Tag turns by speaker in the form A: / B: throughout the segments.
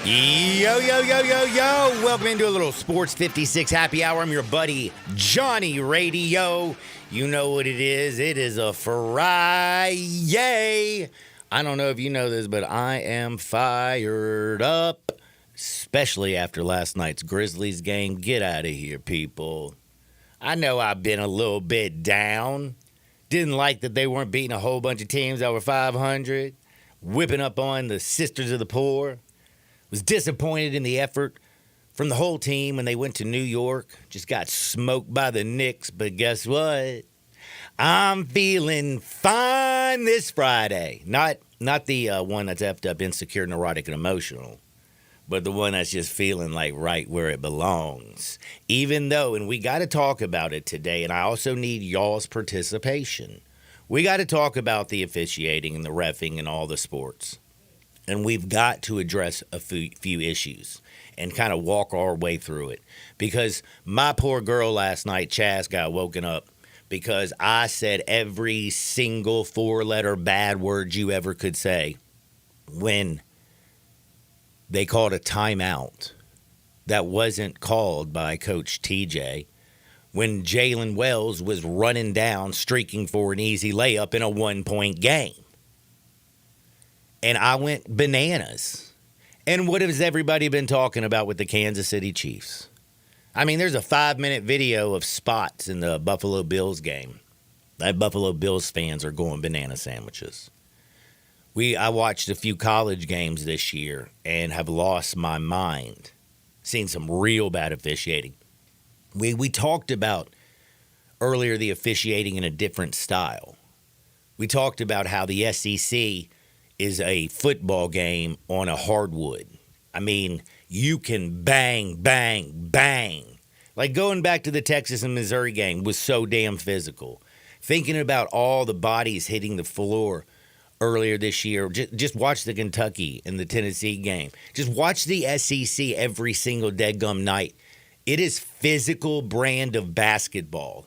A: Yo, yo, yo, yo, yo. Welcome into a little Sports 56 happy hour. I'm your buddy, Johnny Radio. You know what it is. It is a Friday. I don't know if you know this, but I am fired up, especially after last night's Grizzlies game. Get out of here, people. I know I've been a little bit down. Didn't like that they weren't beating a whole bunch of teams over 500, whipping up on the Sisters of the Poor. Was disappointed in the effort from the whole team when they went to New York. Just got smoked by the Knicks, but guess what? I'm feeling fine this Friday. Not the one that's effed up, insecure, neurotic, and emotional, but the one that's just feeling like right where it belongs. Even though, and we got to talk about it today, and I also need y'all's participation. We got to talk about the officiating and the reffing and all the sports. And we've got to address a few issues and kind of walk our way through it. Because my poor girl last night, Chaz, got woken up because I said every single four-letter bad word you ever could say when they called a timeout that wasn't called by Coach TJ, when Jalen Wells was running down, streaking for an easy layup in a one-point game. And I went bananas. And what has everybody been talking about with the Kansas City Chiefs? I mean, there's a 5-minute video of spots in the Buffalo Bills game. That Buffalo Bills fans are going banana sandwiches. I watched a few college games this year and have lost my mind. Seen some real bad officiating. We talked about earlier the officiating in a different style. We talked about how the SEC is a football game on a hardwood. I mean, you can bang, bang, bang. Like going back to the Texas and Missouri game was so damn physical. Thinking about all the bodies hitting the floor earlier this year, just watch the Kentucky and the Tennessee game. Just watch the SEC every single deadgum night. It is physical brand of basketball.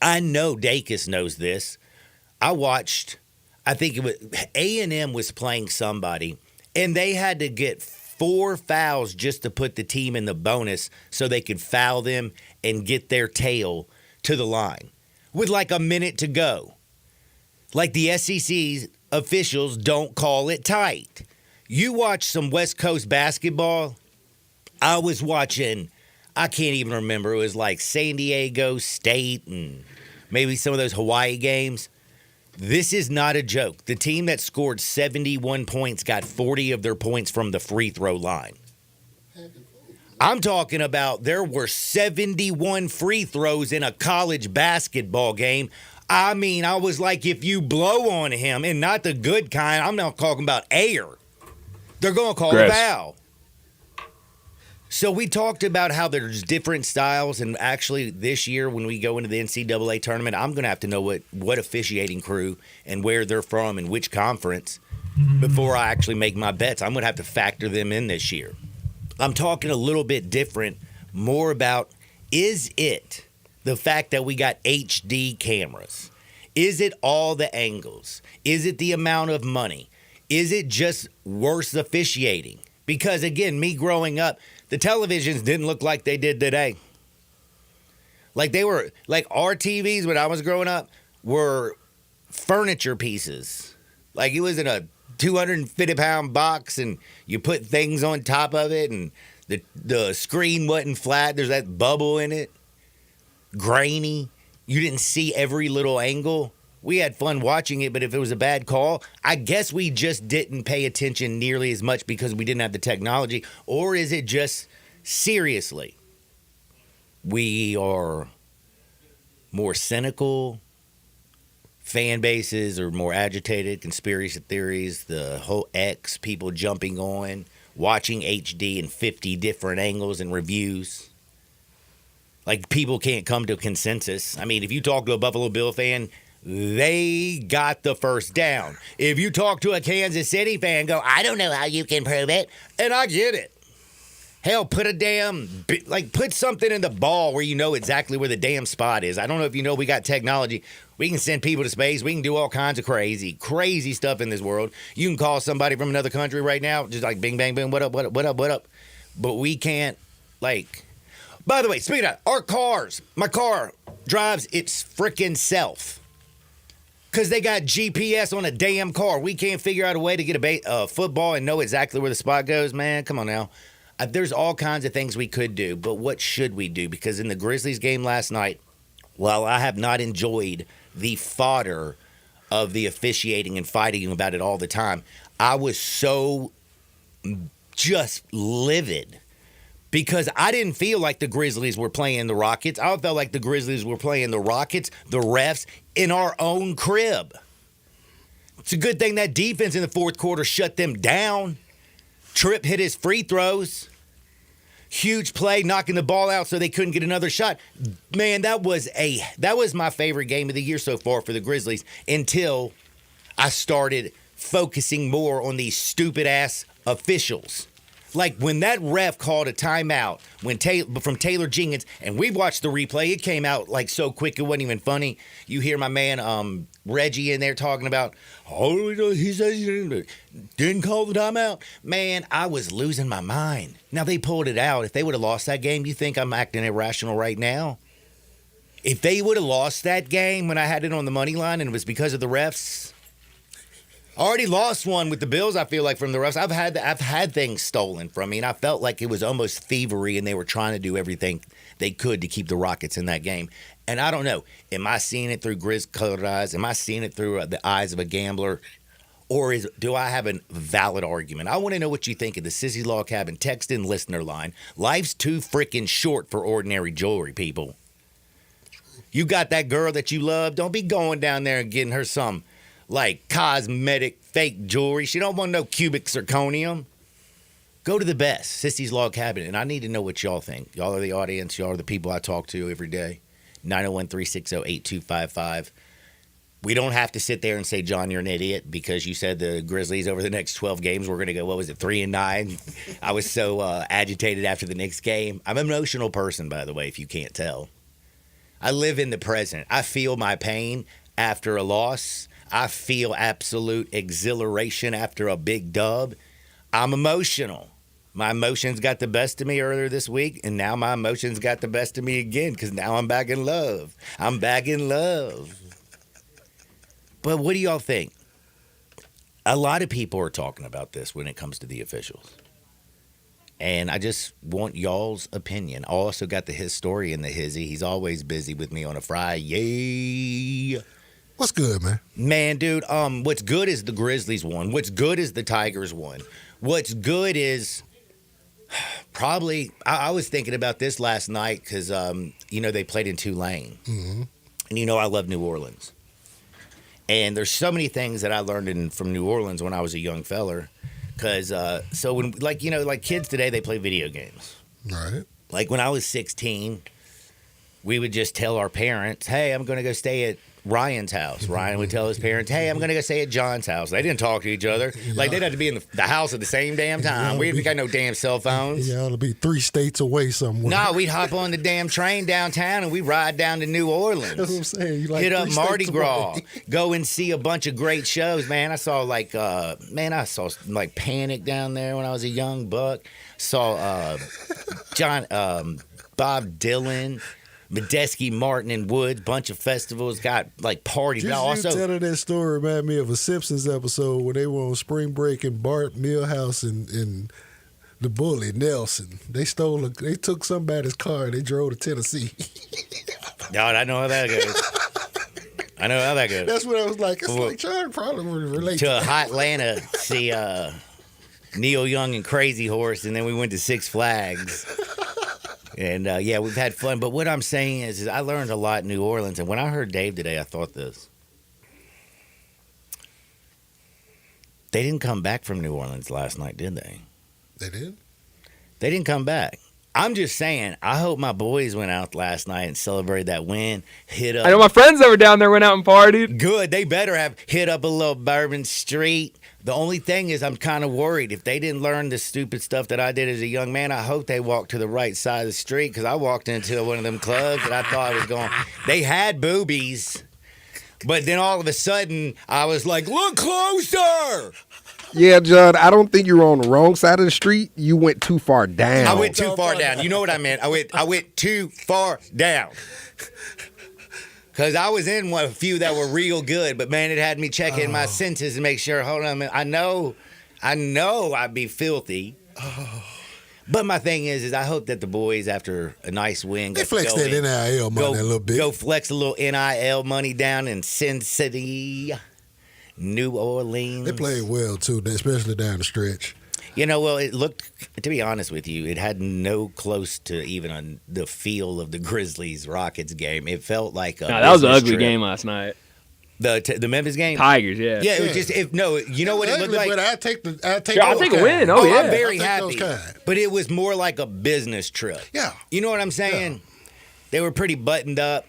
A: I know Dacus knows this. I think it was A&M was playing somebody, and they had to get 4 fouls just to put the team in the bonus so they could foul them and get their tail to the line with like a minute to go. Like the SEC's officials don't call it tight. You watch some West Coast basketball. I was watching, I can't even remember. It was like San Diego State and maybe some of those Hawaii games. This is not a joke. The team that scored 71 points got 40 of their points from the free throw line. I'm talking about there were 71 free throws in a college basketball game. I mean, I was like, if you blow on him, and not the good kind, I'm not talking about air, they're going to call a foul. So we talked about how there's different styles, and actually this year when we go into the NCAA tournament, I'm going to have to know what officiating crew and where they're from and which conference before I actually make my bets. I'm going to have to factor them in this year. I'm talking a little bit different, more about, is it the fact that we got HD cameras? Is it all the angles? Is it the amount of money? Is it just worse officiating? Because, again, me growing up, the televisions didn't look like they did today. Like they were, like our TVs when I was growing up were furniture pieces. Like it was in a 250-pound box and you put things on top of it and the screen wasn't flat. There's that bubble in it. Grainy. You didn't see every little angle. We had fun watching it, but if it was a bad call, I guess we just didn't pay attention nearly as much because we didn't have the technology. Or is it just, seriously, we are more cynical, fan bases are more agitated, conspiracy theories, the whole X, people jumping on. watching HD in 50 different angles and reviews. Like, people can't come to a consensus. I mean, if you talk to a Buffalo Bill fan, they got the first down. If you talk to a Kansas City fan, go, I don't know how you can prove it. And I get it. Hell, put something in the ball where you know exactly where the damn spot is. I don't know if you know, we got technology. We can send people to space. We can do all kinds of crazy stuff in this world. You can call somebody from another country right now, just like bing, bang, bang, what up, what up, what up, what up. But we can't, like... By the way, speaking of our cars, my car drives its freaking self. Because they got GPS on a damn car. We can't figure out a way to get a football and know exactly where the spot goes, man. Come on now. There's all kinds of things we could do, but what should we do? Because in the Grizzlies game last night, while I have not enjoyed the fodder of the officiating and fighting about it all the time, I was so just livid. Because I didn't feel like the Grizzlies were playing the Rockets. I felt like the Grizzlies were playing the Rockets, the refs, in our own crib. It's a good thing that defense in the fourth quarter shut them down. Tripp hit his free throws. Huge play, knocking the ball out so they couldn't get another shot. Man, that was my favorite game of the year so far for the Grizzlies until I started focusing more on these stupid-ass officials. Like, when that ref called a timeout from Taylor Jenkins, and we watched the replay, it came out, like, so quick it wasn't even funny. You hear my man Reggie in there talking about, he says he didn't call the timeout. Man, I was losing my mind. Now, they pulled it out. If they would have lost that game, you think I'm acting irrational right now? If they would have lost that game when I had it on the money line and it was because of the refs... I already lost one with the Bills, I feel like, from the refs. I've had things stolen from me, and I felt like it was almost thievery, and they were trying to do everything they could to keep the Rockets in that game. And I don't know. Am I seeing it through Grizz-colored eyes? Am I seeing it through the eyes of a gambler? Or do I have a valid argument? I want to know what you think of the Sissy Log Cabin text and listener line. Life's too freaking short for ordinary jewelry, people. You got that girl that you love. Don't be going down there and getting her some... like cosmetic fake jewelry. She don't want no cubic zirconium. Go to the best, Sissy's Log Cabin. And I need to know what y'all think. Y'all are the audience. Y'all are the people I talk to every day. 901-360-8255. We don't have to sit there and say, John, you're an idiot because you said the Grizzlies over the next 12 games were going to go, 3-9. I was so agitated after the Knicks game. I'm an emotional person, by the way, if you can't tell. I live in the present. I feel my pain after a loss. I feel absolute exhilaration after a big dub. I'm emotional. My emotions got the best of me earlier this week, and now my emotions got the best of me again because now I'm back in love. I'm back in love. But what do y'all think? A lot of people are talking about this when it comes to the officials. And I just want y'all's opinion. I also got the historian, the hizzy. He's always busy with me on a Friday.
B: What's good, man?
A: Man, dude, what's good is the Grizzlies won. What's good is the Tigers won. What's good is probably, I was thinking about this last night because, they played in Tulane. Mm-hmm. And I love New Orleans. And there's so many things that I learned from New Orleans when I was a young feller. Because, so when, like kids today, they play video games.
B: Right.
A: Like when I was 16, we would just tell our parents, hey, I'm going to go stay at Ryan's house. Ryan would tell his parents, hey, I'm going to go stay at John's house. They didn't talk to each other. Yeah. Like, they'd have to be in the house at the same damn time. We didn't got no damn cell phones.
B: Yeah, it'll be 3 states away somewhere.
A: No, we'd hop on the damn train downtown and we'd ride down to New Orleans.
B: That's what I'm saying. You like
A: hit up Mardi Gras. Go and see a bunch of great shows, man. I saw Panic down there when I was a young buck. Saw Bob Dylan. Medeski, Martin, and Woods, bunch of festivals, got like parties.
B: Just you telling that story reminded me of a Simpsons episode where they were on spring break and Bart Milhouse and the bully Nelson. They took somebody's car and they drove to Tennessee.
A: God, I know how that goes.
B: That's what I was like. It's like trying to probably relate
A: to Hot Atlanta, see Neil Young and Crazy Horse, and then we went to Six Flags. And, we've had fun. But what I'm saying is I learned a lot in New Orleans. And when I heard Dave today, I thought this. They didn't come back from New Orleans last night, did they?
B: They did?
A: They didn't come back. I'm just saying, I hope my boys went out last night and celebrated that win. Hit up.
C: I know my friends that were down there went out and partied.
A: Good. They better have hit up a little Bourbon Street. The only thing is, I'm kind of worried if they didn't learn the stupid stuff that I did as a young man. I hope they walked to the right side of the street, because I walked into one of them clubs and I thought I was going. They had boobies, but then all of a sudden I was like, "Look closer."
D: Yeah, Judd, I don't think you were on the wrong side of the street. You went too far down.
A: I went too far down. You know what I meant? I went too far down. Because I was in a few that were real good, but man, it had me checking my senses and make sure. Hold on a minute. I know I'd be filthy. But my thing is I hope that the boys, after a nice win,
B: They flexed that NIL money a little bit.
A: Go flex a little NIL money down in Sin City, New Orleans.
B: They played well, too, especially down the stretch.
A: Well, it looked, to be honest with you, it had no close to even the feel of the Grizzlies-Rockets game. It felt like a
C: That was an
A: business
C: ugly
A: trip.
C: game last night.
A: The Memphis game?
C: Tigers, yeah.
A: Yeah, it was just, you know what it looked like?
B: But I take
C: I'll
B: those
C: take a
B: kind.
C: win. Oh, yeah.
A: I'm very
B: I'll take
A: happy.
B: those kind.
A: But it was more like a business trip.
B: Yeah.
A: You know what I'm saying? They were pretty buttoned up.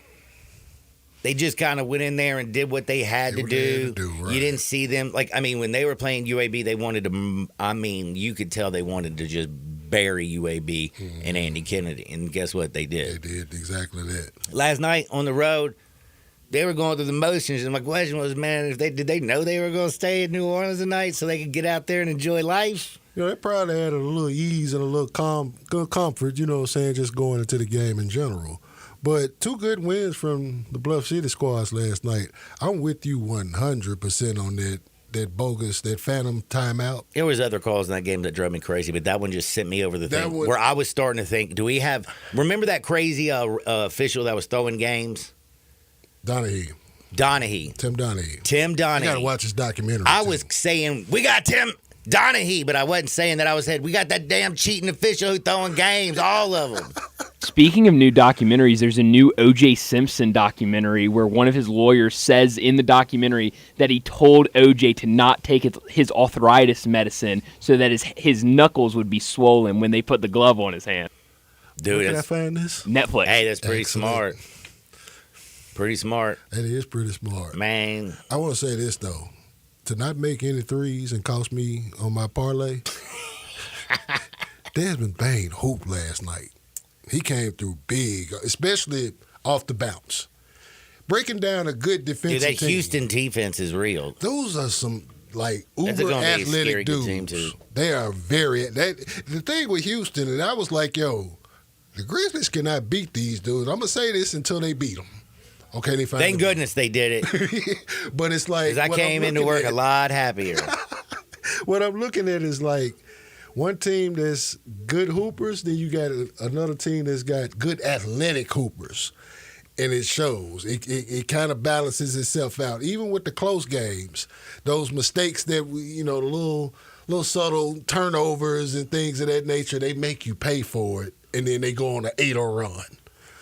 A: They just kind of went in there and did what they had to do.
B: right.
A: You didn't see them. When they were playing UAB, they wanted to, you could tell they wanted to just bury UAB and Andy Kennedy. And guess what they did?
B: They did exactly that.
A: Last night on the road, they were going through the motions. And my question was, man, did they know they were going to stay in New Orleans tonight so they could get out there and enjoy life?
B: They probably had a little ease and a little comfort, you know what I'm saying, just going into the game in general. But 2 good wins from the Bluff City squads last night. I'm with you 100% on that bogus, that phantom timeout.
A: There was other calls in that game that drove me crazy, but that one just sent me over the
B: That
A: thing
B: one-
A: where I was starting to think, remember that crazy official that was throwing games?
B: Donahue. Tim Donahue.
A: Tim
B: You got to
A: Donahue.
B: watch his documentary.
A: I
B: too.
A: was saying, we got Tim Donahue, but I wasn't saying that. I was saying, we got that damn cheating official who throwing games, all of them.
C: Speaking of new documentaries, there's a new O.J. Simpson documentary where one of his lawyers says in the documentary that he told O.J. to not take his arthritis medicine so that his knuckles would be swollen when they put the glove on his hand.
A: Dude,
B: Where can I
A: that's,
B: find this?
C: Netflix.
A: hey, that's pretty
B: Excellent.
A: smart. Pretty smart,
B: That is pretty smart.
A: man.
B: I want to say this, though. To not make any threes and cost me on my parlay, Desmond Bain hooped last night. He came through big, especially off the bounce. Breaking down a good
A: Dude,
B: defensive
A: that
B: team.
A: Houston defense is real.
B: Those are some like
A: That's
B: uber
A: gonna be a scary
B: athletic
A: good
B: dudes.
A: team, too.
B: They are the thing with Houston, and I was like, yo, the Grizzlies cannot beat these dudes. I'm gonna say this until they beat them. Okay, they finally
A: Thank goodness they did it,
B: But it's like
A: because I
B: what I'm
A: came into
B: looking
A: work
B: at-
A: a lot happier.
B: What I'm looking at is like one team that's good hoopers, then you got another team that's got good athletic hoopers, and it shows. It kind of balances itself out. Even with the close games, those mistakes that the little subtle turnovers and things of that nature, they make you pay for it, and then they go on an 8-0 run.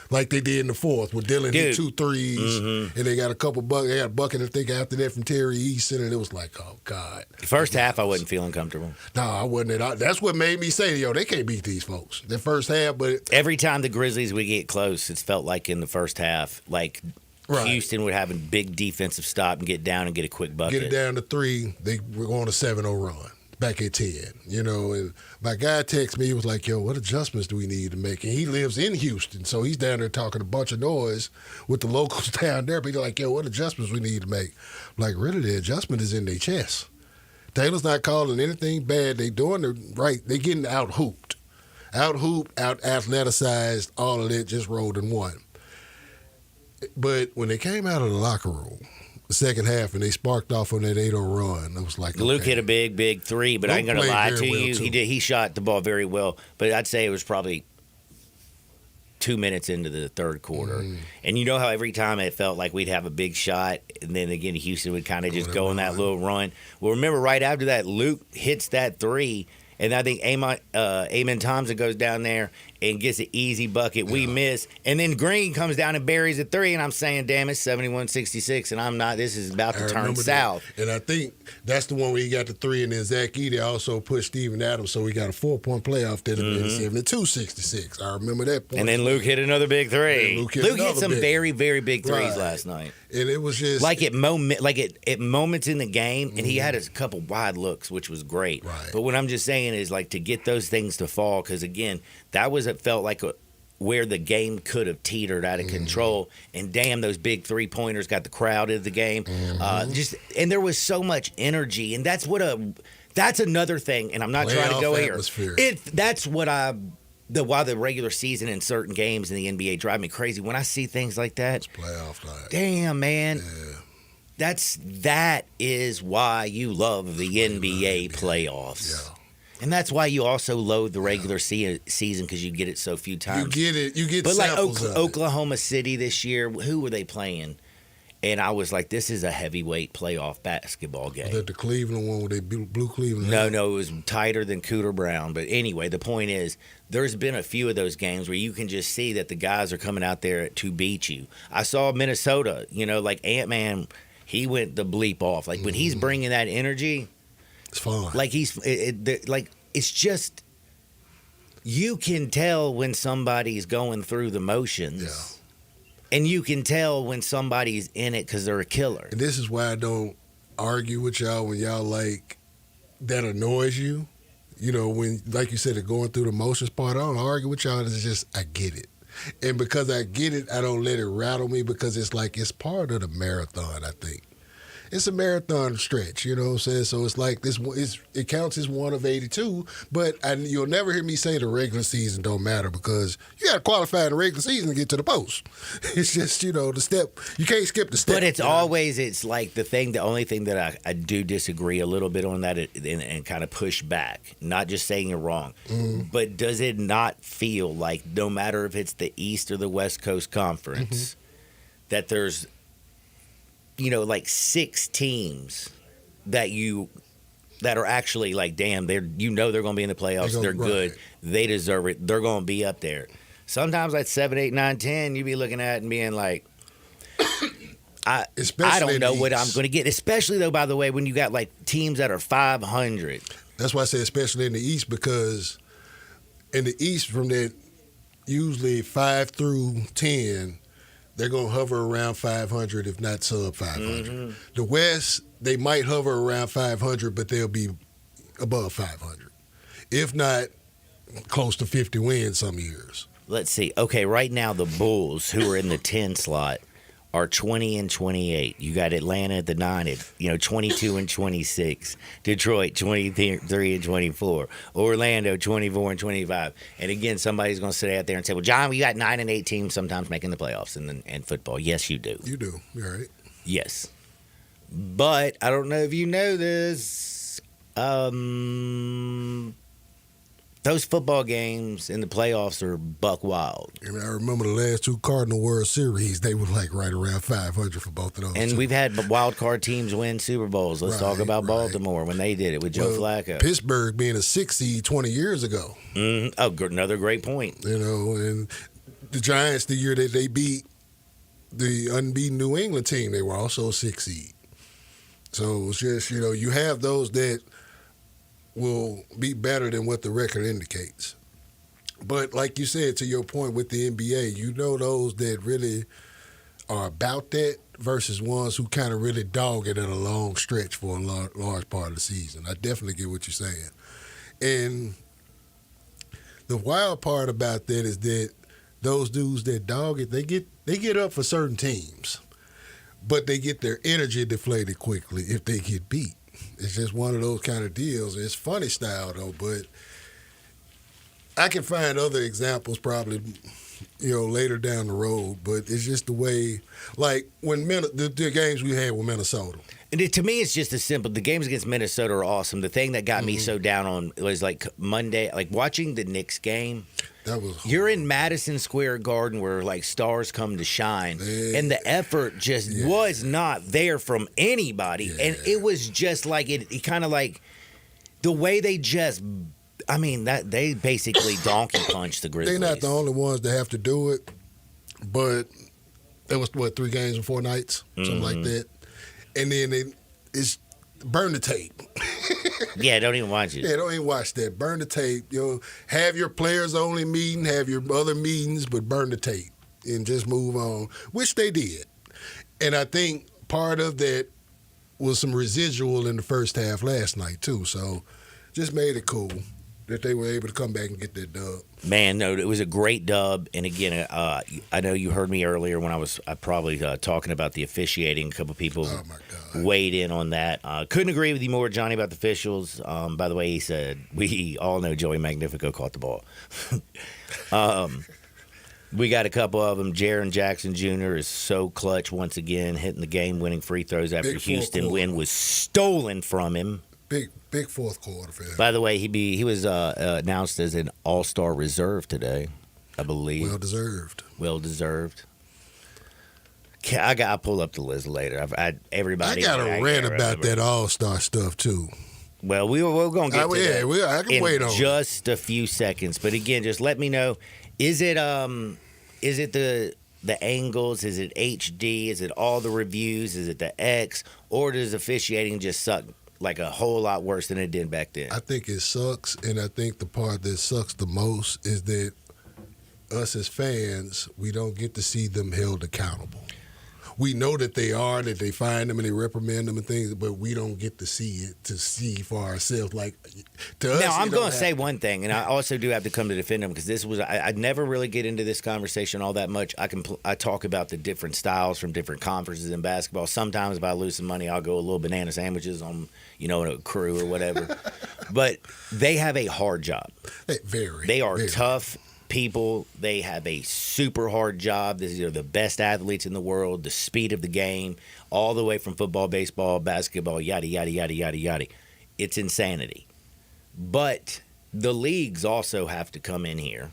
B: Like they did in the fourth with Dylan hit 2 threes, and they got a couple buckets. They got a bucket, I think, after that from Terry Easton, and it was like, oh, God.
A: First half, I wasn't feeling comfortable.
B: No, I wasn't. That's what made me say, yo, they can't beat these folks. The first half, but
A: Every time the Grizzlies would get close, it's felt like in the first half, like
B: Right.
A: Houston would have a big defensive stop and get down and get a quick bucket.
B: get it down to 3, they were on a 7-0 run. Back at 10, and my guy texted me, he was like, yo, what adjustments do we need to make? And he lives in Houston, so he's down there talking a bunch of noise with the locals down there, but he's like, yo, what adjustments we need to make? I'm like, really, the adjustment is in their chest. Taylor's not calling anything bad. They doing the right. They getting out-hooped, out-athleticized, all of that just rolled in one. But when they came out of the locker room, the second half, and they sparked off on that 8-0 run, I was like,
A: Luke
B: okay.
A: hit a big three, but I ain't
B: Luke
A: gonna
B: played
A: lie
B: very
A: to
B: well,
A: you.
B: too.
A: He shot the ball very well, but I'd say it was probably 2 minutes into the third quarter. And you know how every time it felt like we'd have a big shot, and then again Houston would kind of just go on that little run. Well, remember right after that, Luke hits that three, And I think Amon Thompson goes down there and gets an easy bucket. We miss. And then Green comes down and buries a three. And I'm saying, damn, it's 71-66. And I'm not. This is about to turn south.
B: That. And I think that's the one where he got the three. And then Zach Edey also pushed Steven Adams. So we got a 4-point playoff that have been 72-66. I remember that point.
A: And then Luke hit another big three.
B: Luke
A: hit some very, very big threes last night.
B: And it was just
A: like at moments in the game, and he had a couple wide looks, which was great.
B: Right.
A: But what I'm just saying is, like, to get those things to fall, because again, that was it felt like where the game could have teetered out of control. And damn, those big 3-pointers got the crowd into the game. And there was so much energy, and that's another thing. And I'm not trying to go
B: atmosphere.
A: here. That's what why the regular season in certain games in the NBA drive me crazy. When I see things like that,
B: it's playoff night.
A: Damn, man.
B: Yeah.
A: That is why you love the NBA playoffs.
B: Yeah.
A: And that's why you also loathe the regular season, because you get it so few times.
B: You get it. You get
A: but
B: samples
A: like
B: of it.
A: Oklahoma City this year, who were they playing? And I was like, this is a heavyweight playoff basketball game.
B: Was that the Cleveland one where they blew Cleveland?
A: No, it was tighter than Cooter Brown. But anyway, the point is, there's been a few of those games where you can just see that the guys are coming out there to beat you. I saw Minnesota, like Ant-Man, he went the bleep off. Like when he's bringing that energy,
B: it's fun.
A: like it's just, you can tell when somebody's going through the motions.
B: Yeah.
A: And you can tell when somebody's in it because they're a killer.
B: And this is why I don't argue with y'all when y'all like that annoys you. When, like you said, the going through the motions part, I don't argue with y'all. It's just, I get it. And because I get it, I don't let it rattle me, because it's like it's part of the marathon, I think. It's a marathon stretch, you know what I'm saying? So it's like it counts as one of 82, but you'll never hear me say the regular season don't matter, because you got to qualify in the regular season to get to the post. It's just, the step. You can't skip the step.
A: But it's like the only thing that I do disagree a little bit on that and kind of push back. Not just saying you're wrong, but does it not feel like no matter if it's the East or the West Coast Conference, that there's like 6 teams that are actually like, damn, they're going to be in the playoffs. They're good.
B: Right.
A: They deserve it. They're going to be up there. Sometimes like 7, 8, 9, 10, you be looking at it and being like, I don't know what I'm going to get. Especially though, by the way, when you got like teams that are 500.
B: That's why I say especially in the East, because in the East, from that usually 5 through 10. They're going to hover around 500, if not sub 500. The West, they might hover around 500, but they'll be above 500. If not, close to 50 wins some years.
A: Let's see. Okay, right now the Bulls, who are in the 10 slot, are 20-28. You got Atlanta at the 9 at 22-26. Detroit 23-24. Orlando 24-25. And again, somebody's going to sit out there and say, "Well, John, we got 9 and 8 teams sometimes making the playoffs in football." Yes, you do.
B: You do. You're right.
A: Yes, but I don't know if you know this. Those football games in the playoffs are buck wild.
B: And I remember the last 2 Cardinal World Series, they were like right around 500 for both of those.
A: And we've had wild card teams win Super Bowls. Let's talk about Baltimore when they did it with Joe Flacco.
B: Pittsburgh being a 6 seed 20 years ago.
A: Oh, another great point.
B: And the Giants, the year that they beat the unbeaten New England team, they were also a 6 seed. So it's just, you have those that will be better than what the record indicates. But like you said, to your point with the NBA, those that really are about that versus ones who kind of really dog it at a long stretch for a large part of the season. I definitely get what you're saying. And the wild part about that is that those dudes that dog it, they get up for certain teams, but they get their energy deflated quickly if they get beat. It's just one of those kind of deals. It's funny style, though, but I can find other examples probably, later down the road. But it's just the way, like when the games we had with Minnesota.
A: And to me, it's just as simple. The games against Minnesota are awesome. The thing that got me so down on was like Monday, like watching the Knicks game.
B: That was hard.
A: You're in Madison Square Garden where like stars come to shine, and the effort just was not there from anybody. And it was just like it kind of like the way they just I mean, that they basically donkey punched the Grizzlies.
B: They're not the only ones that have to do it, but it was, 3 games in 4 nights? Something like that. And then it's burn the tape.
A: Yeah, don't even watch it.
B: Yeah, don't even watch that. Burn the tape. Have your players only meeting, have your other meetings, but burn the tape and just move on, which they did. And I think part of that was some residual in the first half last night too. So just made it cool that they were able to come back and get that dub.
A: Man, no, it was a great dub. And again, I know you heard me earlier when I was probably talking about the officiating. A couple people
B: Oh, my God.
A: weighed in on that. Couldn't agree with you more, Johnny, about the officials. By the way, he said, we all know Joey Magnifico caught the ball. We got a couple of them. Jaren Jackson Jr. is so clutch once again, hitting the game-winning free throws after
B: Big
A: Houston
B: fourth
A: win was stolen from him.
B: Big fourth quarter for him.
A: By the way, he was announced as an All-Star reserve today, I believe.
B: Well deserved.
A: Well deserved. I got to pull up the list later. Everybody.
B: I got a rant
A: can't
B: about
A: remember.
B: that All-Star stuff too.
A: Well, we're going to get to that
B: I can
A: in
B: wait on it.
A: just a few seconds. But again, just let me know. Is it the angles? Is it HD? Is it all the reviews? Is it the X? Or does officiating just suck like a whole lot worse than it did back then?
B: I think it sucks, and I think the part that sucks the most is that us as fans, we don't get to see them held accountable. We know that they find them and they reprimand them and things, but we don't get to see for ourselves. Like, to us,
A: Now, I'm
B: it
A: going
B: don't
A: to say
B: happen.
A: one thing, and I also do have to come to defend him because I never really get into this conversation all that much. I talk about the different styles from different conferences in basketball. Sometimes if I lose some money, I'll go a little banana sandwiches on, a crew or whatever. But they have a hard job. They are
B: very.
A: tough people. They have a super hard job. They're the best athletes in the world, the speed of the game, all the way from football, baseball, basketball, yada, yada, yada, yada, yada. It's insanity. But the leagues also have to come in here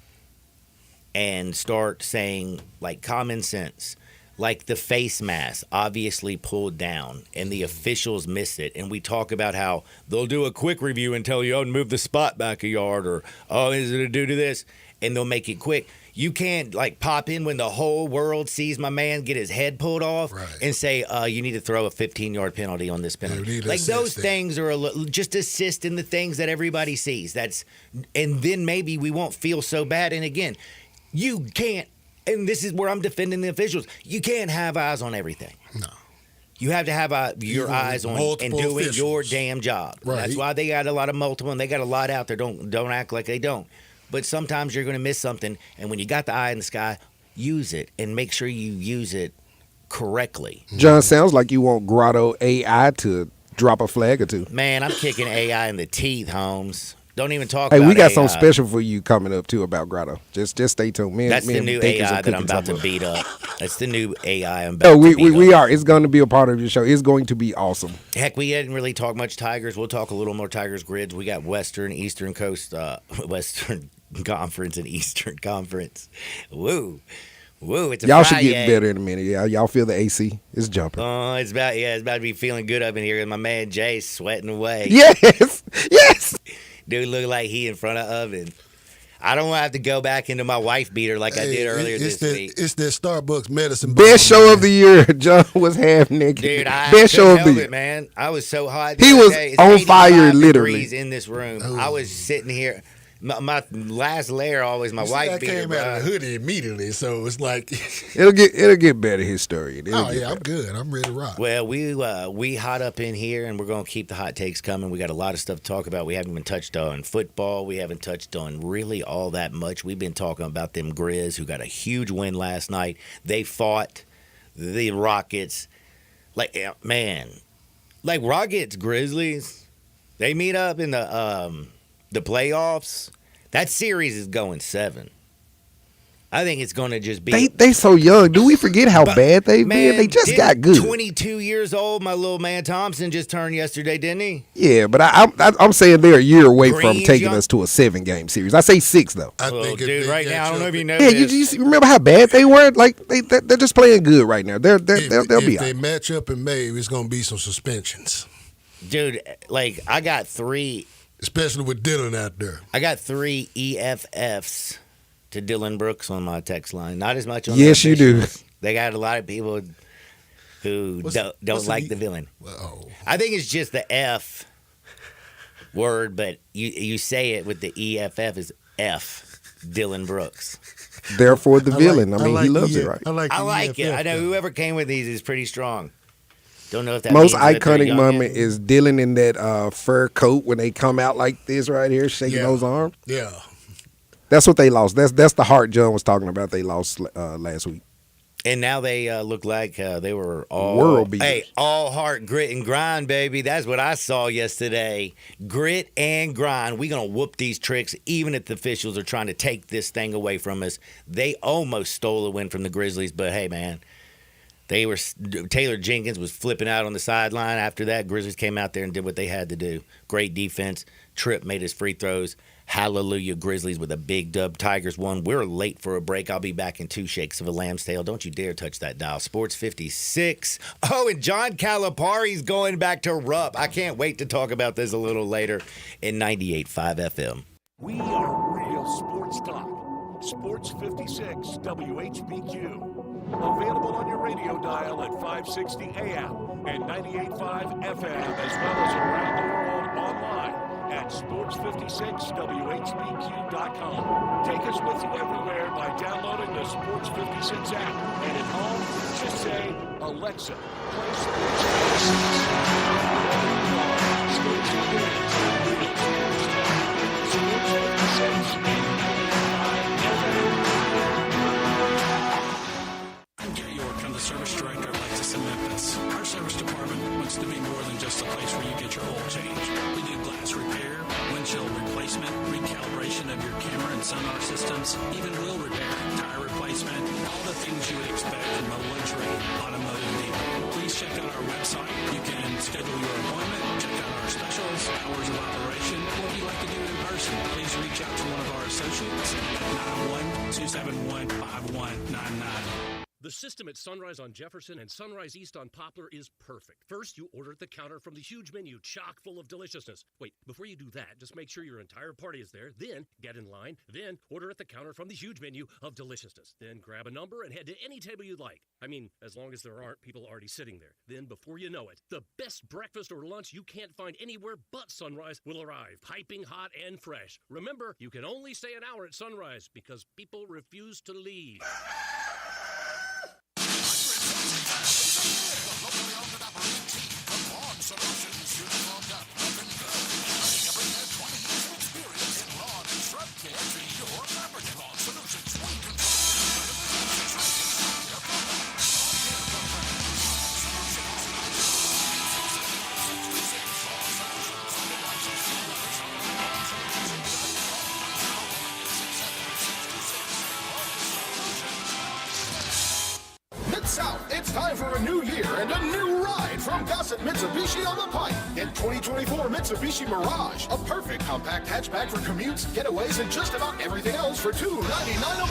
A: and start saying, like, common sense. Like the face mask obviously pulled down and the officials miss it. And we talk about how they'll do a quick review and tell you, oh, move the spot back a yard, or, oh, is it due to this? And they'll make it quick. You can't, like, pop in when the whole world sees my man get his head pulled off and say, you need to throw a 15-yard penalty on this penalty. Like, those things are just assist in the things that everybody sees. And then maybe we won't feel so bad. And again, you can't, and this is where I'm defending the officials, you can't have eyes on everything.
B: No.
A: You have to have your eyes on and
B: multiple
A: doing
B: officials.
A: your damn job.
B: Right.
A: That's why they got a lot of multiple, and they got a lot out there. Don't act like they don't. But sometimes you're going to miss something, and when you got the eye in the sky, use it and make sure you use it correctly.
D: John, sounds like you want Grotto AI to drop a flag or two.
A: Man, I'm kicking AI in the teeth, Holmes. Don't even talk
D: Hey,
A: about
D: we got
A: AI.
D: something special for you coming up too about Grotto. Just stay tuned.
A: That's the new
D: Dinkins
A: AI
D: are
A: that I'm
D: cooking
A: about to
D: something up.
A: beat up. That's the new AI I'm about
D: Oh,
A: to beat up.
D: we are. It's going to be a part of your show. It's going to be awesome.
A: Heck, we didn't really talk much Tigers. We'll talk a little more Tigers grids. We got Western, Eastern Coast, Western Conference and Eastern Conference. Woo. It's a
D: Y'all
A: Friday.
D: should get better in a minute. Yeah, y'all feel the AC? It's jumping.
A: Oh, it's about to be feeling good up in here. My man Jay's sweating away.
D: Yes.
A: Dude look like he in front of oven. I don't want to have to go back into my wife beater like I did earlier this week.
B: It's that Starbucks medicine.
D: Best show of the year. John was half naked.
A: Dude, I
D: Best show
A: couldn't
D: of the
A: help
D: year.
A: it, man. I was so hot.
D: He
A: the other
D: was
A: day. It's
D: on
A: 85
D: fire, literally.
A: degrees in this room. I was sitting here. My last layer always my wife
B: I
A: beater.
B: came out of the hoodie immediately, so it's like,
D: It'll get better. His story. It'll get
B: I'm
D: better.
B: good. I'm ready to rock.
A: Well, we hot up in here, and we're gonna keep the hot takes coming. We got a lot of stuff to talk about. We haven't even touched on football. We haven't touched on really all that much. We've been talking about them Grizz who got a huge win last night. They fought the Rockets. Like, man, like Rockets Grizzlies. They meet up in the playoffs. That series is going 7. I think it's going to just be.
D: They so young. Do we forget how bad they've been? They just got good.
A: 22 years old. My little man Thompson just turned yesterday, didn't he?
D: Yeah, but I'm saying they're a year away from
A: Green's
D: taking
A: young.
D: us to a 7-game series. I say 6 though.
B: I
A: Well,
B: think if
A: dude,
B: they
A: right
B: got
A: now, I don't know if you know
D: Yeah,
A: this.
D: you remember how bad they were? Like they're just playing good right now. They'll be
B: if
D: all
B: they
D: right.
B: match up in May, it's going to be some suspensions.
A: Dude, like, I got 3.
B: especially with Dylan out there.
A: I got 3 EFFs to Dylan Brooks on my text line. Not as much on
D: Yes,
A: the
D: you do.
A: officials. They got a lot of people who don't
B: what's
A: like
B: an
A: the villain.
B: Oh,
A: I think it's just the F word, but you say it with the EFF is F, Dylan Brooks.
D: Therefore, the
B: I
D: villain.
B: like-
D: I mean,
B: like
D: he loves
B: the-
D: it, right?
B: I like,
A: I
B: the
A: like it.
B: EFF
A: I know
B: though.
A: whoever came with these is pretty strong. Don't know if that
D: Most
A: means that they're
D: iconic
A: young
D: moment
A: yet.
D: is Dylan in that fur coat when they come out like this right here, shaking
B: Yeah.
D: those arms.
B: Yeah.
D: That's what they lost. That's the heart John was talking about. They lost last week.
A: And now they look like they were all
D: World beaters.
A: Hey, all heart, grit, and grind, baby. That's what I saw yesterday. Grit and grind. We gonna whoop these tricks, even if the officials are trying to take this thing away from us. They almost stole a win from the Grizzlies, but hey, man, they were. Taylor Jenkins was flipping out on the sideline. After that, Grizzlies came out there and did what they had to do. Great defense. Tripp made his free throws. Hallelujah, Grizzlies with a big dub. Tigers won. We're late for a break. I'll be back in 2 shakes of a lamb's tail. Don't you dare touch that dial. Sports 56. Oh, and John Calipari's going back to Rupp. I can't wait to talk about this a little later in 98.5 FM.
E: We are real sports talk. Sports 56 WHBQ. Available on your radio dial at 560 AM and 98.5 FM, as well as around the world online at sports56whbq.com. Take us with you everywhere by downloading the Sports 56 app. And at home, just say, Alexa, play Sports 56.
F: I'm Gary York. I'm the service director of Lexus in Memphis. Our service department wants to be more than just a place where you get your oil changed. We do glass repair, windshield replacement, recalibration of your camera and sonar systems, even wheel repair, tire replacement, all the things you would expect from a luxury automotive dealer. Please check out our website. You can schedule your appointment, check out our specials, hours of operation, or if you'd like to do it in person, please reach out to one of our associates at 912-715-5199.
G: The system at Sunrise on Jefferson and Sunrise East on Poplar is perfect. First, you order at the counter from the huge menu, chock full of deliciousness. Wait, before you do that, just make sure your entire party is there. Then, get in line. Then, order at the counter from the huge menu of deliciousness. Then, grab a number and head to any table you'd like. I mean, as long as there aren't people already sitting there. Then, before you know it, the best breakfast or lunch you can't find anywhere but Sunrise will arrive, piping hot and fresh. Remember, you can only stay an hour at Sunrise because people refuse to leave.
H: Mid-South, it's time for a new year and a new ride from Gossett Mitsubishi on the Pike. Get 2024 Mitsubishi Mirage, a perfect compact hatchback for commutes, getaways, and just about everything else for $299 a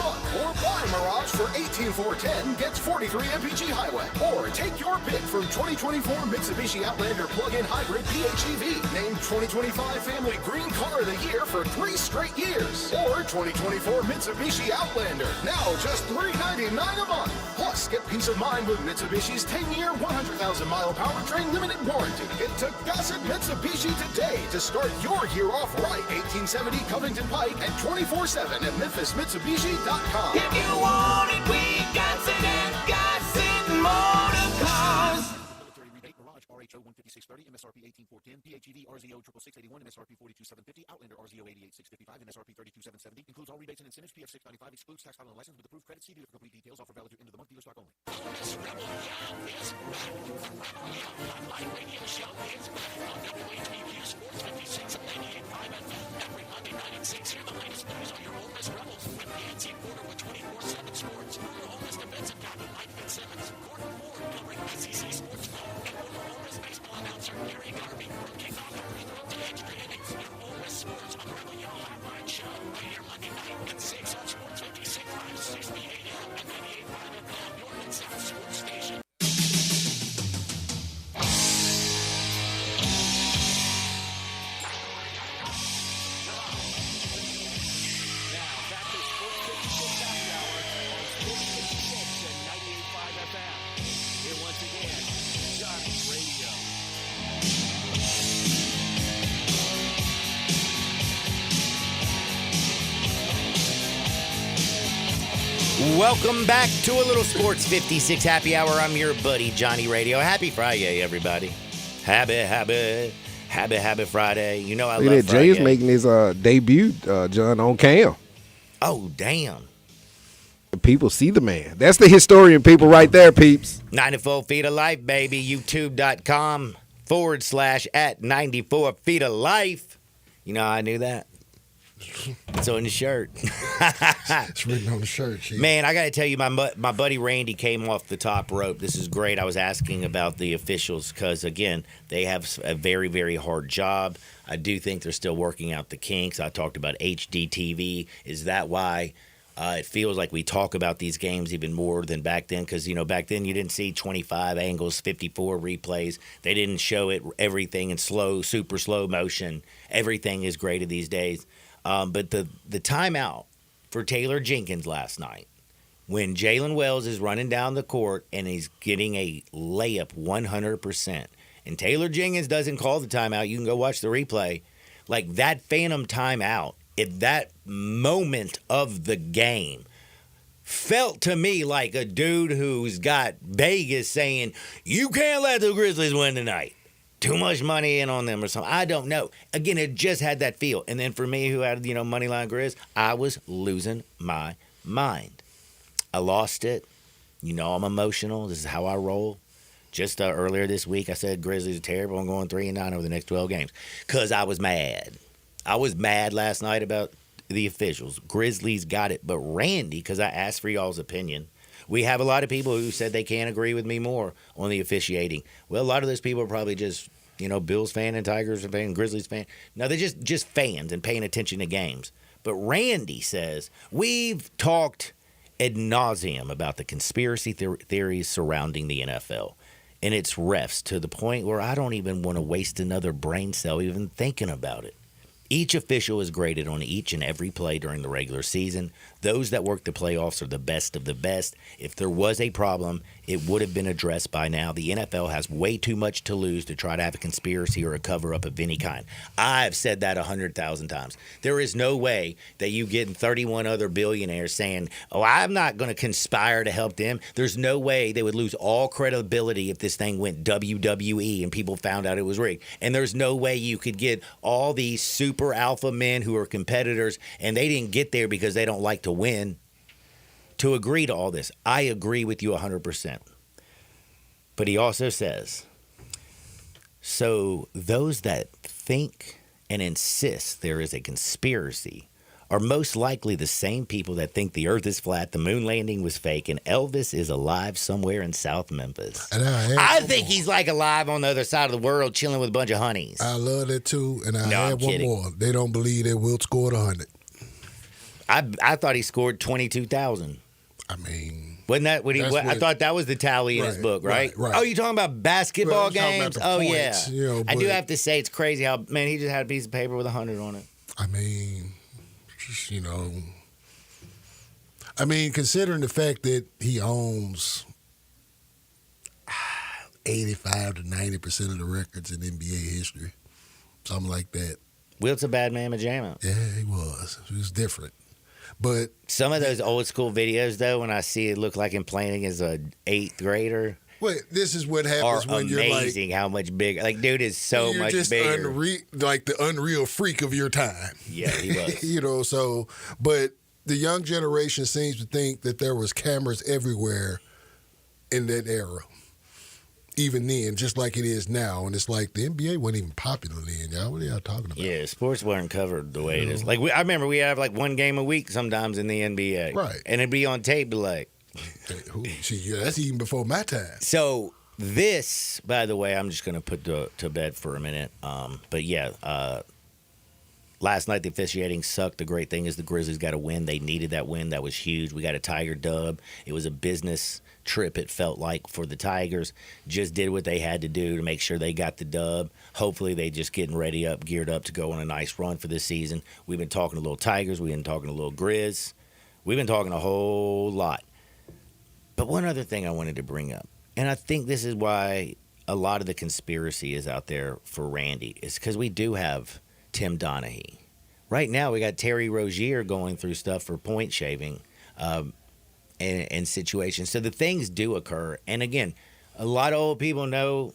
H: month. Or buy Mirage for $18,410, gets 43 mpg highway. Or take your pick from 2024 Mitsubishi Outlander plug-in hybrid PHEV, named 2025 Family Green Car of the Year for 3 straight years. Or 2024 Mitsubishi Outlander, now just $399 a month. Plus, get peace of mind with Mitsubishi's 10-year, 100,000-mile powertrain limited warranty. Get to Gossett Mitsubishi today to start your year off right. 1870 Covington Pike and 24/7 at MemphisMitsubishi.com.
I: If you want it, we got it at Gossett Motor Cars.
J: Military rebate Mirage RHO 15630 MSRP 18410 PHEV RZO 66681 MSRP 42750 Outlander RZO 88655 MSRP 32770 includes all rebates and incentives. PF 695 excludes tax title and license with approved credit. See dealer for complete details. Offer valid through end of the month. Dealer stock only.
A: Welcome back to a little Sports 56 Happy Hour. I'm your buddy, Johnny Radio. Happy Friday, everybody. Happy Friday. You know I
D: Look
A: love
D: at that. Jay is
A: Friday.
D: making his debut, John, on cam.
A: Oh, damn.
D: People see the man. That's the historian people right there, peeps.
A: 94 Feet of Life, baby. YouTube.com/@94 Feet of Life. You know how I knew that? It's on the shirt.
B: It's written on the shirt. Chief.
A: Man, I got to tell you, my buddy Randy came off the top rope. This is great. I was asking about the officials because, again, they have a very, very hard job. I do think they're still working out the kinks. I talked about HDTV. Is that why it feels like we talk about these games even more than back then? Because, you know, back then you didn't see 25 angles, 54 replays. They didn't show it everything in super slow motion. Everything is graded these days. But the timeout for Taylor Jenkins last night, when Jalen Wells is running down the court and he's getting a layup 100%, and Taylor Jenkins doesn't call the timeout, you can go watch the replay. Like that phantom timeout at that moment of the game felt to me like a dude who's got Vegas saying, you can't let the Grizzlies win tonight. Too much money in on them or something. I don't know. Again, it just had that feel. And then for me, who had, Moneyline Grizz, I was losing my mind. I lost it. You know I'm emotional. This is how I roll. Just earlier this week, I said Grizzlies are terrible. I'm going 3-9 over the next 12 games because I was mad. I was mad last night about the officials. Grizzlies got it. But Randy, because I asked for y'all's opinion, we have a lot of people who said they can't agree with me more on the officiating. Well, a lot of those people are probably just, Bills fan and Tigers fan and Grizzlies fan. No, they're just fans and paying attention to games. But Randy says, we've talked ad nauseum about the conspiracy theories surrounding the NFL and its refs to the point where I don't even want to waste another brain cell even thinking about it. Each official is graded on each and every play during the regular season. Those that work the playoffs are the best of the best. If there was a problem, it would have been addressed by now. The NFL has way too much to lose to try to have a conspiracy or a cover-up of any kind. I've said that 100,000 times. There is no way that you get 31 other billionaires saying, oh, I'm not going to conspire to help them. There's no way they would lose all credibility if this thing went WWE and people found out it was rigged. And there's no way you could get all these super alpha men who are competitors and they didn't get there because they don't like to win to agree to all this. I agree with you 100%. But he also says, so those that think and insist there is a conspiracy are most likely the same people that think the earth is flat, the moon landing was fake, and Elvis is alive somewhere in South Memphis.
B: And
A: I think he's like alive on the other side of the world chilling with a bunch of honeys.
B: I love that too. And I
A: No, I'm
B: have one
A: kidding.
B: more. They don't believe that Wilt scored 100.
A: I thought he scored 22,000.
B: I mean,
A: Wasn't that what he?
B: That's
A: I
B: what-
A: thought that was the tally in his
B: Right,
A: book, right?
B: right.
A: Oh, you talking about basketball
B: Well, I'm talking about
A: games?
B: the
A: Oh
B: points,
A: yeah. I do
B: but-
A: have to say it's crazy how he just had a piece of paper with 100 on it.
B: I mean, just, considering the fact that he owns 85 to 90% of the records in NBA history, something like that.
A: Wilt's a bad man pajama.
B: Yeah, he was. He was different. But
A: Some of those old school videos, though, when I see it look like him playing as a 8th grader,
B: wait, this is what
A: are
B: happens when you're like,
A: amazing. How much bigger? Like, dude is so
B: you're
A: much
B: just
A: bigger.
B: like the unreal freak of your time.
A: Yeah, he was.
B: But the young generation seems to think that there was cameras everywhere in that era. Even then, just like it is now. And it's like the NBA wasn't even popular then, y'all. What are y'all talking about?
A: Yeah, sports weren't covered the way it is. Like I remember we have like one game a week sometimes in the NBA,
B: Right.
A: And it'd be on tape, be like.
B: That's even before my time.
A: So this, by the way, I'm just going to put to bed for a minute. But yeah, last night the officiating sucked. The great thing is the Grizzlies got a win. They needed that win. That was huge. We got a Tiger dub. It was a business trip, it felt like, for the Tigers. Just did what they had to do to make sure they got the dub. Hopefully they just getting geared up to go on a nice run for this season. We've been talking to little Tigers. We've been talking to little Grizz. We've been talking a whole lot. But one other thing I wanted to bring up, and I think this is why a lot of the conspiracy is out there for Randy, is because we do have Tim Donaghy. Right now we got Terry Rozier going through stuff for point shaving. in situations. So the things do occur. And again, a lot of old people know.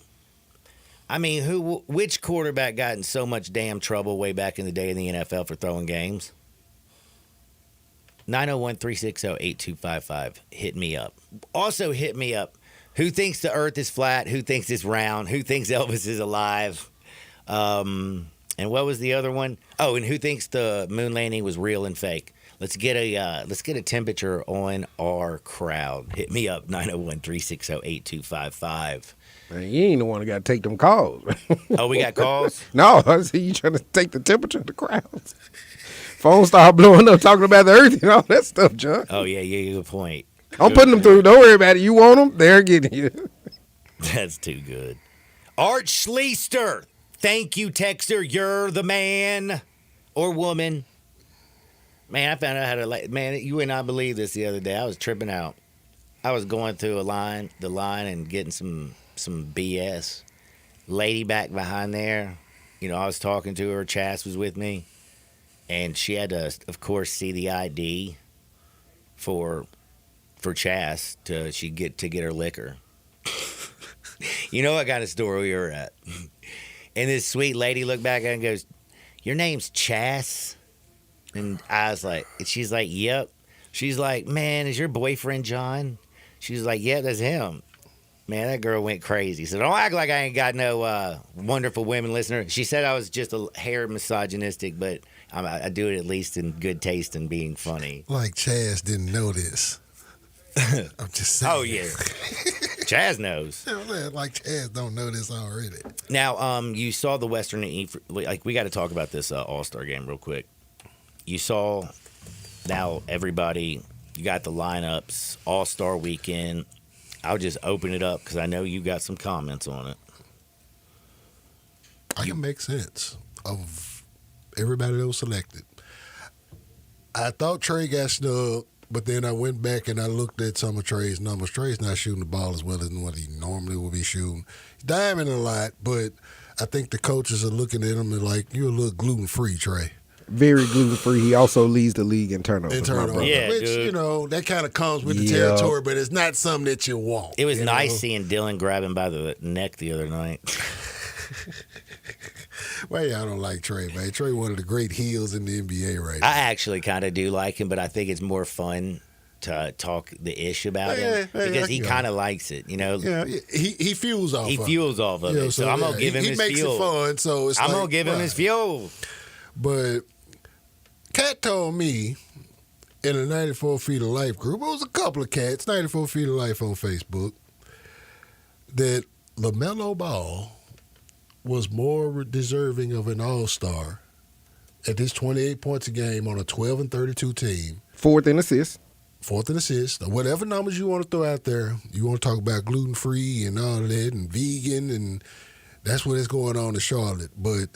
A: I mean, which quarterback got in so much damn trouble way back in the day in the NFL for throwing games? 901-360-8255. Hit me up. Also hit me up. Who thinks the earth is flat? Who thinks it's round? Who thinks Elvis is alive? And what was the other one? Oh, and who thinks the moon landing was real and fake? Let's get a temperature on our crowd. Hit me up, 901-360-8255.
D: Man, you ain't the one that got to take them calls.
A: Oh, we got calls?
D: No, I see you trying to take the temperature of the crowd. Phone start blowing up talking about the earth and all that stuff, John.
A: Oh, yeah, good point.
D: I'm putting them through. Don't worry about it. You want them? They're getting you.
A: That's too good. Art Schleister. Thank you, Texter. You're the man or woman. Man, I found out how to, man, you would not believe this the other day. I was tripping out. I was going through the line and getting some BS. Lady back behind there, I was talking to her. Chas was with me. And she had to, of course, see the ID for Chas to get her liquor. What kind of store we were at. And this sweet lady looked back at her and goes, "Your name's Chas?" And I was like, she's like, "Yep." She's like, "Man, is your boyfriend John?" She's like, "Yeah, that's him." Man, that girl went crazy. So don't act like I ain't got no wonderful women listener. She said I was just a hair misogynistic, but I do it at least in good taste and being funny.
B: Like Chaz didn't know this. I'm just saying.
A: Oh, yeah. Chaz knows.
B: Like Chaz don't know this already.
A: Now, you saw the Western, like we got to talk about this All-Star game real quick. You saw now everybody, you got the lineups, All-Star weekend. I'll just open it up because I know you got some comments on it.
B: I can make sense of everybody that was selected. I thought Trey got snubbed, but then I went back and I looked at some of Trey's numbers. Trey's not shooting the ball as well as what he normally would be shooting. He's diving a lot, but I think the coaches are looking at him and like, you're a little gluten-free, Trey.
D: Very gluten-free. He also leads the league in turnovers.
A: Yeah,
B: which,
A: dude.
B: That kind of comes with the territory, but it's not something that you want.
A: It was nice seeing Dylan grab him by the neck the other night.
B: Well, y'all don't like Trey, man. Trey one of the great heels in the NBA right now.
A: I actually kind of do like him, but I think it's more fun to talk the ish about him because he kind of likes it,
B: Yeah, he fuels off.
A: He fuels off of it, so I'm gonna give him his fuel.
B: He makes it fun, so it's
A: I'm gonna give him his fuel.
B: But Cat told me in a 94 Feet of Life group, it was a couple of cats, 94 Feet of Life on Facebook, that LaMelo Ball was more deserving of an all-star at this 28 points a game on a 12-32 team.
D: Fourth in assists.
B: Or whatever numbers you want to throw out there. You want to talk about gluten-free and all of that and vegan, and that's what is going on in Charlotte. But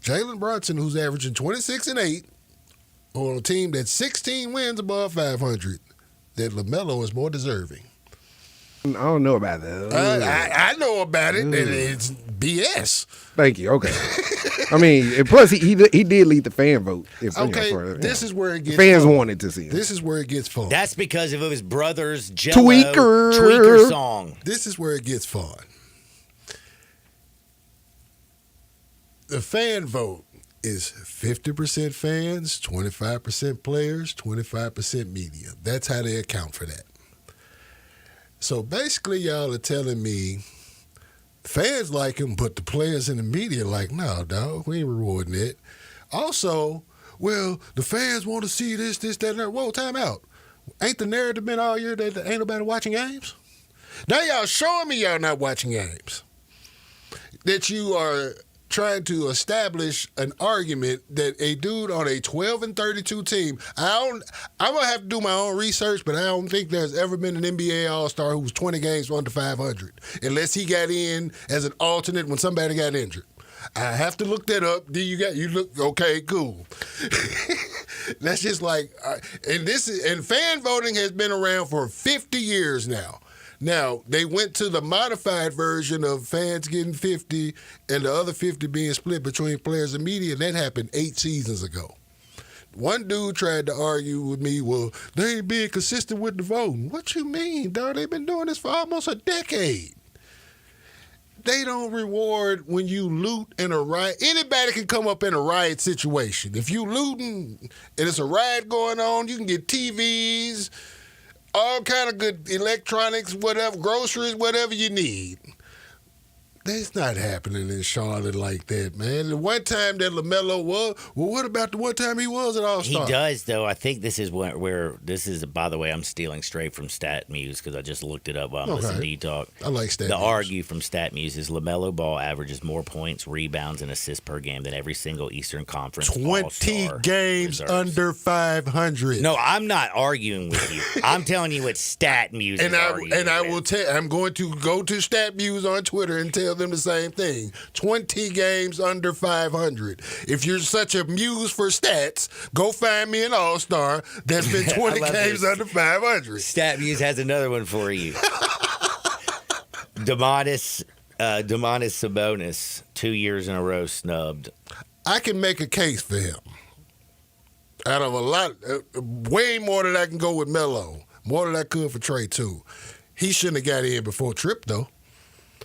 B: Jalen Brunson, who's averaging 26-8 on a team that's 16 wins above 500, that LaMelo is more deserving.
D: I don't know about that.
B: I know about it, and it's BS.
D: Thank you. Okay. I mean, and plus he did lead the fan vote.
B: Okay, this is where it gets
D: fans
B: fun.
D: wanted to see him.
B: This is where it gets fun.
A: That's because of his brother's Jello
D: Tweaker
A: song.
B: This is where it gets fun. The fan vote is 50% fans, 25% players, 25% media. That's how they account for that. So basically, y'all are telling me fans like him, but the players in the media like, no, dog, we ain't rewarding it. Also, well, the fans want to see this, that, and that. Whoa, time out. Ain't the narrative been all year that ain't nobody watching games? Now y'all showing me y'all not watching games. That you are trying to establish an argument that a dude on a 12-32 team, I'm going to have to do my own research, but I don't think there's ever been an NBA All-Star who was 20 games under 500, unless he got in as an alternate when somebody got injured. I have to look that up. You look okay, cool. That's just like, and fan voting has been around for 50 years now. Now, they went to the modified version of fans getting 50 and the other 50 being split between players and media. That happened 8 seasons ago. One dude tried to argue with me, well, they ain't being consistent with the voting. What you mean, dog? They've been doing this for almost a decade. They don't reward when you loot in a riot. Anybody can come up in a riot situation. If you looting and it's a riot going on, you can get TVs, all kind of good electronics, whatever, groceries, whatever you need. That's not happening in Charlotte like that, man. The one time that LaMelo was, well, what about the one time he was at All-Star?
A: He does, though. I think this is where this is, by the way, I'm stealing straight from StatMuse because I just looked it up while I'm listening to you talk.
B: I like StatMuse.
A: The argue from StatMuse is LaMelo Ball averages more points, rebounds, and assists per game than every single Eastern Conference
B: 20
A: All-Star
B: games
A: reserves.
B: under 500.
A: No, I'm not arguing with you. I'm telling you what StatMuse is arguing
B: I
A: with.
B: will tell. I'm going to go to StatMuse on Twitter and tell them the same thing. 20 games under 500. If you're such a muse for stats, go find me an All-Star that's been 20 games under 500.
A: StatMuse has another one for you. Domantas Sabonis, 2 years in a row snubbed.
B: I can make a case for him. Out of a lot, way more than I can go with Melo. More than I could for Trey, too. He shouldn't have got in before Tripp, though.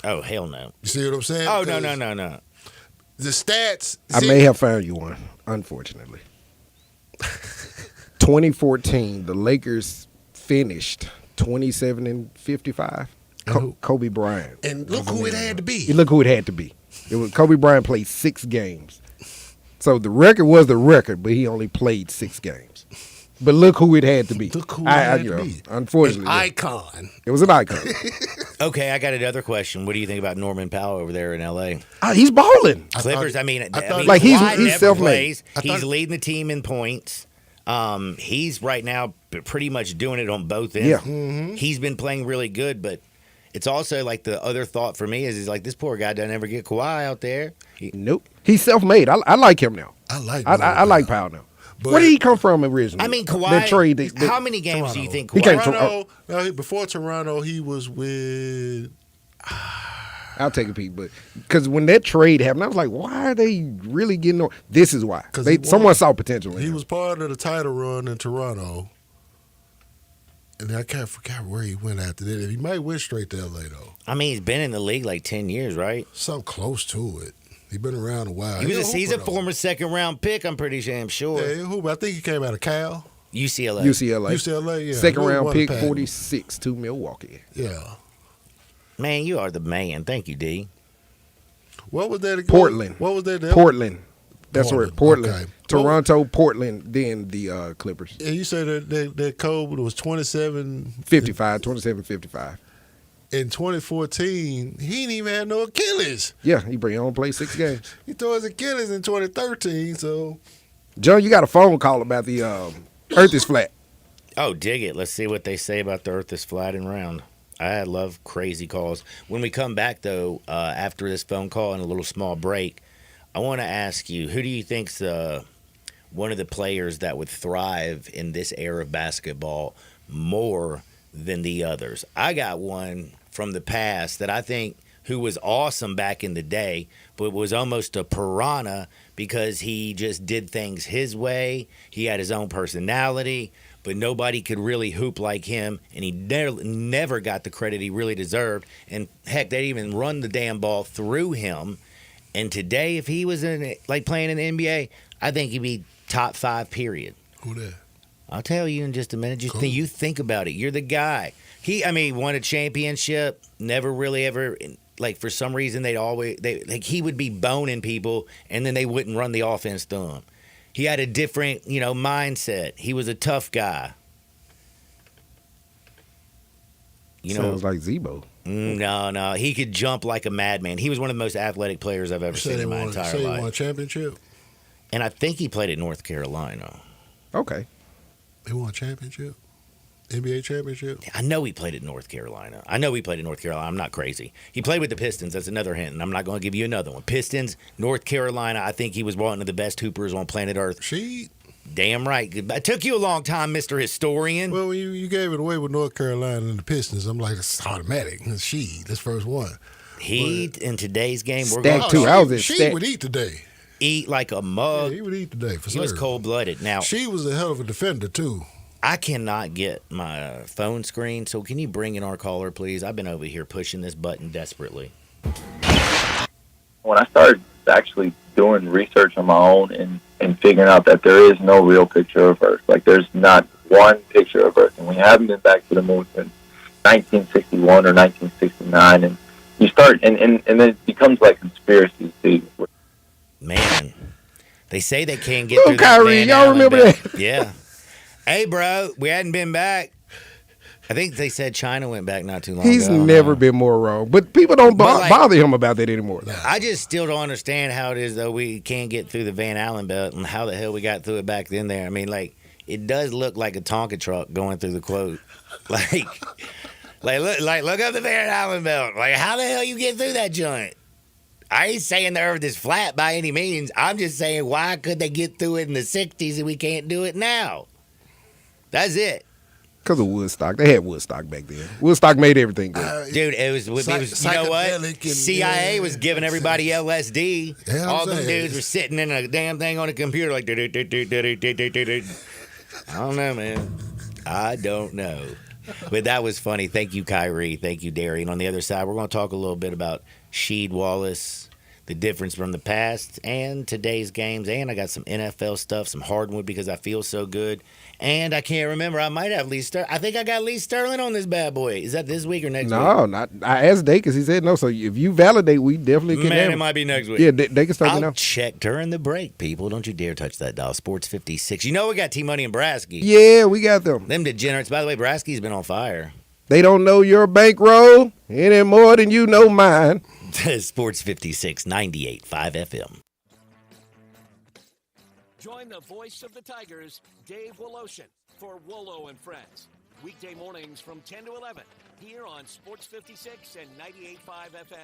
A: Oh, hell no.
B: You see what I'm saying?
A: Oh, no.
B: The stats.
D: I may have found you one, unfortunately. 2014, the Lakers finished 27-55. Kobe Bryant.
B: And look who it had to be.
D: Look who it had to be. It was Kobe Bryant played 6 games. So the record was the record, but he only played 6 games. But look who it had to be.
B: Look who it had to be.
D: Unfortunately.
B: An icon.
D: It was an icon.
A: Okay, I got another question. What do you think about Norman Powell over there in L.A.?
D: He's balling.
A: Clippers, I mean,
D: like he's
A: Kawhi never
D: self-made.
A: plays. He's leading the team in points. He's right now pretty much doing it on both ends.
D: Yeah.
B: Mm-hmm.
A: He's been playing really good, but it's also like the other thought for me is like this poor guy doesn't ever get Kawhi out there.
D: Nope. He's self-made. I like him now.
B: I like
D: I like Powell now.
B: But
D: where did he come from originally?
A: I mean,
D: That
A: Kawhi.
D: trade,
A: How many games do you think
D: He
A: Kawhi?
D: came to-
B: Toronto, no, before Toronto, he was with.
D: I'll take a peek, but because when that trade happened, I was like, why are they really getting on? This is why. Someone saw potential in
B: He
D: him.
B: was part of the title run in Toronto. And I can't forget where he went after that. He might went straight to LA, though.
A: I mean, he's been in the league like 10 years, right?
B: Something close to it. He's been around a while.
A: He's a former second-round pick, I'm pretty sure.
B: Yeah, I think he came out of Cal.
A: UCLA.
B: UCLA, yeah.
D: Second round
B: Won
D: pick,
B: the Pac.
D: 46 to Milwaukee.
B: Yeah.
A: Man, you are the man. Thank you, D.
B: What was that again?
D: Portland.
B: What was that?
D: Portland. That's where Portland.
B: Okay.
D: Toronto, Portland, then the Clippers.
B: And you said that Kobe was 27.
D: 27-55.
B: In 2014, he didn't even have no Achilles.
D: Yeah, he only played 6 games.
B: He tore his Achilles in 2013, so.
D: John, you got a phone call about the Earth is flat.
A: Oh, dig it. Let's see what they say about the Earth is flat and round. I love crazy calls. When we come back, though, after this phone call and a little small break, I want to ask you, who do you think's one of the players that would thrive in this era of basketball more than the others? I got one from the past that I think who was awesome back in the day, but was almost a piranha because he just did things his way. He had his own personality, but nobody could really hoop like him, and he never got the credit he really deserved. And heck, they even run the damn ball through him. And today, if he was playing in the NBA, I think he'd be top 5, period.
B: Who that?
A: I'll tell you in just a minute. You think about it. You're the guy. He won a championship. Never really ever, for some reason, he would be boning people, and then they wouldn't run the offense through him. He had a different, mindset. He was a tough guy.
D: Sounds like Zebo.
A: No. He could jump like a madman. He was one of the most athletic players I've ever seen in my entire life.
B: He won a championship?
A: And I think he played at North Carolina.
D: Okay.
B: He won a championship? NBA championship?
A: I know he played at North Carolina. I'm not crazy. He played with the Pistons. That's another hint, and I'm not going to give you another one. Pistons, North Carolina. I think he was one of the best hoopers on planet Earth. Damn right. It took you a long time, Mr. Historian.
B: Well, you gave it away with North Carolina and the Pistons. I'm like, it's automatic. That's first one.
A: In today's game, we're
D: Stack
A: going
D: two. I was at
B: She
D: stack.
B: would eat today.
A: eat like a
B: Yeah,
A: mug.
B: he would eat today for
A: He
B: sure.
A: was cold-blooded. Now,
B: She was a hell of a defender too.
A: I cannot get my phone screen, so can you bring in our caller, please? I've been over here pushing this button desperately.
K: When I started actually doing research on my own and figuring out that there is no real picture of Earth, like there's not one picture of Earth, and we haven't been back to the moon since 1961 or 1969, and you start, and then it becomes like conspiracies, too.
A: Man, they say they can't get
D: Oh,
A: through
D: Kyrie,
A: that Van
D: y'all
A: Allen
D: remember
A: belt.
D: that?
A: Yeah. Hey, bro, we hadn't been back. I think they said China went back not too long
D: He's
A: ago.
D: never been more wrong. But people don't
A: But, like-
D: bother him about that anymore.
A: I just still don't understand how it is, though, we can't get through the Van Allen belt and how the hell we got through it back then there. I mean, like, it does look like a Tonka truck going through the quote. Look up the Van Allen belt. Like, how the hell you get through that joint? I ain't saying the earth is flat by any means. I'm just saying, why could they get through it in the 60s and we can't do it now? That's it.
D: Because of Woodstock. They had Woodstock back then. Woodstock made everything good.
A: Dude, it was you know what?
B: psychedelic and-
A: CIA was giving everybody LSD.
B: Yeah, I'm
A: All them
B: saying.
A: dudes were sitting in a damn thing on a computer like do-do-do-do-do-do-do-do-do. I don't know, man. I don't know. But that was funny. Thank you, Kyrie. Thank you, Darian. On the other side, we're going to talk a little bit about Sheed Wallace, the difference from the past and today's games. And I got some NFL stuff, some hardwood because I feel so good. And I can't remember. I might have Lee Sterling. I think I got Lee Sterling on this bad boy. Is that this week or next week?
D: No, not. I asked Dacus. He said no. So if you validate, we definitely can.
A: Man,
D: have
A: it
D: him.
A: might be next week.
D: Yeah, Dacus told me
A: I'll
D: now.
A: check during the break, people. Don't you dare touch that dial. Sports 56. You know we got T-Money and Brasky.
D: Yeah, we got them.
A: Them degenerates. By the way, Brasky's been on fire.
D: They don't know your bankroll any more than you know mine.
A: Sports 56, 98.5 FM.
G: Join the voice of the Tigers, Dave Woloshin, for Wolo and Friends. Weekday mornings from 10 to 11, here on Sports 56 and 98.5 FM.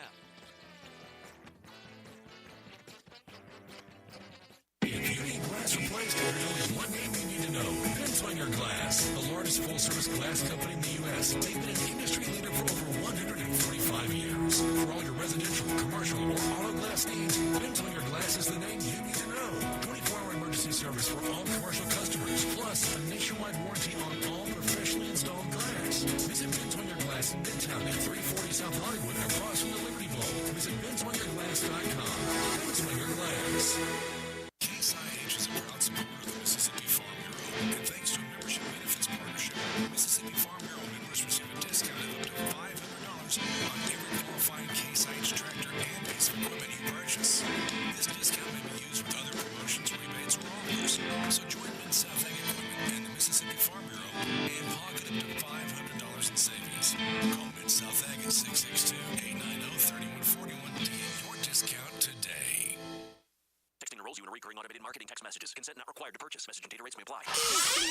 F: If you need glass replaced, there's only one name you need to know. Benswinger Glass, the largest full-service glass company in the U.S. They've been an industry leader for over 145 years. For all your residential, commercial, or auto glass needs, Benswinger Glass is the name you need to know. 24-hour emergency service for all commercial customers, plus a nationwide warranty on all professionally installed glass. Visit Benswinger Glass in Midtown at 340 South Hollywood, across from the Liberty Bowl. Visit BenswingerGlass.com. Benswinger Glass. Case IH is a proud supporter of the Mississippi Farm Bureau, and thanks to a membership benefits partnership, Mississippi Farm Bureau members receive a discount of up to $500 on every qualifying Case IH tractor and piece of equipment you purchase. This discount may be used with other promotions, rebates, or offers. So join Mid-South Ag Equipment and the Mississippi Farm Bureau and pocket up to $500 in savings. Call Mid-South Ag at 662-890-3141 to get your discount today.
L: Texting enrolls you in a recurring automated marketing text messages. Consent not required to purchase. Message and data rates may apply.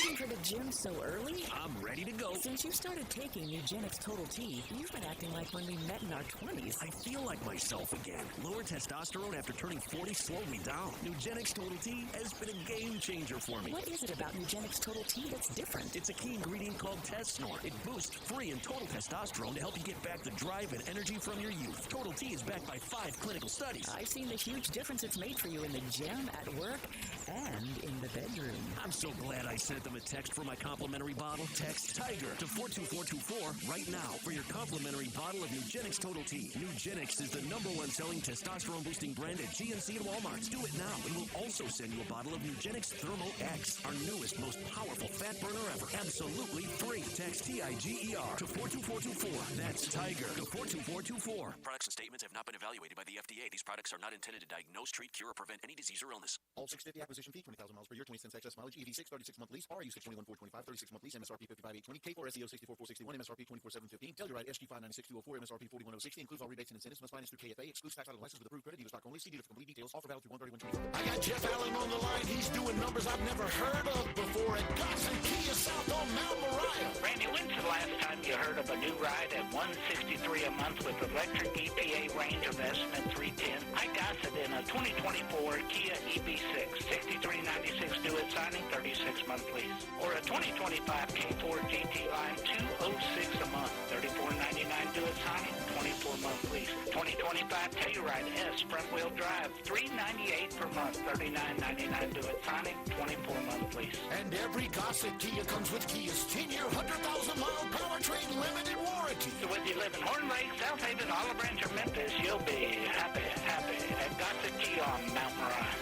M: Leaving for the gym so early?
G: I'm ready to go.
M: Since you started taking Nugenix Total T, you've been acting like when we met in our 20s.
G: I feel like myself again. Lower testosterone after turning 40 slowed me down. Nugenix Total T has been a game changer for me.
M: What is it about Nugenix Total T that's different?
G: It's a key ingredient called Tesnor. It boosts free and total testosterone to help you get back the drive and energy from your youth. Total T is backed by 5 clinical studies.
M: I've seen the huge difference it's made for you in the gym, at work, and in the bedroom.
G: I'm so glad I sent them a text for my complimentary bottle. Text TIGER to 42424 right now for your complimentary bottle of Nugenix Total T. Nugenix is the #1 selling testosterone boosting brand at GNC and Walmart. Do it now, and we'll also send you a bottle of Nugenix Thermo X, our newest, most powerful fat burner ever. Absolutely free. Text TIGER to 42424. That's TIGER to 42424.
L: Products and statements have not been evaluated by the FDA. These products are not intended to diagnose, treat, cure, or prevent any disease or illness.
J: All 650 acquisition fee, 20,000 miles per year, 20 cents excess mileage, EV6, 36-month lease, RU 621,425, 36-month lease, MSRP 55,820, K4 SEO 64,461, MSRP 24,715, Telluride SG 596,204, MSRP 41,060, includes all rebates and incentives, must finance through KFA, excludes tax title license with approved credit, dealer stock only, see dealer for complete details, offer valid through 131/24.
H: I got Jeff Allen on the line. He's doing numbers I've never heard of before at Gossen Kia South on Mount Moriah.
N: Randy, when's the last time you heard of a new ride at $163 a month with electric EPA range of Estimate 310? I got it in a 2024 Kia EV6, $63.96 due at signing, 36-month lease. Or a 2025 K4 GT Line, $206 a month, $34.99 due at Sonic, 24-month lease. 2025 Telluride S front-wheel drive, $398 per month, $39.99 due at Sonic, 24-month lease.
H: And every Gossett Kia comes with Kia's 10-year, 100,000-mile powertrain limited warranty.
N: So whether you live in Horn Lake, South Haven, Olive Branch, or Memphis, you'll be happy at Gossett Kia on Mount Moriah.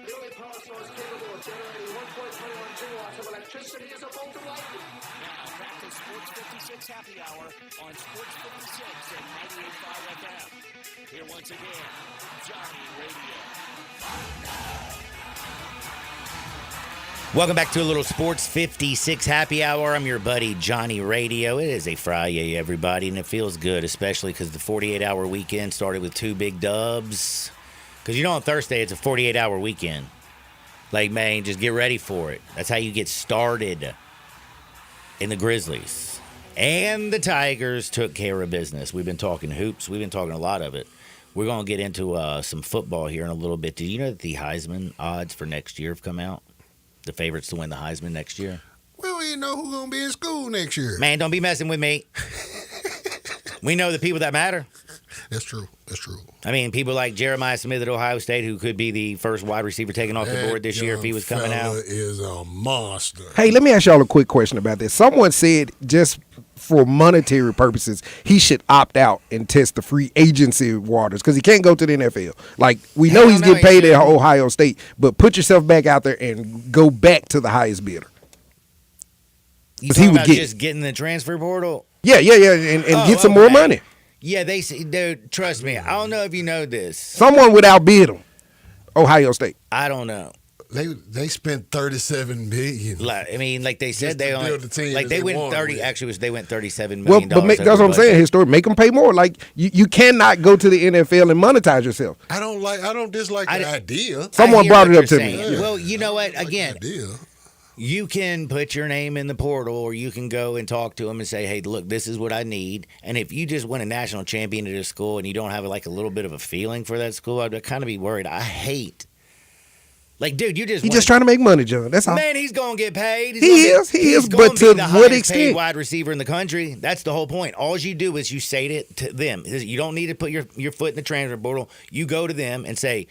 H: The only power source capable of generating 1.21 kilowatts of electricity is a bolt of lightning.
L: Now, back to Sports 56 Happy Hour on Sports 56 and 98.5 FM. Here once again, Johnny Radio.
A: Welcome back to a little Sports 56 Happy Hour. I'm your buddy, Johnny Radio. It is a Friday, everybody, and it feels good, especially because the 48-hour weekend started with 2 big dubs. Because, you know, on Thursday, it's a 48-hour weekend. Like, man, just get ready for it. That's how you get started in the Grizzlies. And the Tigers took care of business. We've been talking hoops. We've been talking a lot of it. We're going to get into some football here in a little bit. Did you know that the Heisman odds for next year have come out? The favorites to win the Heisman next year?
B: Well, we didn't know who's going to be in school next year.
A: Man, don't be messing with me. We know the people that matter.
B: That's true. That's true.
A: I mean, people like Jeremiah Smith at Ohio State, who could be the first wide receiver taken off the board this year if he was coming out.
B: Is a monster.
D: Hey, let me ask y'all a quick question about this. Someone said just for monetary purposes, he should opt out and test the free agency waters because he can't go to the NFL. Like, we know he's getting paid at Ohio State, but put yourself back out there and go back to the highest bidder.
A: You talking about just getting the transfer portal?
D: Yeah, and get some more money.
A: Yeah, they say, dude, trust me. I don't know if you know this.
D: Someone would outbid him. Ohio State.
A: I don't know.
B: They spent $37 million.
A: I mean, like they said, they only like they went 30. Actually, they went $37
D: Well,
A: million.
D: but that's what I'm saying. His story, make them pay more. Like you cannot go to the NFL and monetize yourself.
B: I don't dislike the idea.
D: Someone brought it up to me.
A: Yeah. Well, you know what? Again, you can put your name in the portal, or you can go and talk to them and say, "Hey, look, this is what I need." And if you just win a national champion at a school and you don't have like a little bit of a feeling for that school, I'd kind of be worried. I hate. Like, dude, he's
D: just trying to make money, John. That's all.
A: Man, he's gonna get paid.
D: He is, but to what extent?
A: Wide receiver in the country. That's the whole point. All you do is you say to them. You don't need to put your foot in the transfer portal. You go to them and say,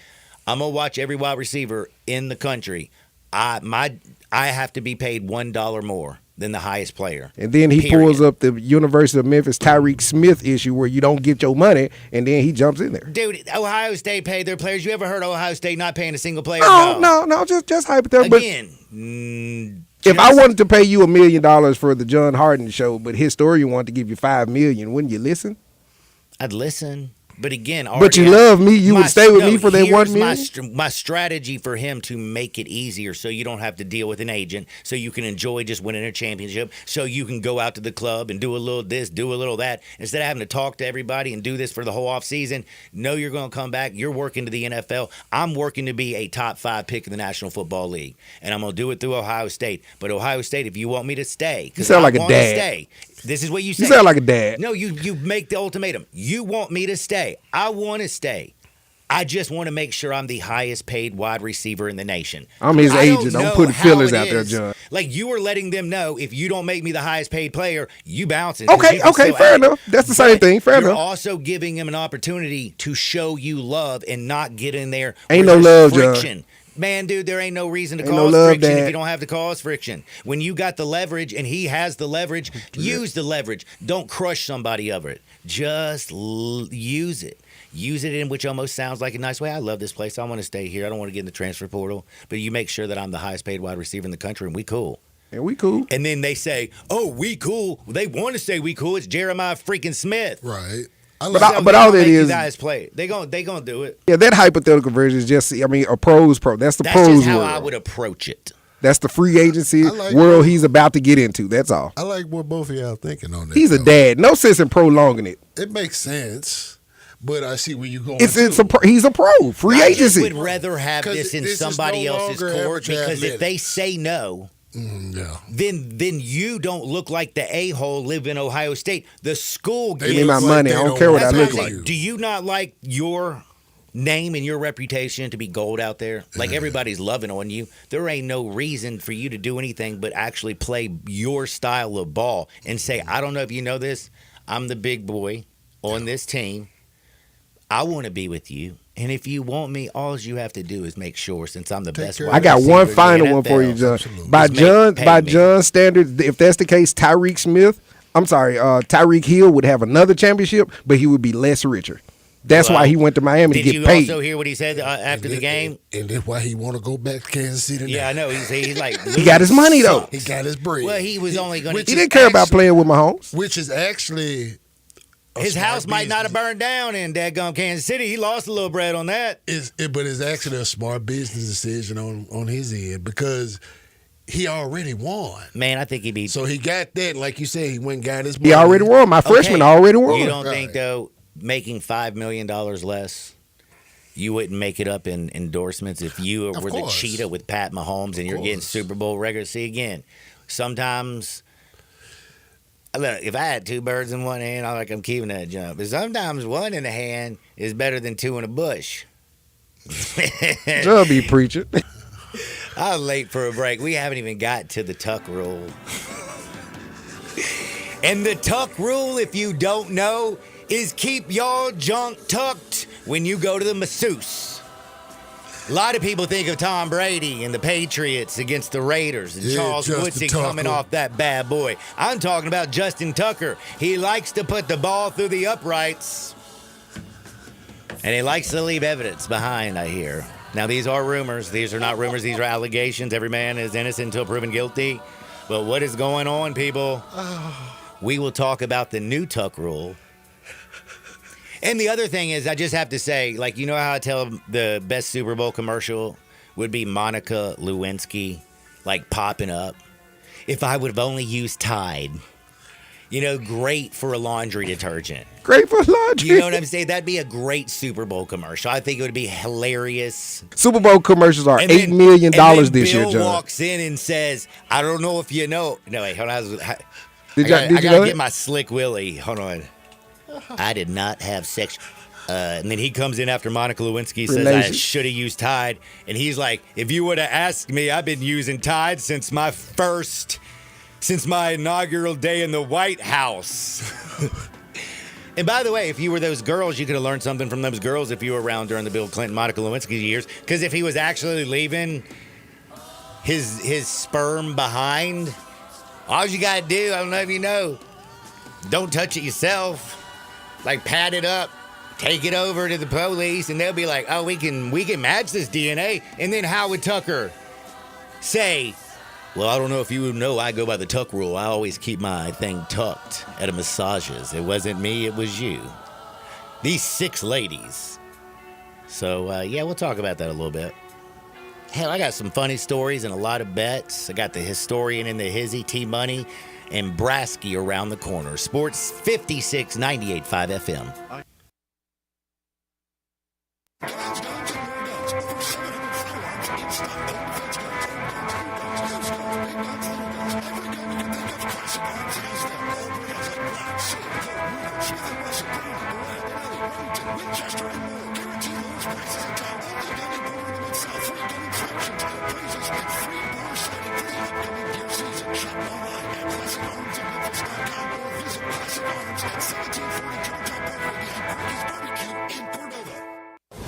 A: "I'm gonna watch every wide receiver in the country. I have to be paid $1 more than the highest player."
D: And then he pulls up the University of Memphis Tyreek Smith issue where you don't get your money, and then he jumps in there.
A: Dude, Ohio State paid their players. You ever heard Ohio State not paying a single player?
D: No, just hypothetical.
A: Again,
D: if I wanted to pay you $1 million for the John Harden show, but historian wanted to give you $5 million, wouldn't you listen?
A: I'd listen. But again,
D: but you love me. You would stay with me for that $1 million?
A: My strategy for him to make it easier so you don't have to deal with an agent, so you can enjoy just winning a championship, so you can go out to the club and do a little this, do a little that, instead of having to talk to everybody and do this for the whole offseason. No, you're going to come back. You're working to the NFL. I'm working to be a top 5 pick in the National Football League, and I'm going to do it through Ohio State. But Ohio State, if you want me to stay,
D: you sound like a dad.
A: Stay, this is what you say.
D: You sound like a dad.
A: No, you make the ultimatum. You want me to stay. I want to stay. I just want to make sure I'm the highest paid wide receiver in the nation.
D: I'm his agent. I'm putting feelers out there, John.
A: Like, you are letting them know, if you don't make me the highest paid player, you bouncing.
D: Okay, fair enough. That's the same thing. Fair enough.
A: You're also giving him an opportunity to show you love and not get in there.
D: Ain't no love,
A: friction.
D: John.
A: Man, dude, there ain't no reason to
D: ain't
A: cause
D: no
A: friction
D: Dad.
A: if you don't have to cause friction. When you got the leverage and he has the leverage, use the leverage. Don't crush somebody over it. Just use it. Use it in which almost sounds like a nice way. I love this place. I want to stay here. I don't want to get in the transfer portal. But you make sure that I'm the highest paid wide receiver in the country, and we cool.
D: And we cool.
A: And then they say, "Oh, we cool." They want to say we cool. It's Jeremiah freaking Smith.
B: Right.
D: But all that is,
A: guys play. They gonna do it.
D: Yeah, that hypothetical version is just, a pros pro. That's the
A: That's
D: pros
A: just how
D: world.
A: I would approach it.
D: That's the free agency world he's about to get into. That's all.
B: I like what both of y'all thinking on that.
D: He's a dad. No sense in prolonging it.
B: It makes sense, but I see where you're going.
D: He's a pro. Free agency.
A: I would rather have this in somebody else's court, because if they say no, then you don't look like the a-hole live in Ohio State. The school
D: Give me my money. I don't care what I look like.
A: Do you not like your name and your reputation to be gold out there, like everybody's loving on you, there ain't no reason for you to do anything but actually play your style of ball and say, I don't know if you know this, I'm the big boy on this team. I want to be with you. And if you want me, all you have to do is make sure, since I'm the best.
D: I got one final one for you, John. By John's standards, if that's the case, Tyreek Hill would have another championship, but he would be less richer. That's why he went to Miami to get paid.
A: Did you also hear what he said after the game?
B: And that's why he want to go back to Kansas City now.
A: Yeah, I know. He's like,
D: he got his money, though.
B: He got his bread.
A: Well, he was only going to.
D: He didn't care about playing with Mahomes.
B: Which is actually.
A: His house might not have burned down in daggone Kansas City. He lost a little bread on that.
B: But it's actually a smart business decision on his end because he already won.
A: Man, I think he beat.
B: So he got that. Like you said, he went and got his money.
D: He already won. My freshman already won.
A: You don't think, though, making $5 million less, you wouldn't make it up in endorsements if you were the cheetah with Pat Mahomes and you're getting Super Bowl regular? See, again, sometimes, look, if I had two birds in one hand, I'm keeping that jump. But sometimes one in the hand is better than two in a bush.
D: I'll be preaching.
A: I was late for a break. We haven't even got to the tuck rule. And the tuck rule, if you don't know, is keep your junk tucked when you go to the masseuse. A lot of people think of Tom Brady and the Patriots against the Raiders and Charles Woodson coming off that bad boy. I'm talking about Justin Tucker. He likes to put the ball through the uprights. And he likes to leave evidence behind, I hear. Now, these are rumors. These are not rumors. These are allegations. Every man is innocent until proven guilty. But what is going on, people? We will talk about the new tuck rule. And the other thing is, I just have to say, like, you know how I tell the best Super Bowl commercial would be Monica Lewinsky, like, popping up? If I would have only used Tide. You know, great for a laundry detergent.
D: Great for laundry.
A: You know what I'm saying? That'd be a great Super Bowl commercial. I think it would be hilarious.
D: Super Bowl commercials are $8 million this year, John.
A: Bill walks in and says, I don't know if you know. No, wait, hold on. I
D: Did you
A: gotta get my Slick Willie. Hold on. I did not have sex. And then he comes in after Monica Lewinsky says, I should have used Tide. And he's like, if you would have asked me, I've been using Tide since my inaugural day in the White House. And by the way, if you were those girls, you could have learned something from those girls if you were around during the Bill Clinton, Monica Lewinsky years. Because if he was actually leaving his sperm behind, all you got to do, I don't know if you know, don't touch it yourself. Like, pat it up, take it over to the police, and they'll be like, oh, we can match this DNA. And then how would Tucker say, well, I don't know if you would know, I go by the tuck rule. I always keep my thing tucked at a massages. It wasn't me, it was you. These 6 ladies. So, yeah, we'll talk about that a little bit. Hell, I got some funny stories and a lot of bets. I got the historian in the hizzy, T-Money, and Brasky around the corner. Sports 56, 98.5 FM.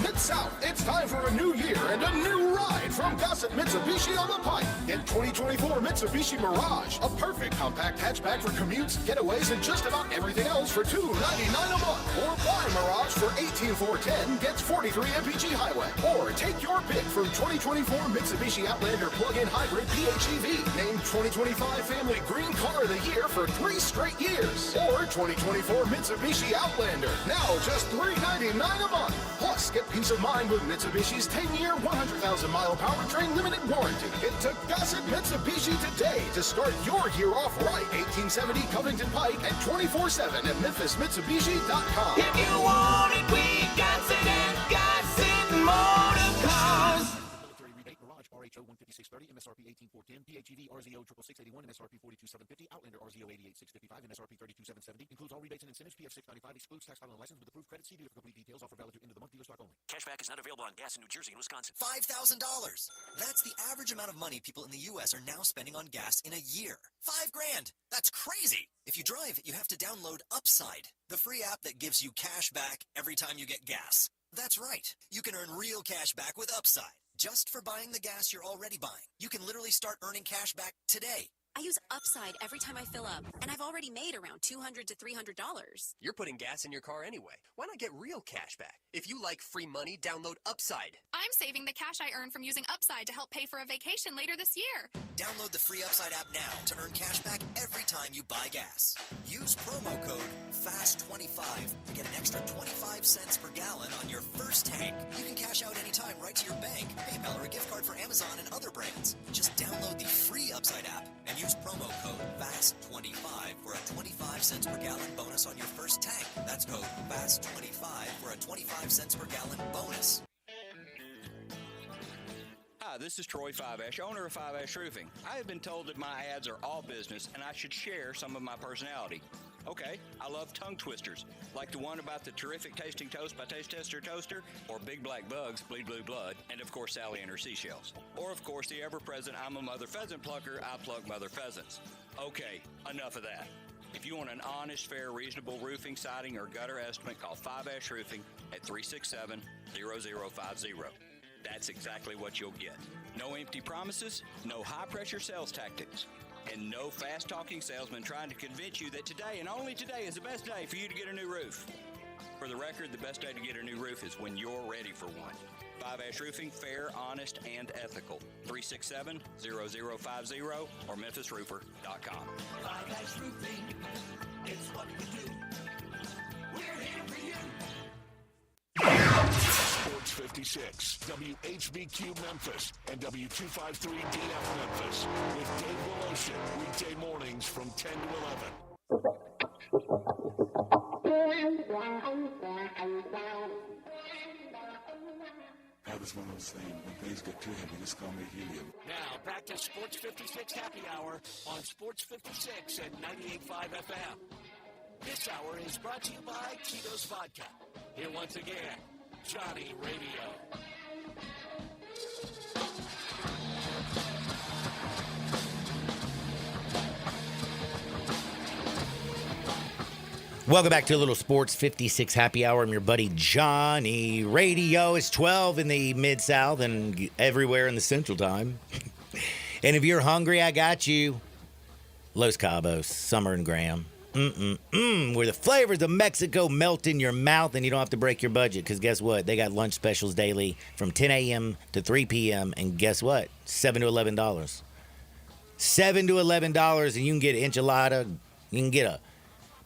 H: Mid-South, it's time for a new year and a new ride from Gossett Mitsubishi on the Pike. Get 2024 Mitsubishi Mirage, a perfect compact hatchback for commutes, getaways, and just about everything else for $299 a month. Or buy Mirage for $18,410, gets 43 MPG highway. Or take your pick from 2024 Mitsubishi Outlander plug-in hybrid PHEV, named 2025 Family Green Car of the Year for 3 straight years. Or 2024 Mitsubishi Outlander, now just $399 a month. Plus, get peace of mind with Mitsubishi's 10-year, 100,000-mile powertrain limited warranty. Get to Gossett Mitsubishi today to start your year off right. 1870 Covington Pike and 24/7 at MemphisMitsubishi.com.
I: If you want it, we got it at Gossett Motor Cars.
J: Military rebate, Mirage, RH FHO 15630, MSRP 18410, PHEV RZO 66681, MSRP 42750, Outlander RZO 88655, MSRP 32770. Includes all rebates and incentives. PF 695 excludes tax, title, and license with approved credit. See dealer for complete details. Offer valid to end of the month. Dealer stock only.
O: Cashback is not available on gas in New Jersey and Wisconsin.
P: $5,000. That's the average amount of money people in the U.S. are now spending on gas in a year. $5,000. That's crazy. If you drive, you have to download Upside, the free app that gives you cash back every time you get gas. That's right. You can earn real cash back with Upside, just for buying the gas you're already buying. You can literally start earning cash back today.
Q: I use Upside every time I fill up, and I've already made around $200 to $300.
R: You're putting gas in your car anyway. Why not get real cash back? If you like free money, download Upside.
S: I'm saving the cash I earn from using Upside to help pay for a vacation later this year.
P: Download the free Upside app now to earn cash back every time you buy gas. Use promo code FAST25 to get an extra 25 cents per gallon on your first tank. You can cash out anytime right to your bank, PayPal, or a gift card for Amazon and other brands. Just download the free Upside app and use promo code FAST25 for a 25 cents per gallon bonus on your first tank. That's code FAST25 for a 25 cents per gallon bonus.
T: Hi, this is Troy Five-Ash, owner of Five-Ash Roofing. I have been told that my ads are all business and I should share some of my personality. Okay, I love tongue twisters, like the one about the terrific tasting toast by Taste Tester Toaster, or Big Black Bugs, Bleed Blue Blood, and of course Sally and her seashells. Or of course the ever-present I'm a Mother Pheasant Plucker, I pluck Mother Pheasants. Okay, enough of that. If you want an honest, fair, reasonable roofing, siding, or gutter estimate, call Five-Ash Roofing at 367-0050. That's exactly what you'll get. No empty promises, no high-pressure sales tactics, and no fast-talking salesman trying to convince you that today and only today is the best day for you to get a new roof. For the record, the best day to get a new roof is when you're ready for one. Five-Ash Roofing, fair, honest, and ethical. 367-0050 or memphisroofer.com.
I: Five-Ash Roofing, it's what we do. We're here for you.
E: Sports 56, WHBQ Memphis, and W253DF Memphis, with Dave Willotion, weekday mornings from 10 to 11.
U: I was one of those things, when things get too heavy, just call me helium.
L: Now, back to Sports 56 Happy Hour on Sports 56 and 98.5 FM. This hour is brought to you by Tito's Vodka. Here once again, Johnny Radio.
A: Welcome back to a little Sports 56 Happy Hour. I'm your buddy Johnny Radio. It's 12 in the Mid-South and everywhere in the Central Time. And if you're hungry, I got you. Los Cabos, Summer and Graham. Where the flavors of Mexico melt in your mouth and you don't have to break your budget. Because guess what? They got lunch specials daily from 10 a.m. to 3 p.m. And guess what? $7 to $11. $7 to $11 and you can get enchilada. You can get a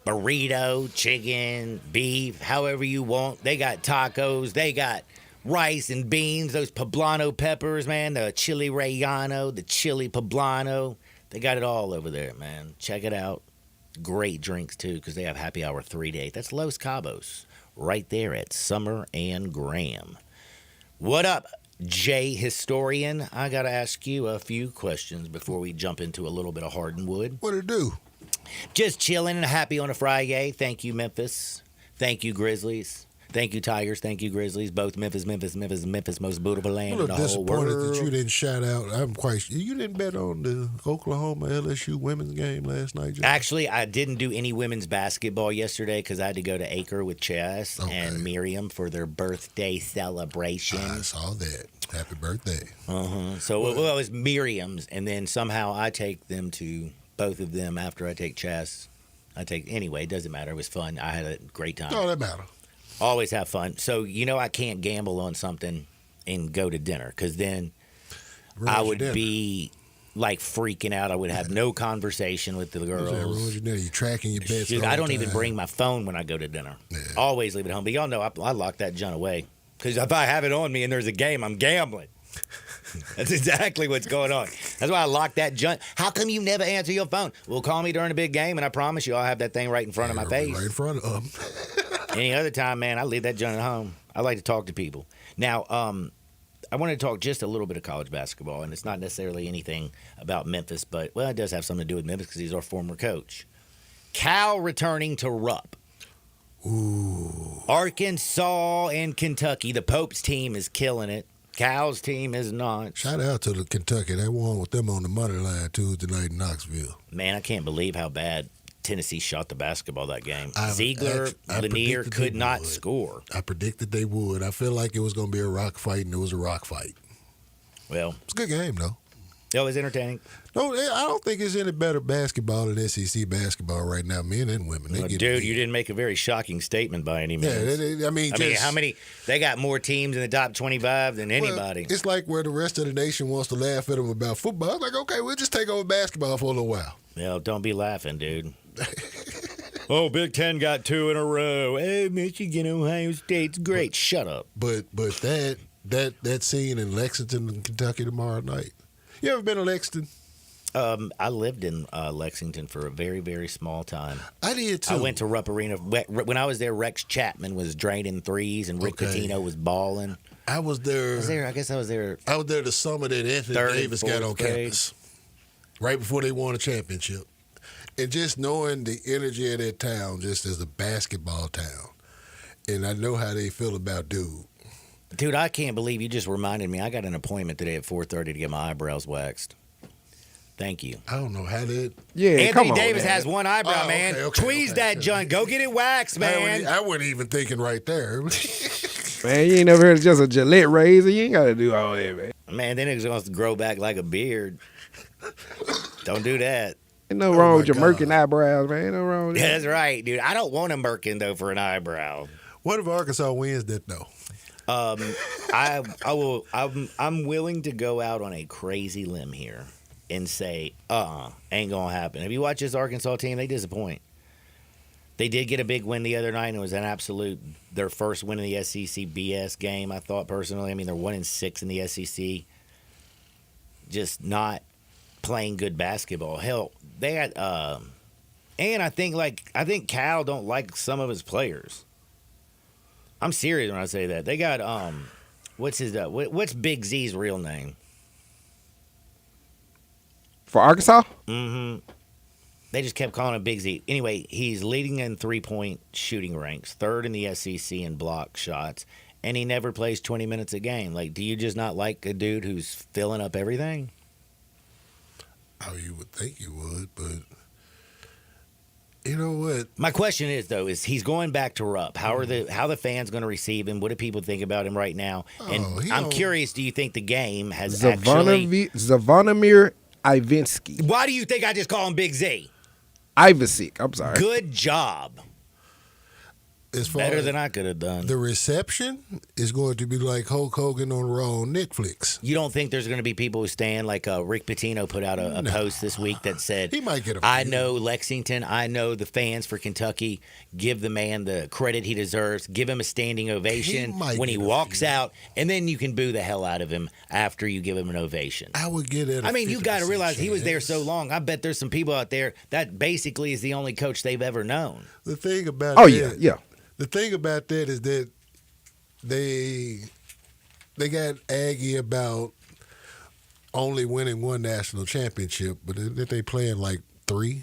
A: burrito, chicken, beef, however you want. They got tacos. They got rice and beans, those poblano peppers, man, the chili relleno, the chili poblano. They got it all over there, man. Check it out. Great drinks, too, because they have happy hour 3 to 8. That's Los Cabos, right there at Summer and Graham. What up, Jay Historian? I got to ask you a few questions before we jump into a little bit of Hardwood.
B: What it do?
A: Just chilling and happy on a Friday. Thank you, Memphis. Thank you, Grizzlies. Thank you, Tigers. Thank you, Grizzlies. Both Memphis, most beautiful land in the whole world.
B: I'm a little disappointed that you didn't shout out. I'm quite sure. You didn't bet on the Oklahoma LSU women's game last night, Jay?
A: Actually, I didn't do any women's basketball yesterday because I had to go to Acre with Chess and Miriam for their birthday celebration.
B: I saw that. Happy birthday.
A: So it was Miriam's, and then somehow I take them to both of them after I take Chess. Anyway, it doesn't matter. It was fun. I had a great time.
B: No, that matter.
A: Always have fun. So, I can't gamble on something and go to dinner because then I would be like freaking out. I would have no conversation with the girls.
B: You're tracking your bets.
A: I don't even bring my phone when I go to dinner. Yeah. Always leave it home. But y'all know I lock that junk away because if I have it on me and there's a game, I'm gambling. That's exactly what's going on. That's why I lock that junk. How come you never answer your phone? Well, call me during a big game, and I promise you I'll have that thing right in front of my face.
B: Right in front of them.
A: Any other time, man, I leave that junk at home. I like to talk to people. Now, want to talk just a little bit of college basketball, and it's not necessarily anything about Memphis, but, well, it does have something to do with Memphis because he's our former coach. Cal returning to Rupp.
B: Ooh.
A: Arkansas and Kentucky. The Pope's team is killing it. Cal's team is not.
B: Shout out to the Kentucky. They won with them on the money line Tuesday night in Knoxville.
A: Man, I can't believe how bad Tennessee shot the basketball that game.
B: I
A: Ziegler, Lanier
B: predicted
A: could
B: they
A: not
B: would.
A: score.
B: I predicted they would. I feel like it was going to be a rock fight, and it was a rock fight.
A: Well,
B: it's a good game, though.
A: It was entertaining.
B: No, I don't think it's any better basketball than SEC basketball right now, men and women. They get
A: Dude, you didn't make a very shocking statement by any means.
B: Yeah, I mean,
A: how many? They got more teams in the top 25 than anybody.
B: Well, it's like where the rest of the nation wants to laugh at them about football. It's like, okay, we'll just take over basketball for a little while.
A: Well, don't be laughing, dude. Oh, Big Ten got 2 in a row. Hey, Michigan, Ohio State's great. Shut up.
B: But that scene in Lexington, Kentucky tomorrow night. You ever been to Lexington?
A: I lived in Lexington for a very, very small time.
B: I did too.
A: I went to Rupp Arena. When I was there, Rex Chapman was draining threes and Rick Pitino was balling.
B: I was there.
A: I guess I was there.
B: I was there the summer that Anthony Davis got on campus, right before they won a championship. And just knowing the energy of that town, just as a basketball town, and I know how they feel about dude.
A: Dude, I can't believe you just reminded me. I got an appointment today at 4:30 to get my eyebrows waxed. Thank you.
B: I don't know how that.
D: Yeah,
A: Anthony
D: come on,
A: Davis
D: man.
A: has one eyebrow, man. Tweeze that junk. Go get it waxed, man.
B: I wasn't even thinking right there.
D: Man, you ain't never heard of just a Gillette razor. You ain't got to do all that, man.
A: Man, then it's going to grow back like a beard. Don't do that.
D: Ain't no wrong with your Merkin eyebrows, man. Ain't no wrong with that.
A: That's right, dude. I don't want a Merkin, though, for an eyebrow.
B: What if Arkansas wins that, though?
A: I'm willing to go out on a crazy limb here and say, ain't gonna happen. If you watch this Arkansas team, they disappoint. They did get a big win the other night, and it was an absolute their first win in the SEC BS game. I thought personally. I mean, they're 1-6 in the SEC. Just not playing good basketball. Hell, they had, and I think Cal don't like some of his players. I'm serious when I say that. They got what's Big Z's real name?
D: For Arkansas?
A: Mm-hmm. They just kept calling him Big Z. Anyway, he's leading in 3-point shooting ranks, 3rd in the SEC in block shots, and he never plays 20 minutes a game. Like, do you just not like a dude who's filling up everything?
B: Oh, you would think you would, but you know what?
A: My question is, though, is he's going back to Rupp. How the fans going to receive him? What do people think about him right now? And I'm curious, do you think the game has actually...
D: Zvonimir Ivinsky.
A: Why do you think I just call him Big Z?
D: Ivasic. I'm sorry.
A: Good job.
B: As far
A: Better
B: as
A: than I could have done.
B: The reception is going to be like Hulk Hogan on Raw on Netflix.
A: You don't think there's going to be people who stand like Rick Pitino put out a post this week that said,
B: he might get a
A: I know Lexington, I know the fans for Kentucky, give the man the credit he deserves, give him a standing ovation when he walks out, and then you can boo the hell out of him after you give him an ovation.
B: I would get it.
A: I mean, you got to realize he was there so long. I bet there's some people out there that basically is the only coach they've ever known.
B: The thing about
D: yeah.
B: The thing about that is that they got Aggie about only winning one national championship, but that they playing like 3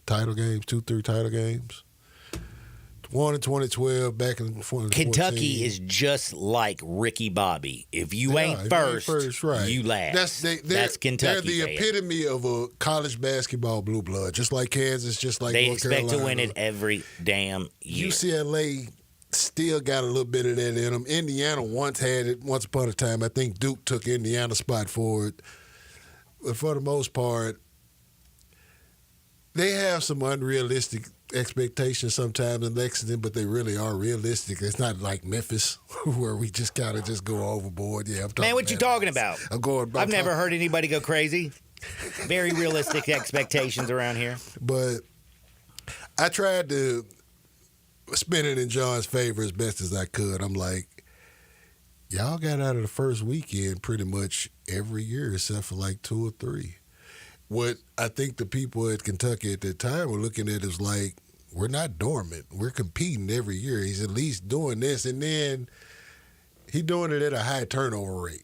B: title games, 2-3 title games. One in 2012, back in 2014.
A: Kentucky is just like Ricky Bobby. If you ain't first,
B: right.
A: you last. That's Kentucky.
B: They're the
A: fan.
B: epitome of a college basketball blue blood, just like Kansas, just like
A: they
B: North
A: expect
B: Carolina.
A: to win it every damn year.
B: UCLA still got a little bit of that in them. Indiana once had it once upon a time. I think Duke took Indiana's spot for it. But for the most part, they have some unrealistic expectations sometimes in Lexington, but they really are realistic. It's not like Memphis where we just kind of just go overboard. Yeah, I'm talking.
A: Man, what you talking about?
B: I've
A: never heard anybody go crazy. Very realistic expectations around here.
B: But I tried to spin it in John's favor as best as I could. I'm like, y'all got out of the first weekend pretty much every year except for like 2 or 3. What I think the people at Kentucky at that time were looking at is like, we're not dormant. We're competing every year. He's at least doing this. And then he doing it at a high turnover rate.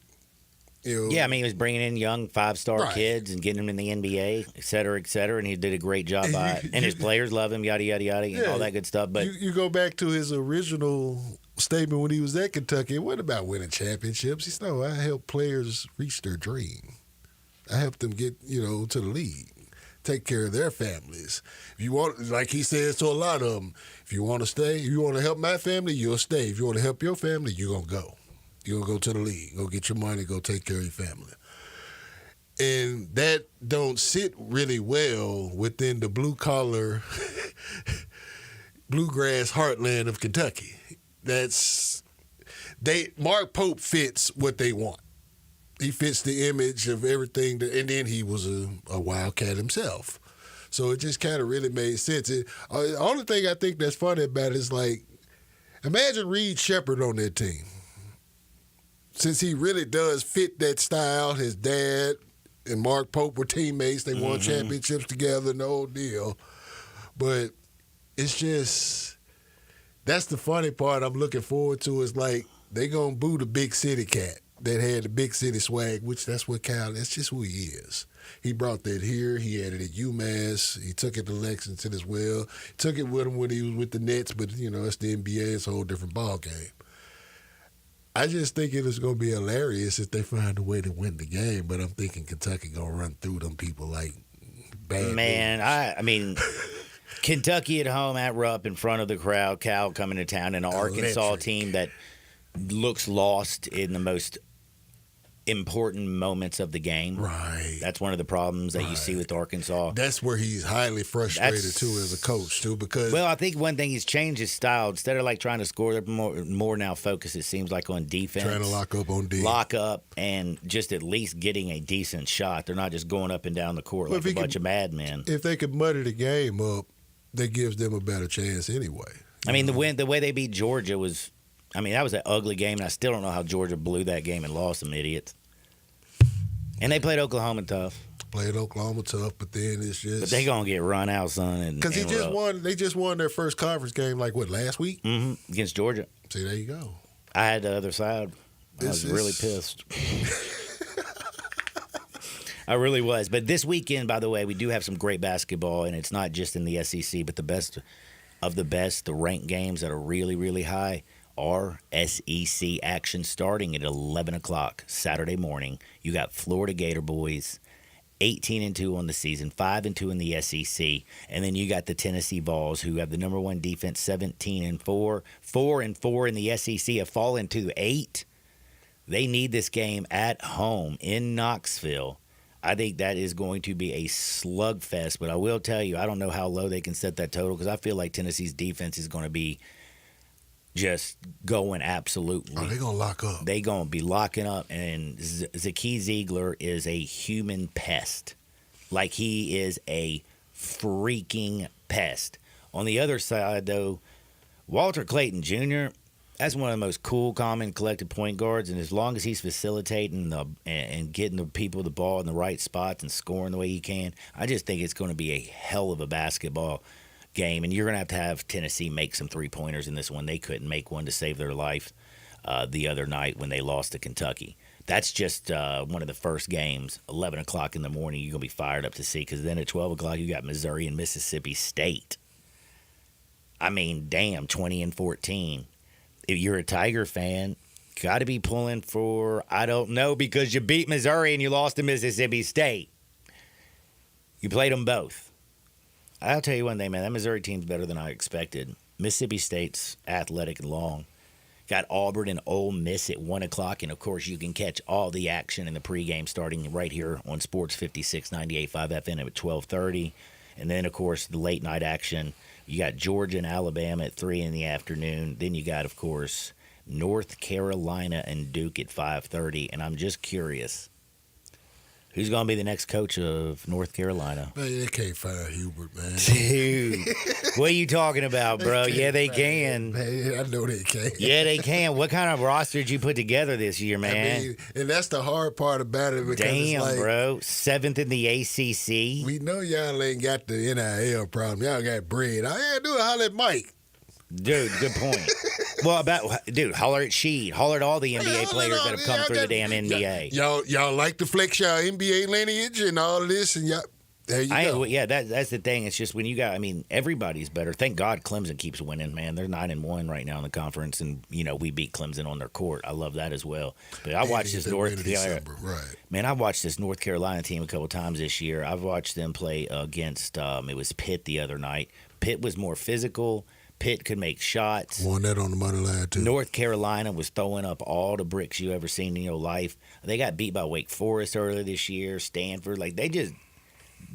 B: You know,
A: Yeah, I mean, he was bringing in young 5-star
B: Right.
A: kids and getting them in the NBA, et cetera, and he did a great job by it. And his players love him, yada, yada, yada, and
B: Yeah.
A: all that good stuff. But
B: you go back to his original statement when he was at Kentucky. It wasn't about winning championships. He said, no, I help players reach their dream. I help them get, to the league, take care of their families. If you want, like he says to a lot of them, if you want to stay, if you want to help my family, you'll stay. If you want to help your family, you're going to go. You're going to go to the league, go get your money, go take care of your family. And that don't sit really well within the blue-collar, bluegrass heartland of Kentucky. Mark Pope fits what they want. He fits the image of everything, and then he was a Wildcat himself. So it just kind of really made sense. The only thing I think that's funny about it is, like, imagine Reed Shepherd on that team. Since he really does fit that style, his dad and Mark Pope were teammates. They won championships together, the whole deal. But it's just, that's the funny part I'm looking forward to is, like, they going to boo the big city cat that had the big city swag, which that's what Cal, that's just who he is. He brought that here. He had it at UMass. He took it to Lexington as well. Took it with him when he was with the Nets, but, it's the NBA. It's a whole different ball game. I just think it is going to be hilarious if they find a way to win the game, but I'm thinking Kentucky going to run through them people like bad
A: man,
B: news.
A: I mean, Kentucky at home at Rupp in front of the crowd, Cal coming to town, and an Arkansas
B: Electric.
A: team that looks lost in the most important moments of the game.
B: Right.
A: That's one of the problems that you see with Arkansas.
B: That's where he's highly frustrated, too, as a coach, too, because...
A: Well, I think one thing he's changed his style. Instead of, like, trying to score, they're more now focused, it seems like, on defense.
B: Trying to lock up on D.
A: Lock up and just at least getting a decent shot. They're not just going up and down the court like a bunch of madmen.
B: If they could muddy the game up, that gives them a better chance anyway.
A: I mean, the way they beat Georgia was... I mean, that was an ugly game, and I still don't know how Georgia blew that game and lost, them idiots. And they played Oklahoma tough.
B: Played Oklahoma tough, but then it's just...
A: But they going to get run out, son.
B: Because they just won their first conference game, like, last week?
A: Mm-hmm, against Georgia.
B: See, there you go.
A: I had the other side. I was really pissed. I really was. But this weekend, by the way, we do have some great basketball, and it's not just in the SEC, but the best of the best, the ranked games that are really, really high are SEC action starting at 11 o'clock Saturday morning. You got Florida Gator Boys, 18-2 on the season, 5-2 in the SEC, and then you got the Tennessee Vols, who have the number one defense, 17-4, 4-4 in the SEC, have fallen to 8. They need this game at home in Knoxville. I think that is going to be a slugfest, but I will tell you, I don't know how low they can set that total because I feel like Tennessee's defense is going to be just going absolutely.
B: Oh, they're going to lock up.
A: They're going to be locking up, and Zaki Ziegler is a human pest. Like, he is a freaking pest. On the other side, though, Walter Clayton Jr., that's one of the most cool, calm, and collected point guards, and as long as he's facilitating and getting the people the ball in the right spots and scoring the way he can, I just think it's going to be a hell of a basketball game, and you're going to have Tennessee make some three-pointers in this one. They couldn't make one to save their life the other night when they lost to Kentucky. That's just one of the first games, 11 o'clock in the morning, you're going to be fired up to see, because then at 12 o'clock you got Missouri and Mississippi State. I mean, damn, 20-14. If you're a Tiger fan, got to be pulling for, I don't know, because you beat Missouri and you lost to Mississippi State. You played them both. I'll tell you one thing, man. That Missouri team's better than I expected. Mississippi State's athletic and long. Got Auburn and Ole Miss at 1 o'clock. And, of course, you can catch all the action in the pregame starting right here on Sports 56, 98.5 FM at 12:30. And then, of course, the late-night action. You got Georgia and Alabama at 3 in the afternoon. Then you got, of course, North Carolina and Duke at 5:30. And I'm just curious, who's going to be the next coach of North Carolina?
B: Man, they can't fire Hubert, man.
A: Dude, what are you talking about, bro? Yeah, they can.
B: Man, I know they can.
A: Yeah, they can. What kind of roster did you put together this year, man?
B: I mean, and that's the hard part about it. Because
A: Damn,
B: it's like,
A: bro. 7th in the ACC.
B: We know y'all ain't got the NIL problem. Y'all got bread. All you gotta do is holler at Mike.
A: Dude, good point. Well, dude, holler at Sheed. Holler at all the NBA players that have come through the damn NBA.
B: Y'all like to flex y'all NBA lineage and all this, and y'all. There you go.
A: Yeah, that's the thing. It's just when you got, I mean, everybody's better. Thank God Clemson keeps winning, man. They're 9-1 right now in the conference, and we beat Clemson on their court. I love that as well. But I watched this North Carolina team a couple times this year. I've watched them play against it was Pitt the other night. Pitt was more physical. Pitt could make shots.
B: Won that on the money line too.
A: North Carolina was throwing up all the bricks you ever seen in your life. They got beat by Wake Forest earlier this year. Stanford,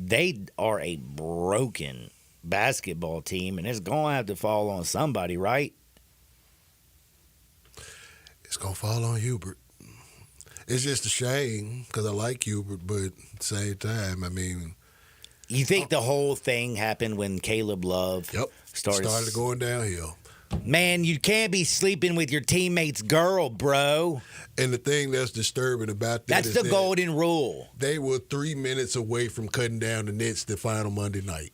A: they are a broken basketball team, and it's going to have to fall on somebody, right?
B: It's going to fall on Hubert. It's just a shame because I like Hubert, but at the same time, I mean.
A: You think the whole thing happened when Caleb Love started
B: going downhill?
A: Man, you can't be sleeping with your teammate's girl, bro.
B: And the thing that's disturbing about that
A: that's
B: is
A: the golden rule.
B: They were 3 minutes away from cutting down the Nets the final Monday night.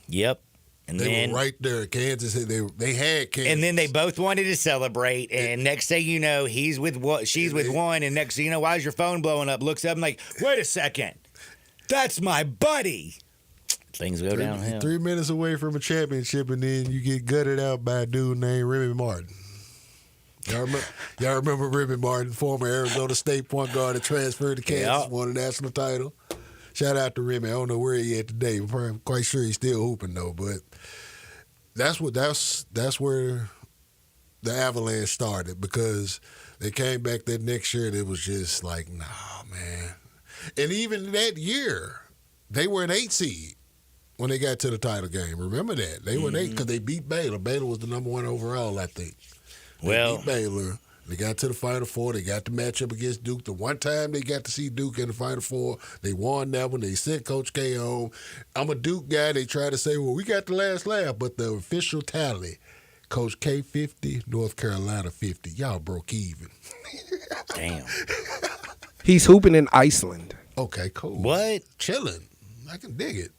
A: Yep. And
B: they were right there. Kansas, they had Kansas.
A: And then they both wanted to celebrate. And next thing you know, she's with one. And next thing you know, why is your phone blowing up? Looks up and like, wait a second. That's my buddy. Things go downhill.
B: 3 minutes away from a championship, and then you get gutted out by a dude named Remy Martin. Y'all remember Remy Martin, former Arizona State point guard that transferred to Kansas, won a national title? Shout out to Remy. I don't know where he at today. I'm quite sure he's still hooping though. But that's where the Avalanche started, because they came back that next year and it was just like, nah, man. And even that year, they were an 8 seed when they got to the title game. Remember that. They were an 8 because they beat Baylor. Baylor was the number 1 overall, I think. They beat Baylor. They got to the Final Four. They got the matchup against Duke. The one time they got to see Duke in the Final Four, they won that one. They sent Coach K home. I'm a Duke guy. They try to say, well, we got the last laugh, but the official tally, Coach K 50, North Carolina 50. Y'all broke even.
A: Damn.
D: He's hooping in Iceland.
B: Okay, cool.
A: What?
B: Chilling. I can dig it.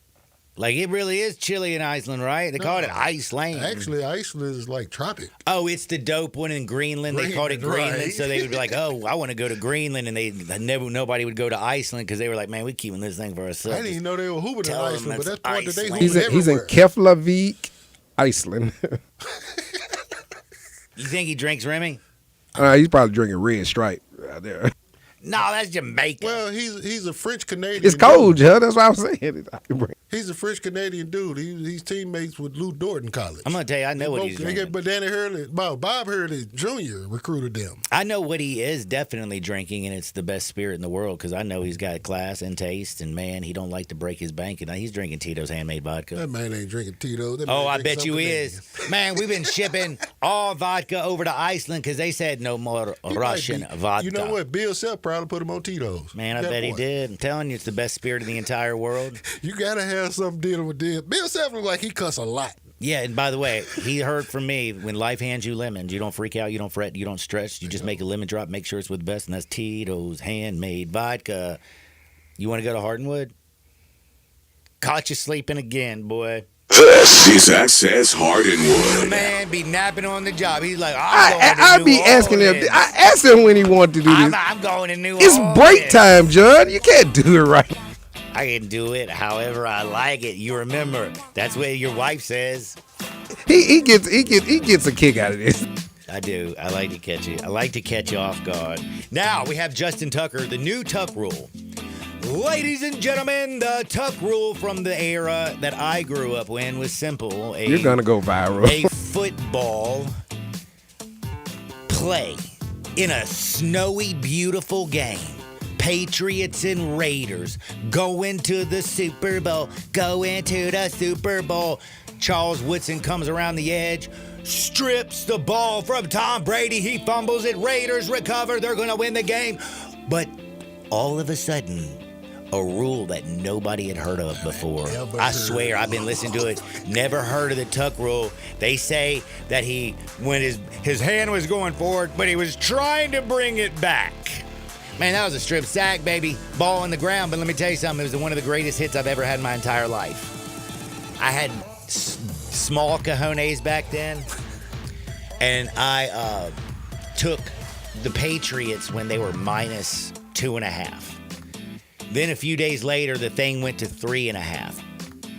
A: Like, it really is chilly in Iceland, right? They call it Iceland.
B: Actually, Iceland is like tropic.
A: Oh, it's the dope one in Greenland. They called it Greenland, right. So they would be like, oh, I want to go to Greenland. And nobody would go to Iceland because they were like, man, we're keeping this thing for ourselves.
B: I didn't even know they were hooping in Iceland, but that's part that they hooping
D: He's in
B: everywhere.
D: Keflavik, Iceland.
A: You think he drinks Remy?
D: He's probably drinking Red Stripe out there.
A: No, that's Jamaica.
B: Well, he's a French Canadian.
D: It's cold, Joe. That's what I was saying.
B: He's a French Canadian dude. He's teammates with Lou Dort in college.
A: I'm gonna tell you, I know what he's drinking.
B: But Danny Hurley, Bob Hurley Jr. recruited them.
A: I know what he is definitely drinking, and it's the best spirit in the world because I know he's got class and taste, and man, he don't like to break his bank. And he's drinking Tito's handmade vodka.
B: That man ain't drinking Tito's.
A: I bet you he is. Man, we've been shipping all vodka over to Iceland because they said no more Russian vodka.
B: You know what? Bill Self probably put him on Tito's.
A: Man, I bet he did. I'm telling you, it's the best spirit in the entire world.
B: You got to have something dealing with this. Bill Self look like he cuss a lot.
A: Yeah, and by the way, he heard from me, when life hands you lemons, you don't freak out, you don't fret, you don't stress. You just make a lemon drop, make sure it's with the best, and that's Tito's handmade vodka. You want to go to Hardenwood? Caught you sleeping again, boy.
E: This is Access Hardenwood.
A: Man, be napping on the job. He's like,
D: I'd be asking him. I asked him when he wanted to do this.
A: I'm going to New Orleans.
D: It's break time, John. You can't do it right.
A: I can do it however I like it. You remember, that's what your wife says.
D: He gets a kick out of this.
A: I do. I like to catch you. I like to catch you off guard. Now we have Justin Tucker, the new Tuck Rule. Ladies and gentlemen, the Tuck Rule from the era that I grew up in was simple.
D: You're gonna go viral.
A: A football play in a snowy, beautiful game. Patriots and Raiders going to the Super Bowl. Going to the Super Bowl. Charles Woodson comes around the edge, strips the ball from Tom Brady. He fumbles it. Raiders recover. They're going to win the game. But all of a sudden, a rule that nobody had heard of before. I swear, I've been listening to it. Never heard of the Tuck Rule. They say that when his hand was going forward, but he was trying to bring it back. Man, that was a strip sack, baby. Ball on the ground. But let me tell you something. It was one of the greatest hits I've ever had in my entire life. I had small cojones back then. And I took the Patriots when they were minus 2.5. Then a few days later, the thing went to 3.5.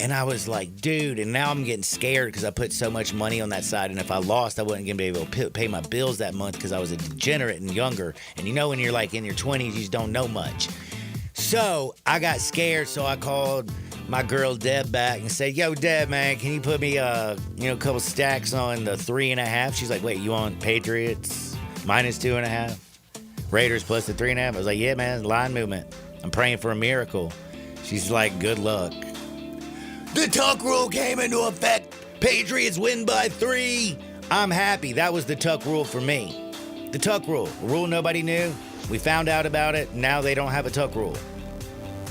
A: And I was like, dude, and now I'm getting scared because I put so much money on that side. And if I lost, I wasn't going to be able to pay my bills that month because I was a degenerate and younger. And you know, when you're like in your 20s, you just don't know much. So I got scared. So I called my girl Deb back and said, yo, Deb, man, can you put me, a couple stacks on the 3.5? She's like, wait, you want Patriots minus 2.5? Raiders plus the 3.5? I was like, yeah, man, line movement. I'm praying for a miracle. She's like, good luck. The tuck rule came into effect. Patriots win by 3. I'm happy. That was the tuck rule for me. The tuck rule. A rule nobody knew. We found out about it. Now they don't have a tuck rule.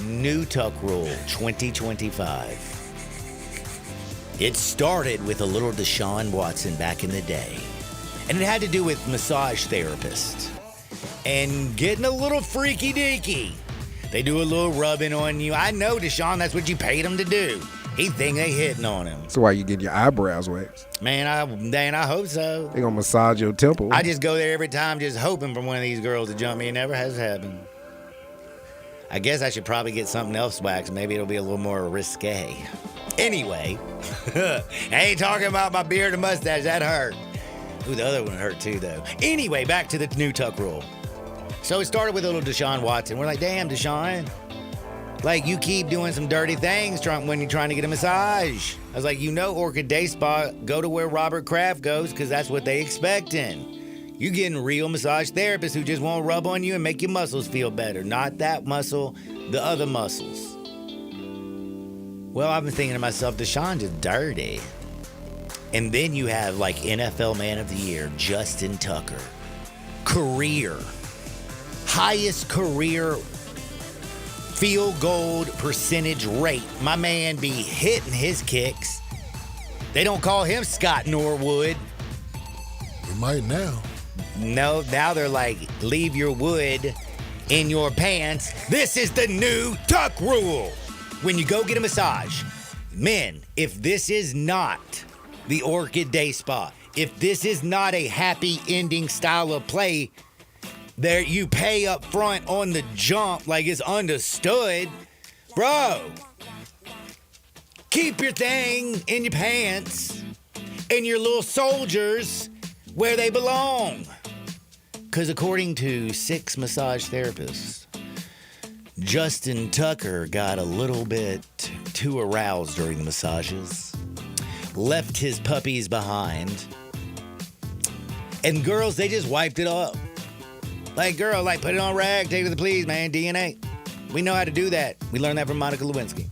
A: New tuck rule 2025. It started with a little Deshaun Watson back in the day. And it had to do with massage therapists. And getting a little freaky deaky. They do a little rubbing on you. I know, Deshaun, that's what you paid them to do. He think they hitting on him.
D: That's why you get your eyebrows waxed.
A: Man, I hope so.
D: They gonna massage your temple.
A: I just go there every time just hoping for one of these girls to jump me. It never has happened. I guess I should probably get something else waxed. Maybe it'll be a little more risque. Anyway, I ain't talking about my beard and mustache. That hurt. Ooh, the other one hurt too, though. Anyway, back to the new tuck rule. So it started with a little Deshaun Watson. We're like, damn, Deshaun. Like, you keep doing some dirty things when you're trying to get a massage. I was like, Orchid Day Spa, go to where Robert Kraft goes because that's what they expecting. You're getting real massage therapists who just want to rub on you and make your muscles feel better. Not that muscle, the other muscles. Well, I've been thinking to myself, Deshaun just dirty. And then you have, like, NFL Man of the Year, Justin Tucker. Highest career field goal percentage rate. My man be hitting his kicks. They don't call him Scott Norwood.
B: They might now.
A: No, now they're like, leave your wood in your pants. This is the new tuck rule. When you go get a massage, men, if this is not the Orchid Day Spa, if this is not a happy ending style of play, there you pay up front on the jump like it's understood. Bro, keep your thing in your pants and your little soldiers where they belong. Because according to 6 massage therapists, Justin Tucker got a little bit too aroused during the massages, left his puppies behind, and girls, they just wiped it up. Like, girl, put it on rag, take it to the please, man, DNA. We know how to do that. We learned that from Monica Lewinsky.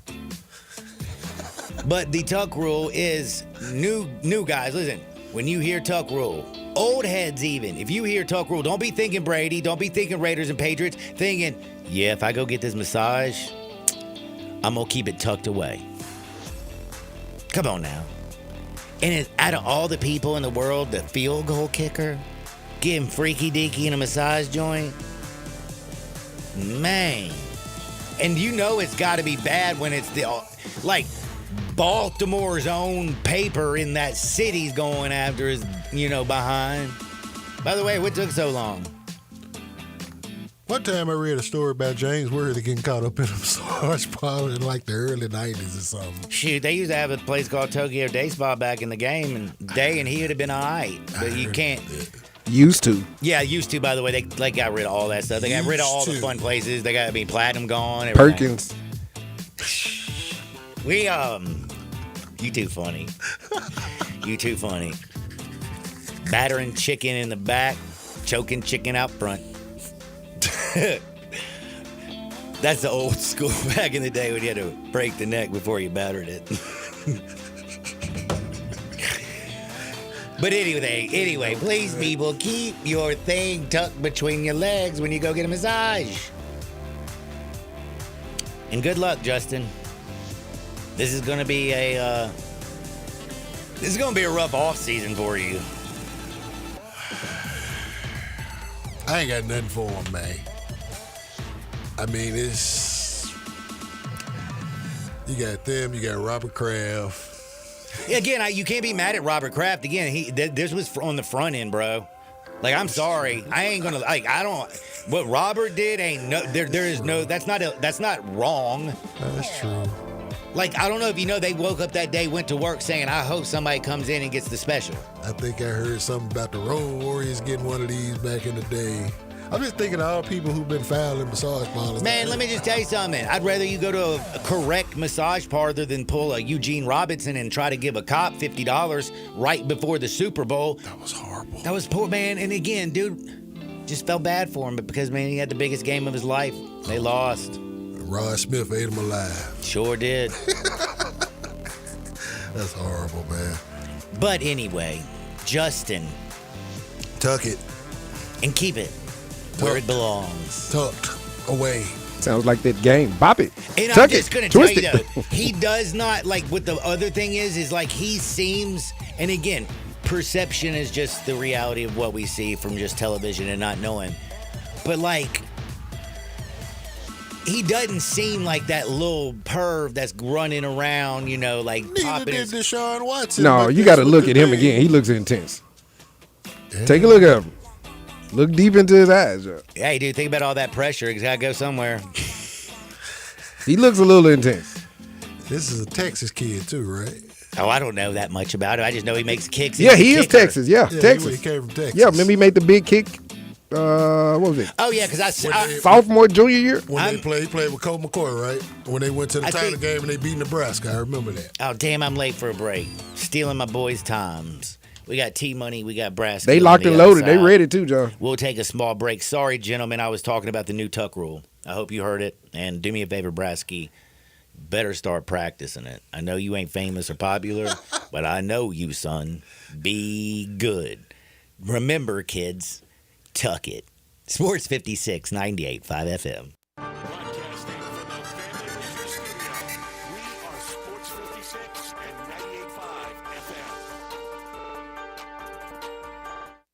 A: But the tuck rule is new guys. Listen, when you hear tuck rule, old heads even, if you hear tuck rule, don't be thinking Brady, don't be thinking Raiders and Patriots, thinking, yeah, if I go get this massage, I'm going to keep it tucked away. Come on now. And out of all the people in the world, the field goal kicker, getting freaky deaky in a massage joint, man. And it's got to be bad when it's like Baltimore's own paper in that city's going after his, behind. By the way, what took so long?
B: One time I read a story about James Worthy getting caught up in a massage parlor in like the early 90s or something.
A: Shoot, they used to have a place called Tokyo Day Spa back in the game, and he would have been all right. But you can't.
D: Used to.
A: Yeah, used to, by the way. They got rid of all that stuff. They got rid of all the fun places. They got Platinum gone. Everything.
D: Perkins.
A: You too funny. You too funny. Battering chicken in the back, choking chicken out front. That's the old school back in the day when you had to break the neck before you battered it. But anyway, please, people, keep your thing tucked between your legs when you go get a massage. And good luck, Justin. This is gonna be a rough off season for you.
B: I ain't got nothing for him, man. I mean, you got them, you got Robert Kraft.
A: Again, you can't be mad at Robert Kraft. Again, this was on the front end, bro. Like, I'm sorry, I ain't gonna like. I don't. What Robert did ain't no. There is no. That's not wrong.
B: That's true.
A: Like, I don't know if you know, they woke up that day, went to work saying, I hope somebody comes in and gets the special.
B: I think I heard something about the Road Warriors getting one of these back in the day. I'm just thinking of all people who've been fouled in massage parlors.
A: Man, let me just tell you something. I'd rather you go to a correct massage parlor than pull a Eugene Robinson and try to give a cop $50 right before the Super Bowl.
B: That was horrible.
A: That was poor, man. And again, dude, just felt bad for him, but because, man, he had the biggest game of his life. They lost.
B: Rod Smith ate him alive.
A: Sure did.
B: That's horrible, man.
A: But anyway, Justin.
B: Tuck it.
A: And keep it where it belongs.
B: Tucked away.
D: Sounds like that game. Bop it.
A: And
D: Tuck
A: I'm just
D: it.
A: going to tell
D: Twist
A: you,
D: it.
A: though, he does not, like, what the other thing is like he seems, and again, perception is just the reality of what we see from just television and not knowing. But, like, he doesn't seem like that little perv that's running around, you know, like
B: Neither
A: popping
B: did
A: his...
B: Deshaun Watson.
D: No, you got to look at him again. He looks intense.
B: Yeah.
D: Take a look at him. Look deep into his eyes. Yo.
A: Hey, dude, think about all that pressure. It's got to go somewhere.
D: He looks a little intense.
B: This is a Texas kid, too, right?
A: Oh, I don't know that much about it. I just know he makes kicks.
D: Yeah, he is
A: kicker.
D: Texas. Yeah, Texas.
B: He came from Texas.
D: Yeah, remember he made the big kick. What was it?
A: Oh, yeah, because
D: sophomore, junior year?
B: When he played with Colt McCoy, right? When they went to the title game and they beat Nebraska. I remember that.
A: Oh, damn, I'm late for a break. Stealing my boys' times. We got T-Money, we got Brass.
D: They locked and loaded. They ready too, John.
A: We'll take a small break. Sorry, gentlemen, I was talking about the new tuck rule. I hope you heard it. And do me a favor, Brasky, better start practicing it. I know you ain't famous or popular, but I know you, son. Be good. Remember, kids, tuck it. Sports 56, 98.5 FM.
E: Broadcasting from the Family Leisure Studio, we are Sports 56 and 98.5 FM.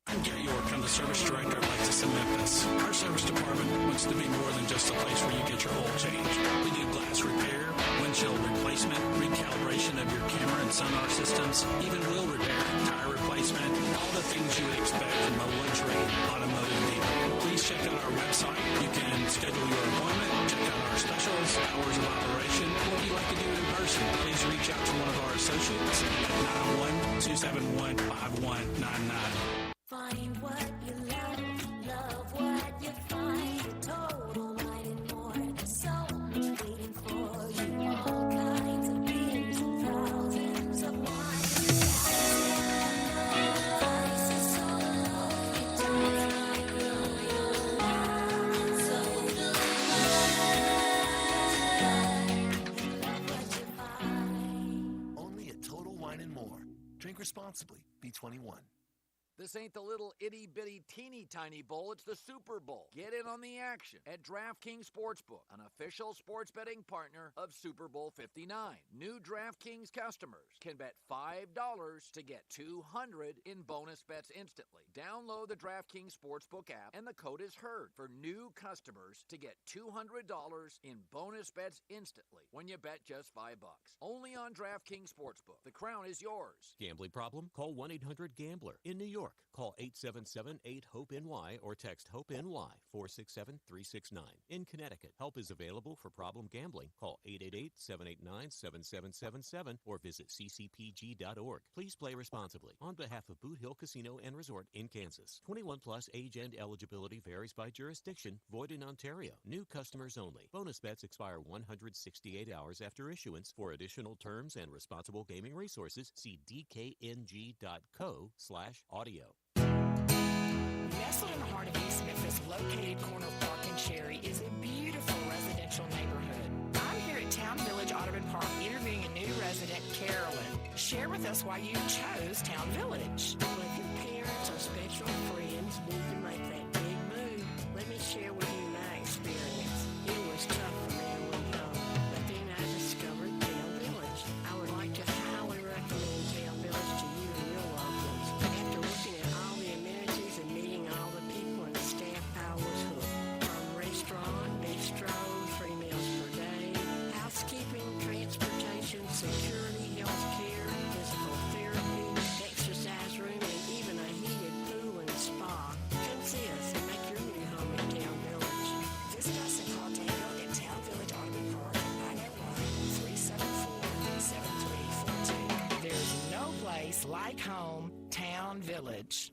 F: I'm Gary York. I'm the service director of Lexus in Memphis. Our service department wants to be more than just a place where you get your oil changed. We do glass repair, windshield replacement, recalibration of your camera and sonar systems, even wheel repair, tire replacement, all the things you would expect from a luxury automotive dealer. Please check out our website. You can schedule your appointment, check out our specials, hours of operation, or if you'd like to do it in person, please reach out to one of our associates at 901-271-5199.
I: Find what you love what you find. Total Wine and More. So much waiting for you. All kinds of beers and thousands of wines. Prices so low, you don't like your wine. So
J: Only at Total Wine and More. Drink responsibly. Be 21.
C: This ain't the little itty-bitty teeny-tiny bowl, it's the Super Bowl. Get in on the action at DraftKings Sportsbook, an official sports betting partner of Super Bowl 59. New DraftKings customers can bet $5 to get $200 in bonus bets instantly. Download the DraftKings Sportsbook app and the code is HEARD for new customers to get $200 in bonus bets instantly when you bet just $5. Only on DraftKings Sportsbook. The crown is yours.
V: Gambling problem? Call 1-800-GAMBLER. In New York, call 877-8-HOPE-NY or text HOPE-NY 467-369. In Connecticut, help is available for problem gambling. Call 888-789-7777 or visit ccpg.org. Please play responsibly. On behalf of Boot Hill Casino and Resort in Kansas. 21 plus age and eligibility varies by jurisdiction. Void in Ontario. New customers only. Bonus bets expire 168 hours after issuance. For additional terms and responsible gaming resources, see dkng.co/audio.
W: Nestled in the heart of East Memphis, located corner of Park and Cherry, is a beautiful residential neighborhood. I'm here at Town Village Audubon Park interviewing a new resident, Carolyn. Share with us why you chose Town Village.
X: Well, if your parents or special friends need to make that big move, let me share with you my experience. It was tough for me early on, but then I discovered Town Village. I would like to highly recommend Town Village to you and your loved ones. After looking at all the amenities and meeting all the people and the staff, I was hooked. From restaurant, bistro, 3 meals per day, housekeeping, transportation, security, health care, there's
W: like home, Town Village.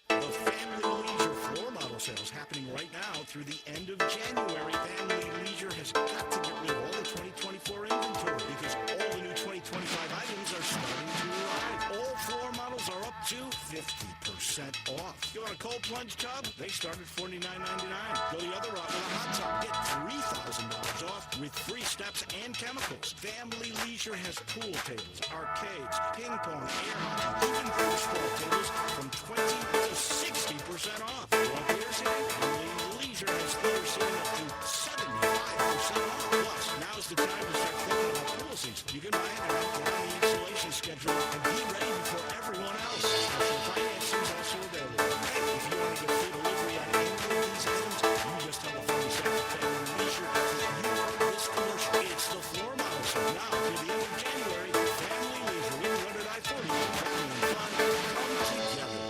J: The Family Leisure floor model sales happening right now through the end of January. Family Leisure has got to get rid of all the 2024 inventory because all the new 2025 items are starting to arrive. All floor models are up to 50% off. You want a cold plunge tub? They start at $49.99. Go the other route with a hot tub. Get $3,000 off with free steps and chemicals. Family Leisure has pool tables, arcades, ping pong, air hockey, even baseball tables from 20 to 60% off. Want beer sale? Family Leisure has theater sale up to 75% off. Plus, now's the time to start thinking about pool seats. You can buy it now, get on the installation schedule, and be ready before everyone else. Special financing is also available. Hey, if you want to get free delivery on any of these items, you just tell the phone staff at Family Leisure that you heard this commercial. It's the floor model sale now through the end of January. Family Leisure, we ordered I-40. Family and fun come together.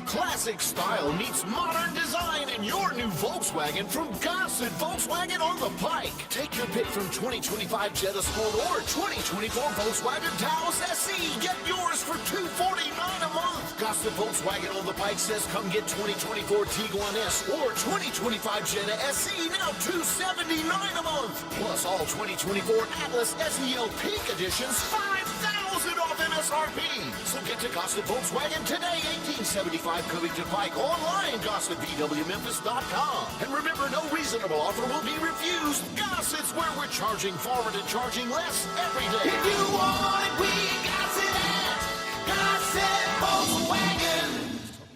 H: Classic style meets modern design in your new Volkswagen from Gossett Volkswagen on the Pike. Take your pick from 2025 Jetta Sport or 2024 Volkswagen Taos SE. Get yours for $249 a month. Gossett Volkswagen on the Pike says come get 2024 Tiguan S or 2025 Jetta SE, now $279 a month. Plus all 2024 Atlas SEL Peak Editions, $5,000 off MSRP. So get to Gossett Volkswagen today, 1875 Covington Pike, online, GossettVWMemphis.com. And remember, no reasonable offer will be refused. Gossett's where we're charging forward and charging less every day. If you want it, we got it at Gossett Volkswagen.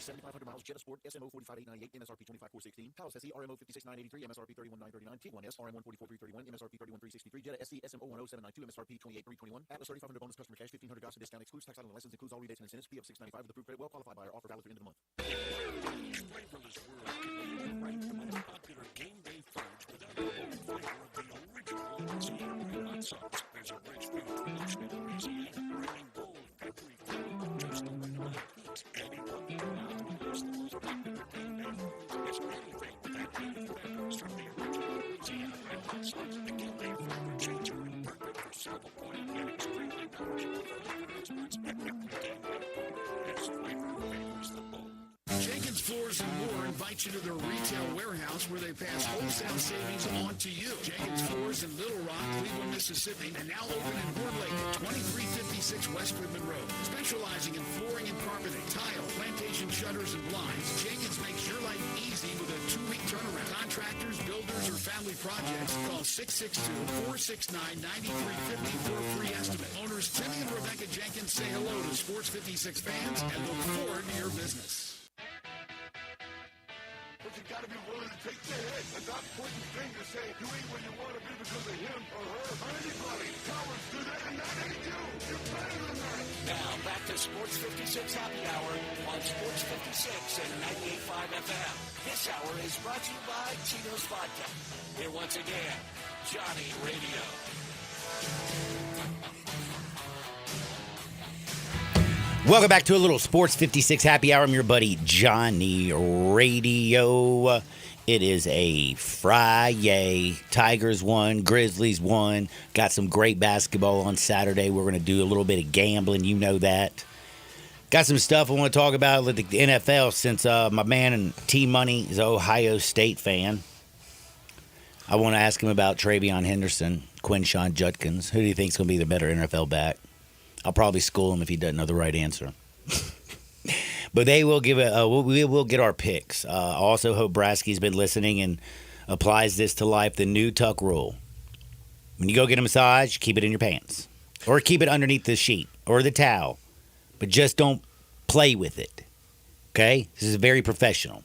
J: $7,500 Jetta Sport SMO 45898 MSRP 25416 Taos SE RMO 56983 MSRP 31939 Tiguan S RM 144,331 MSRP 31363 Jetta SE SMO 10792 MSRP 28321 Atlas 3500 bonus customer cash 1500 Gossett discount excludes tax on the license, includes all rebates and incentives. PF 695 with approved credit, well qualified buyer, offer valid through end of the month.
E: Flavorless world can rank the most popular game day foods without the bold flavor of the original Louisiana hot sauce. There's a rich fruit tradition in Louisiana, bringing bold, peppery flavor just the way I like it. Anyone can out the most popular game day food is anything with that many flavors from the original Louisiana hot sauce. The game day flavor changer, perfect for sample point and extremely knowledgeable flavor experts. Game day food is flavor favors the bold.
J: Jenkins Floors and More invite you to their retail warehouse where they pass wholesale savings on to you. Jenkins Floors in Little Rock, Cleveland, Mississippi, and now open in Horn Lake at 2356 West Goodman Road. Specializing in flooring and carpeting, tile, plantation shutters, and blinds, Jenkins makes your life easy with a 2-week turnaround. Contractors, builders, or family projects, call 662-469-9350 for a free estimate. Owners Timmy and Rebecca Jenkins say hello to Sports 56 fans and look forward to your business.
G: But you gotta be willing to take the hit and not pointing fingers saying you ain't where you want to be because of him or her or anybody. Cowards do that and that ain't you. You're better than that.
L: Now back to Sports 56 Happy Hour on Sports 56 and 98.5 FM. This hour is brought to you by Tito's Vodka. Here once again, Johnny Radio.
A: Welcome back to a little Sports 56 Happy Hour. I'm your buddy Johnny Radio. It is a Friday. Tigers won, Grizzlies won. Got some great basketball on Saturday. We're going to do a little bit of gambling. You know that. Got some stuff I want to talk about with the NFL since my man and T-Money is an Ohio State fan. I want to ask him about Travion Henderson, Quinshon Judkins. Who do you think is going to be the better NFL back? I'll probably school him if he doesn't know the right answer. But they will give we will get our picks. I also hope Brasky's been listening and applies this to life, the new tuck rule. When you go get a massage, keep it in your pants. Or keep it underneath the sheet or the towel. But just don't play with it. Okay? This is very professional.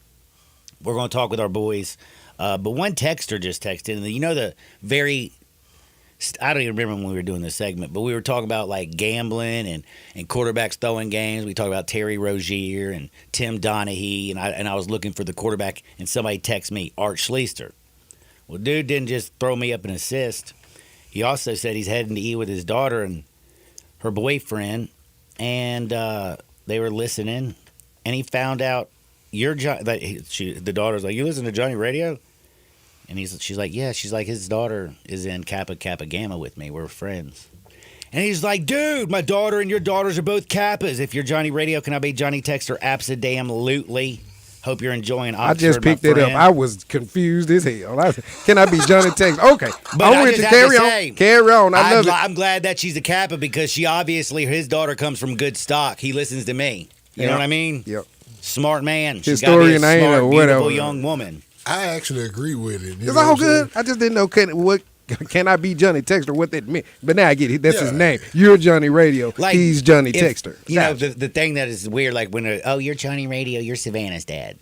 A: We're going to talk with our boys. But one texter just texted, and you know the very... I don't even remember when we were doing this segment, but we were talking about like gambling and quarterbacks throwing games. We talked about Terry Rozier and Tim Donaghy, and I was looking for the quarterback, and somebody texted me, Art Schleister. Well, dude didn't just throw me up an assist. He also said he's heading to eat with his daughter and her boyfriend, and they were listening, and he found out the daughter's like, you listen to Johnny Radio? And she's like, yeah. She's like, his daughter is in Kappa Kappa Gamma with me. We're friends. And he's like, dude, my daughter and your daughters are both Kappas. If you're Johnny Radio, can I be Johnny Texter? Absolutely. Hope you're enjoying Oxford,
D: I just picked it up.
A: friend.
D: I was confused as hell. Can I be Johnny Tex? Okay.
A: But
D: I'm
A: I
D: with
A: just
D: you.
A: have to
D: Carry
A: say,
D: on. Carry on. I love it.
A: I'm glad that she's a Kappa because she obviously, his daughter comes from good stock. He listens to me. You know what I mean?
D: Yep.
A: Smart man. She's
D: Historian
A: got to be a
D: ain't
A: smart,
D: or
A: beautiful
D: whatever.
A: young woman.
B: I actually agree with it.
D: It's all good. I just didn't know can I be Johnny Texter, what that meant. But now I get it. That's his name. You're Johnny Radio. He's Johnny Texter.
A: You know, the thing that is weird, like when, you're Johnny Radio, you're Savannah's dad.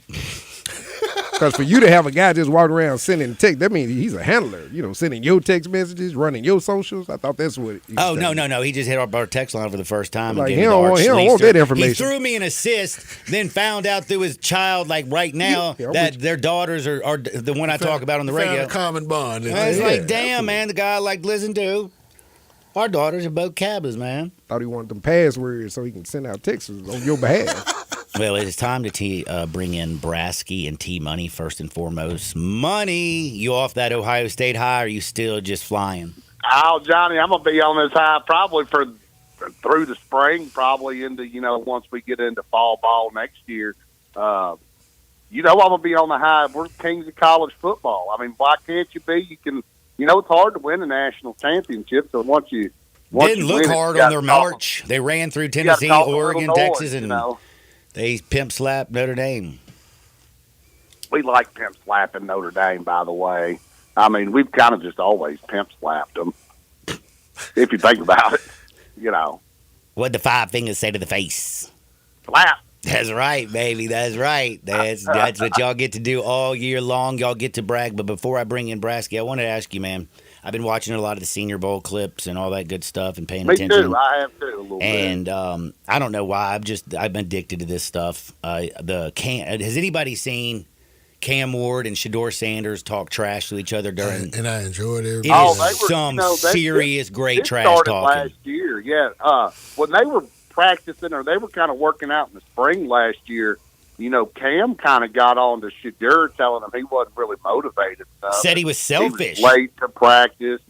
D: Because for you to have a guy just walking around sending text, that means he's a handler. You know, sending your text messages, running your socials. I thought that's what.
A: No. He just hit up our text line for the first time.
D: Like,
A: and
D: he
A: gave me
D: don't
A: the
D: want- he
A: Arch
D: don't want
A: Leester.
D: that information.
A: He threw me an assist, then found out through his child, like right now, that their daughters are the one I talk about on the
B: Found
A: radio.
B: a common bond.
A: And I was like, damn, man, the guy listen to. Our daughters are both Kabbas, man.
D: Thought he wanted them passwords so he can send out texts on your behalf.
A: Well, it is time to bring in Brasky and T-Money first and foremost. Money, you off that Ohio State high, or are you still just flying?
K: Oh, Johnny, I'm going to be on this high probably through the spring, probably into, once we get into fall ball next year. I'm going to be on the high. We're kings of college football. I mean, why can't you be? You can, it's hard to win a national championship, so once you
A: Didn't look
K: win it,
A: hard
K: you
A: on
K: gotta
A: their
K: talk.
A: march. They ran through
K: You gotta
A: Tennessee,
K: talk a
A: Oregon,
K: little noise,
A: Texas, and they pimp slapped Notre Dame.
K: We like pimp slapping Notre Dame, by the way. I mean, we've kind of just always pimp slapped them. If you think about it,
A: What'd the five fingers say to the face?
K: Slap.
A: That's right, baby. That's right. That's what y'all get to do all year long. Y'all get to brag. But before I bring in Brasky, I wanted to ask you, man. I've been watching a lot of the Senior Bowl clips and all that good stuff and paying
K: Me
A: attention.
K: too. I have too, a little bit.
A: And I don't know why. I've been addicted to this stuff. Has anybody seen Cam Ward and Shador Sanders talk trash to each other during?
B: And I enjoyed it.
A: It is some serious great trash
K: started
A: talking.
K: last year, yeah. When they were practicing or they were kind of working out in the spring last year, Cam kind of got on to Shador, telling him he wasn't really motivated enough.
A: Said he was selfish.
K: He was late to practice.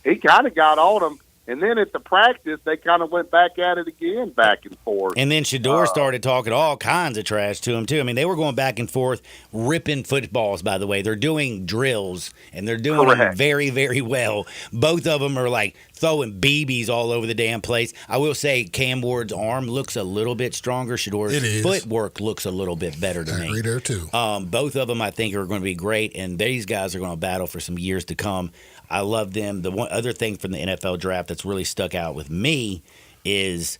K: He kind of got on him. And then at the practice, they kind of went back at it again, back and forth.
A: And then Shador started talking all kinds of trash to him, too. I mean, they were going back and forth, ripping footballs, by the way. They're doing drills, and they're doing them very, very well. Both of them are, like, throwing BBs all over the damn place. I will say Cam Ward's arm looks a little bit stronger. Shador's footwork looks a little bit better to me.
B: I agree there, too.
A: Both of them, I think, are going to be great, and these guys are going to battle for some years to come. I love them. The one other thing from the NFL draft that's really stuck out with me is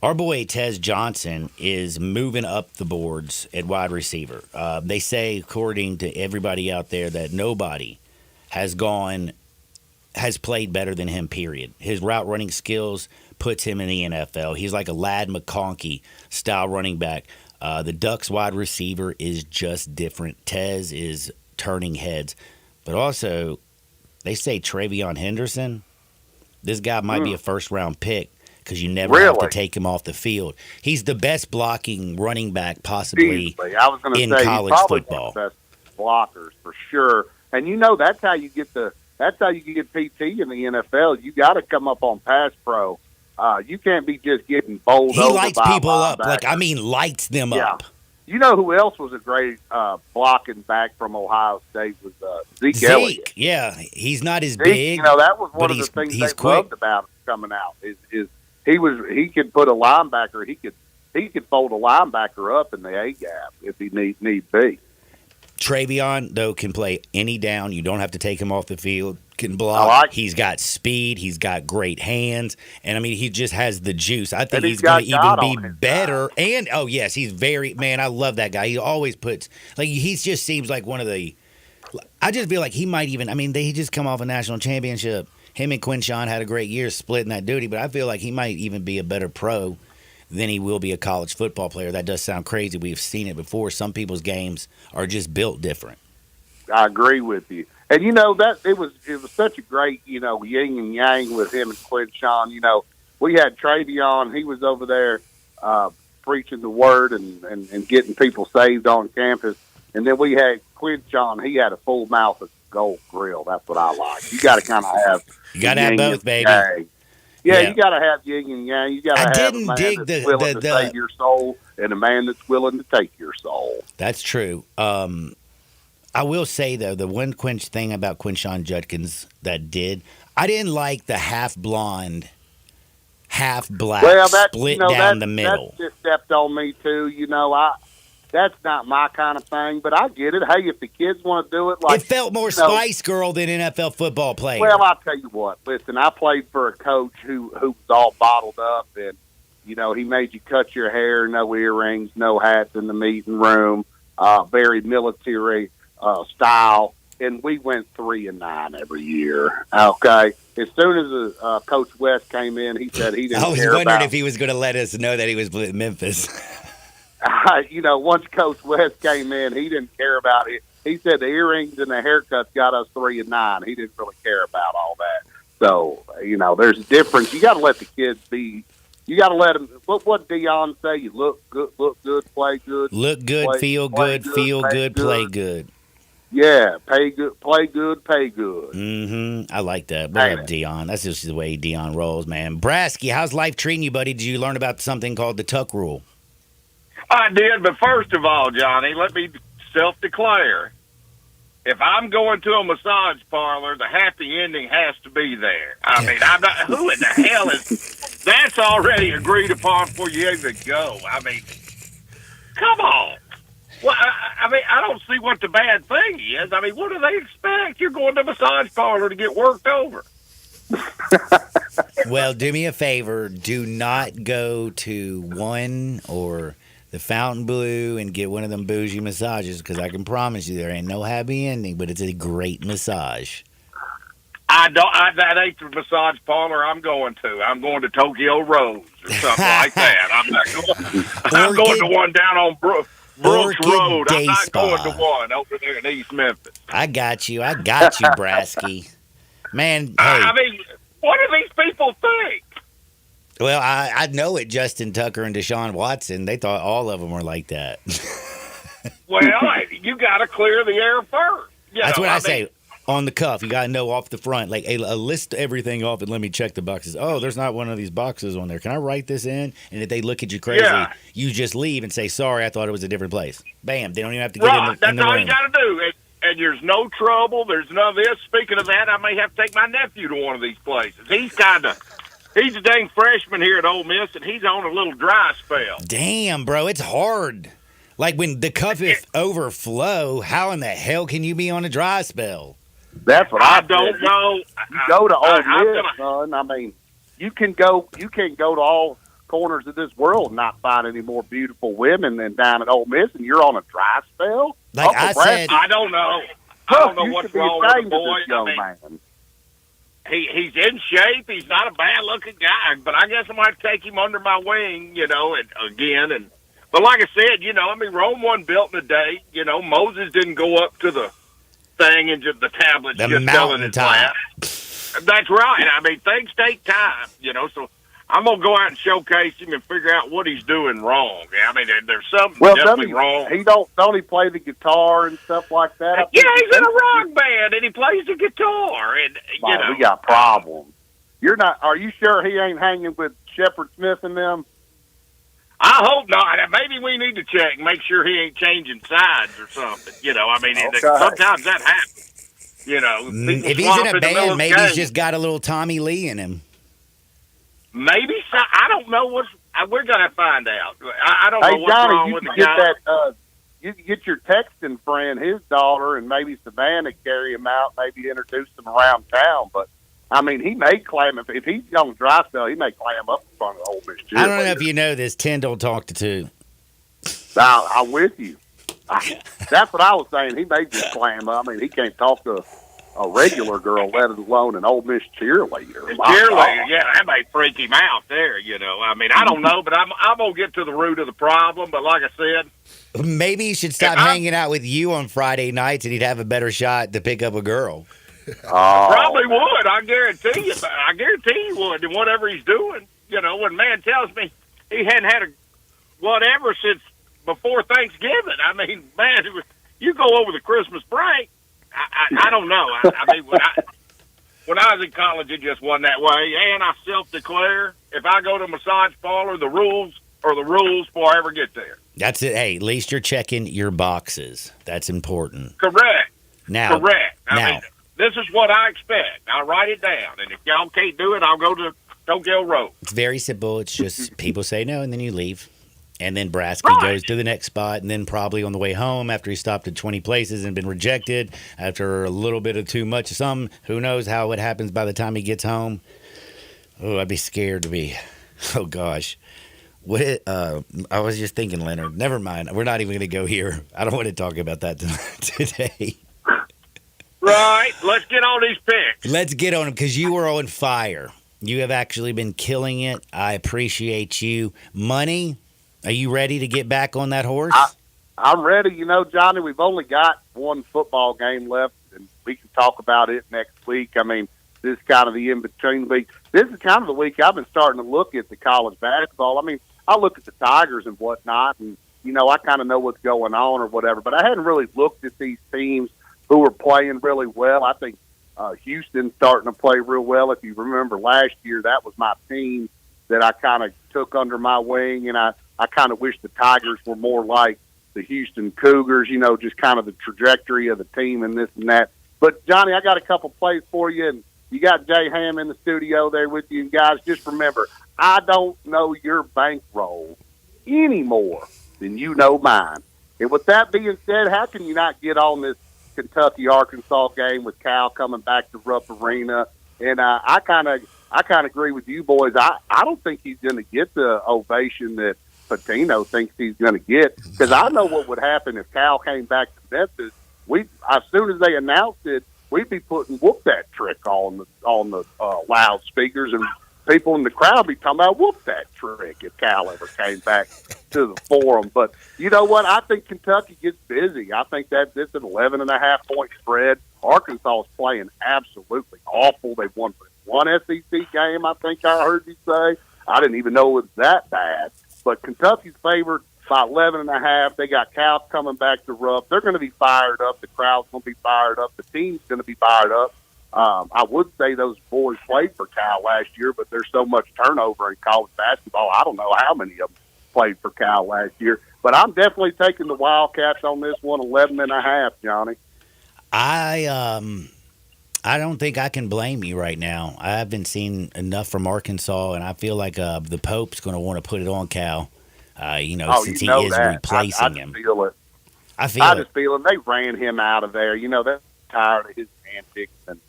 A: our boy Tez Johnson is moving up the boards at wide receiver. They say, according to everybody out there, that nobody has played better than him, period. His route running skills puts him in the NFL. He's like a Ladd McConkey style running back. The Ducks wide receiver is just different. Tez is turning heads. But also, they say Travion Henderson, this guy might be a first-round pick because you never have to take him off the field. He's the best blocking running back possibly
K: I was gonna
A: in
K: say,
A: college
K: he's probably
A: football.
K: one of the best blockers for sure. And that's how you get PT in the NFL. You got to come up on pass pro. You can't be just getting bowled
A: He
K: over
A: lights
K: by
A: people up.
K: linebackers.
A: Lights them up.
K: You know who else was a great blocking back from Ohio State was Zeke Elliott.
A: Yeah, he's not as
K: Zeke,
A: big.
K: that was one
A: but
K: of the things
A: he's
K: they
A: quick.
K: loved about him coming out. Is he could put a linebacker. He could fold a linebacker up in the A gap if he need be.
A: Travion, though, can play any down. You don't have to take him off the field. Can block. He's got speed. He's got great hands. And, I mean, he just has the juice. I think he's going to even be better. And, oh, yes, he's man, I love that guy. He always puts, he just seems like one of the, I just feel like he might even, he just come off a national championship. Him and Quinshawn had a great year splitting that duty, but I feel like he might even be a better pro than he will be a college football player. That does sound crazy. We've seen it before. Some people's games are just built different.
K: I agree with you. And that it was such a great, yin and yang with him and Quinshawn. We had Travion, he was over there preaching the word and getting people saved on campus. And then we had Quinshawn, he had a full mouth of gold grill. That's what I like. You got to kind of have.
A: You got to have both, baby.
K: Yang. Yeah,
A: Yeah.
K: you got to have yin and yang. You got to
A: I
K: have a
A: didn't
K: man
A: dig
K: that's
A: the-
K: willing
A: the-
K: to
A: the-
K: save your soul and a man that's willing to take your soul.
A: That's true. I will say though, the one thing about Quinshon Judkins that did, I didn't like the half blonde, half black split down the middle.
K: That just stepped on me too. That's not my kind of thing, but I get it. Hey, if the kids want to do it, like
A: It felt more Spice Girl than NFL football player.
K: Well, I'll tell you what. Listen, I played for a coach who was all bottled up, and he made you cut your hair, no earrings, no hats in the meeting room, very military style, and we went 3-9 every year. Okay, as soon as Coach West came in, he said he didn't.
A: I was
K: care
A: wondering
K: about,
A: if he was going to let us know that he was with Memphis.
K: Once Coach West came in, he didn't care about it. He said the earrings and the haircuts got us 3-9. He didn't really care about all that. So there's a difference. You got to let the kids be. You got to let them. What Deion say? You look good, play good.
A: Look good,
K: play,
A: feel
K: play
A: good, feel
K: pay
A: good, play good.
K: Yeah, pay good, play good, pay good.
A: Mm-hmm. I like that. Big up Dion. That's just the way Dion rolls, man. Brasky, how's life treating you, buddy? Did you learn about something called the Tuck Rule?
M: I did, but first of all, Johnny, let me self-declare. If I'm going to a massage parlor, the happy ending has to be there. I mean, I'm not. Who in the hell is? That's already agreed upon before you even go. I mean, come on. Well, I mean, I don't see what the bad thing is. I mean, what do they expect? You're going to a massage parlor to get worked over.
A: Well, do me a favor. Do not go to one or the Fontainebleau and get one of them bougie massages, because I can promise you there ain't no happy ending, but it's a great massage.
M: That ain't the massage parlor I'm going to. I'm going to Tokyo Rose or something like that. I'm not going. I'm going to one down on Brooks Road. I'm not going to one over there in East Memphis.
A: I got you, Brasky. Man, hey.
M: I mean, what do these people think?
A: Well, I know it. Justin Tucker and Deshaun Watson, they thought all of them were like that.
M: Well, you got to clear the air first.
A: That's what I say. On the cuff, you got to know off the front. Like, hey, list everything off and let me check the boxes. Oh, there's not one of these boxes on there. Can I write this in? And if they look at you crazy, you just leave and say, sorry, I thought it was a different place. Bam. They don't even have to get in the room.
M: That's all you got to do. And there's no trouble. There's none of this. Speaking of that, I may have to take my nephew to one of these places. He's a dang freshman here at Ole Miss, and he's on a little dry spell.
A: Damn, bro, it's hard. Like, when the cuff is overflow, how in the hell can you be on a dry spell?
K: That's what
M: I don't know.
K: You go to Ole Miss, son. I mean, you can't go to all corners of this world and not find any more beautiful women than down at Ole Miss, and you're on a dry spell?
A: Like I said,
M: I don't know. I don't know what's wrong with the boy.
K: Man.
M: He's in shape. He's not a bad-looking guy, but I guess I might take him under my wing, But like I said, Rome wasn't built in a day. Moses didn't go up to the thing and just the tablets just fell in his lap. That's right. I mean, things take time, so I'm going to go out and showcase him and figure out what he's doing wrong. I mean, there's something definitely wrong.
K: He don't he play the guitar and stuff like that?
M: Yeah, he's in a rock band and he plays the guitar, and
K: we got problems. Are you sure he ain't hanging with Shepard Smith and them?
M: I hope not. Maybe we need to check, make sure he ain't changing sides or something. Sometimes that happens.
A: If he's in a band, maybe he's just got a little Tommy Lee in him.
M: Maybe so. I don't know we're gonna find out. I don't know what's wrong with the guy.
K: You can get your texting friend, his daughter, and maybe Savannah carry him out, maybe introduce him around town. But I mean, he may climb if he's on dry spell, he may climb up in front of the Ole Miss cheerleaders.
A: I don't know if you know this. 10 don't talk to 2.
K: I'm with you. That's what I was saying. He may just climb up. I mean, he can't talk to a regular girl, let alone an Ole Miss cheerleader.
M: Yeah, that may freak him out there, I mean, I don't know, but I'm going to get to the root of the problem. But like I said,
A: maybe he should stop hanging out with you on Friday nights and he'd have a better shot to pick up a girl.
M: Probably would. I guarantee you. I guarantee he would. And whatever he's doing, when man tells me he hadn't had a whatever since before Thanksgiving. I mean, man, you go over the Christmas break. I don't know. I mean, when I was in college, it just wasn't that way. And I self-declare, if I go to a massage parlor, the rules are the rules before I ever get there.
A: That's it. Hey, at least you're checking your boxes. That's important.
M: Correct.
A: Now,
M: Correct. I
A: now,
M: mean, this is what I expect. I write it down. And if y'all can't do it, I'll go to Tokyo Road.
A: it's very simple. It's just people say no, and then you leave. And then Brasky goes to the next spot, and then probably on the way home after he stopped at 20 places and been rejected after a little bit of too much of something. Who knows how it happens by the time he gets home? Oh, I'd be scared to be. Oh, gosh. What? I was just thinking, Leonard. Never mind. We're not even going to go here. I don't want to talk about that today.
M: Right. Let's get on these picks.
A: Let's get on them because you are on fire. You have actually been killing it. I appreciate you. Money, are you ready to get back on that horse?
K: I'm ready. You know, Johnny, we've only got one football game left, and we can talk about it next week. I mean, this is kind of the in-between week. This is kind of the week I've been starting to look at the college basketball. I mean, I look at the Tigers and whatnot, and, you know, I kind of know what's going on or whatever, but I hadn't really looked at these teams who are playing really well. I think Houston's starting to play real well. If you remember last year, that was my team that I kind of took under my wing, and I kind of wish the Tigers were more like the Houston Cougars, you know, just kind of the trajectory of the team and this and that. But, Johnny, I got a couple plays for you, and you got Jay Ham in the studio there with you. And, guys, just remember, I don't know your bankroll any more than you know mine. And with that being said, how can you not get on this Kentucky-Arkansas game with Cal coming back to Rupp Arena? And I kind of agree with you boys. I don't think he's going to get the ovation that Pitino thinks he's going to get, because I know what would happen if Cal came back to Memphis. As soon as they announced it, we'd be putting "Whoop That Trick" on the loudspeakers, and people in the crowd be talking about "Whoop That Trick" if Cal ever came back to the Forum. But you know what? I think Kentucky gets busy. I think that it's an 11.5-point spread. Arkansas is playing absolutely awful. They've won one SEC game, I think I heard you say. I didn't even know it was that bad. But Kentucky's favored by 11.5. They got Cal coming back to Rupp. They're going to be fired up. The crowd's going to be fired up. The team's going to be fired up. I would say those boys played for Cal last year, but there's so much turnover in college basketball. I don't know how many of them played for Cal last year. But I'm definitely taking the Wildcats on this one, 11.5, Johnny.
A: I don't think I can blame you right now. I haven't seen enough from Arkansas, and I feel like the Pope's going to want to put it on Cal. Since he is replacing him.
K: Feel it.
A: I
K: just feel it. They ran him out of there. You know, they're tired of his antics, and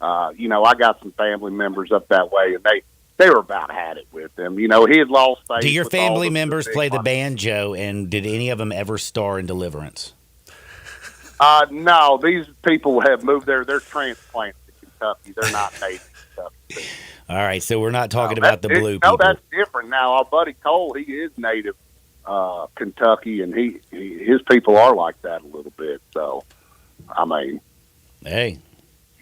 K: I got some family members up that way, and they were about had it with him. You know, he had lost faith.
A: Do your
K: with
A: family
K: all
A: members play the banjo, and did any of them ever star in Deliverance?
K: No, these people have moved there. They're transplants to Kentucky. They're not native to Kentucky.
A: All right, so we're not talking about the blue people.
K: No, that's different. Now, our buddy Cole, he is native Kentucky, and his people are like that a little bit. So, I mean,
A: hey,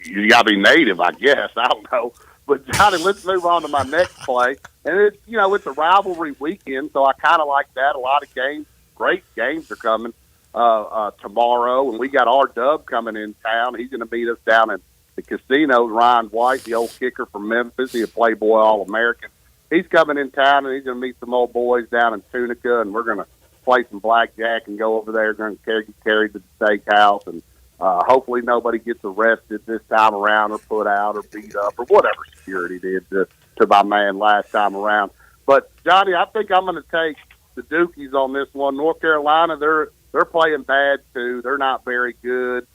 K: you got to be native, I guess. I don't know. But, Johnny, let's move on to my next play. And, it's a rivalry weekend, so I kind of like that. A lot of games, great games are coming tomorrow. And we got our Dub coming in town. He's going to meet us down in the casino. Ryan White, the old kicker from Memphis, he's a Playboy All-American. He's coming in town, and he's going to meet some old boys down in Tunica, and we're going to play some blackjack and go over there. Going to get carried to the steakhouse, and hopefully nobody gets arrested this time around or put out or beat up or whatever security did to my man last time around. But, Johnny, I think I'm going to take the Dukies on this one. North Carolina, they're playing bad, too. They're not very good.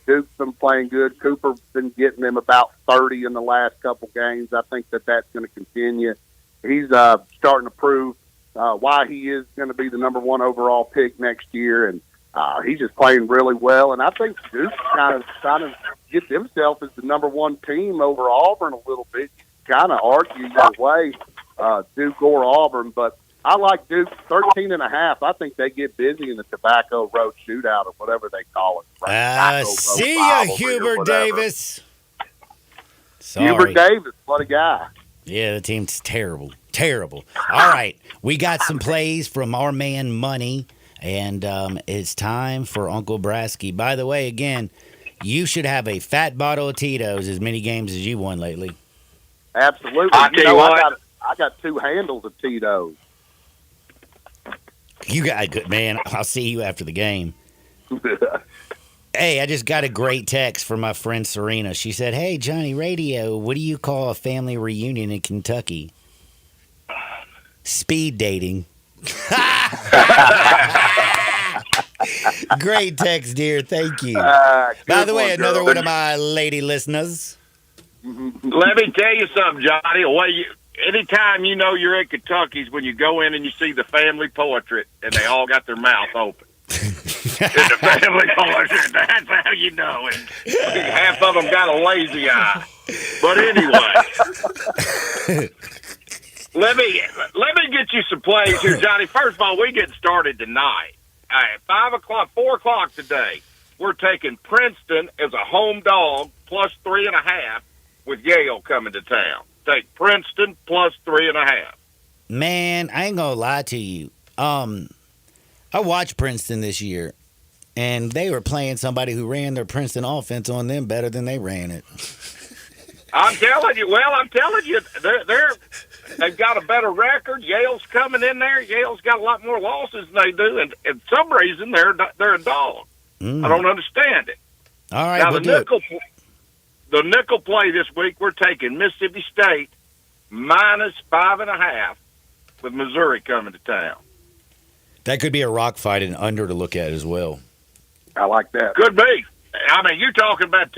K: Duke's been playing good. Cooper's been getting them about 30 in the last couple games. I think that's going to continue. He's starting to prove why he is going to be the number one overall pick next year, and he's just playing really well. And I think Duke's kind of get themselves as the number one team over Auburn a little bit. Kind of argue your way, Duke or Auburn, but I like Duke 13.5. I think they get busy in the Tobacco Road Shootout or whatever they call it.
A: See ya, Hubert Davis. Sorry.
K: Hubert Davis, what a guy.
A: Yeah, the team's terrible. Terrible. All right, we got some plays from our man Money, and it's time for Uncle Brasky. By the way, again, You should have a fat bottle of Tito's as many games as you won lately.
K: Absolutely.
M: I tell you what.
K: I got 2 handles of Tito's.
A: You got good, man. I'll see you after the game. Hey, I just got a great text from my friend Serena. She said, "Hey, Johnny Radio, what do you call a family reunion in Kentucky?" Speed dating. Great text, dear. Thank you. By the way, another one of my lady listeners.
M: Let me tell you something, Johnny. Anytime you know you're in Kentucky's when you go in and you see the family portrait and they all got their mouth open. It's the family portrait. That's how you know it. Half of them got a lazy eye. But anyway, let me get you some plays here, Johnny. First of all, we get started tonight. At 4 o'clock today, we're taking Princeton as a home dog plus 3.5 with Yale coming to town. Take Princeton plus 3.5.
A: Man, I ain't gonna lie to you. I watched Princeton this year, and they were playing somebody who ran their Princeton offense on them better than they ran it.
M: I'm telling you. Well, I'm telling you, they've got a better record. Yale's coming in there. Yale's got a lot more losses than they do, and for some reason they're a dog. I don't understand it.
A: All right,
M: now
A: we'll
M: the nickel play this week, we're taking Mississippi State minus 5.5 with Missouri coming to town.
A: That could be a rock fight and under to look at as well.
K: I like that.
M: Could be. I mean, you're talking about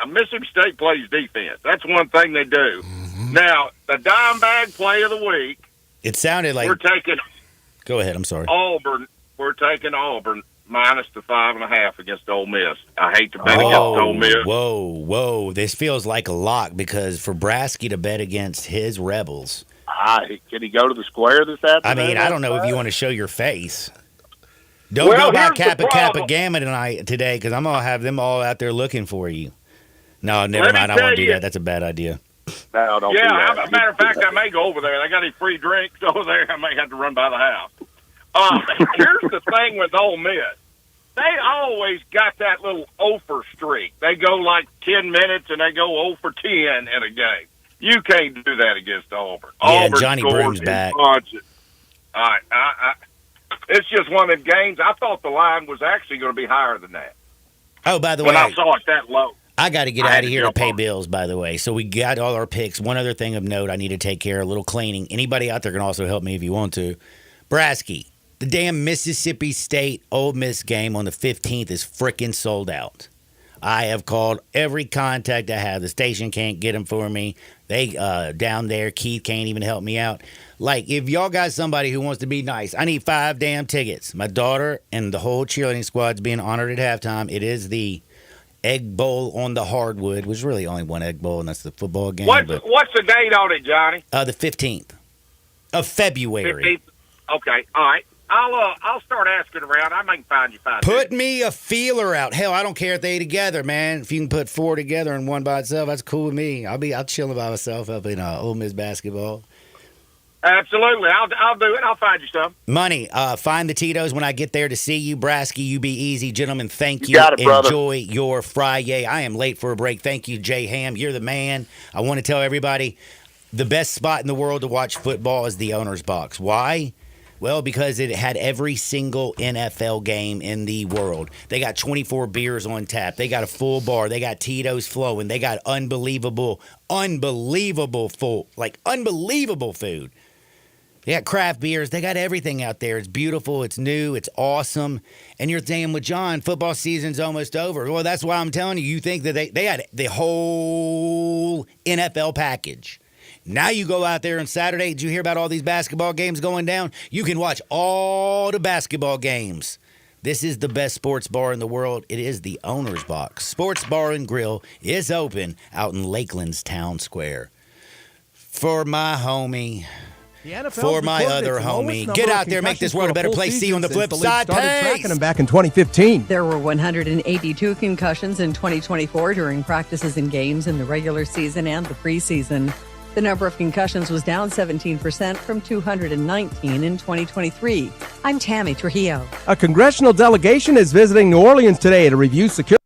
M: Mississippi State plays defense. That's one thing they do. Now, the dime bag play of the week.
A: It sounded like
M: we're taking.
A: Go ahead. I'm sorry.
M: Auburn. We're taking Auburn minus the 5.5 against Ole Miss. I hate to bet against Ole Miss.
A: Whoa. This feels like a lock because for Brasky to bet against his Rebels.
K: Can he go to the square this afternoon?
A: I mean, I don't know if you want to show your face. Don't go by Kappa Gamma today because I'm going to have them all out there looking for you. No, never mind. I won't do that. That's a bad idea.
K: No, don't
M: do that.
K: As
M: a matter of fact, I may go over there. They got any free drinks over there? I may have to run by the house. Here's the thing with Ole Miss. They always got that little 0 for streak. They go like 10 minutes and they go 0 for 10 in a game. You can't do that against Auburn.
A: Yeah,
M: Auburn
A: Johnny Broom's back.
M: All right, it's just one of the games. I thought the line was actually going to be higher than that.
A: Oh, by the
M: way,
A: way,
M: I saw it that low.
A: I got to get out of here to pay bills, by the way. So we got all our picks. One other thing of note I need to take care of, a little cleaning. Anybody out there can also help me if you want to. Brasky, the damn Mississippi State Ole Miss game on the 15th is freaking sold out. I have called every contact I have. The station can't get them for me. They down there, Keith can't even help me out. Like, if y'all got somebody who wants to be nice, I need 5 damn tickets. My daughter and the whole cheerleading squad's being honored at halftime. It is the Egg Bowl on the hardwood, which is really only one Egg Bowl, and that's the football game.
M: What's the date on it, Johnny?
A: The 15th of February.
M: 15th? Okay, all right. I'll start asking around. I may find you 5
A: Put me a feeler out. Hell, I don't care if they together, man. If you can put 4 together and 1 by itself, that's cool with me. I'll chilling by myself up in Ole Miss basketball.
M: Absolutely. I'll do it. I'll find you some.
A: Money. Find the Tito's when I get there to see you. Brasky, you be easy. Gentlemen, thank you.
K: You got it, brother.
A: Enjoy your Friday. I am late for a break. Thank you, Jay Ham. You're the man. I want to tell everybody the best spot in the world to watch football is the owner's box. Why? Well, because it had every single NFL game in the world. They got 24 beers on tap. They got a full bar. They got Tito's flowing. They got unbelievable food. They got craft beers. They got everything out there. It's beautiful. It's new. It's awesome. And you're saying with John, football season's almost over. Well, that's why I'm telling you, you think that they had the whole NFL package. Now you go out there on Saturday. Did you hear about all these basketball games going down? You can watch all the basketball games. This is the best sports bar in the world. It is the Owner's Box. Sports Bar and Grill is open out in Lakeland's Town Square. For my homie, for my other homie, get out there, make this world a better place. See you on the flip side.
D: Tracking them back in 2015.
N: There were 182 concussions in 2024 during practices and games in the regular season and the preseason. The number of concussions was down 17% from 219 in 2023. I'm Tammy Trujillo.
D: A congressional delegation is visiting New Orleans today to review security.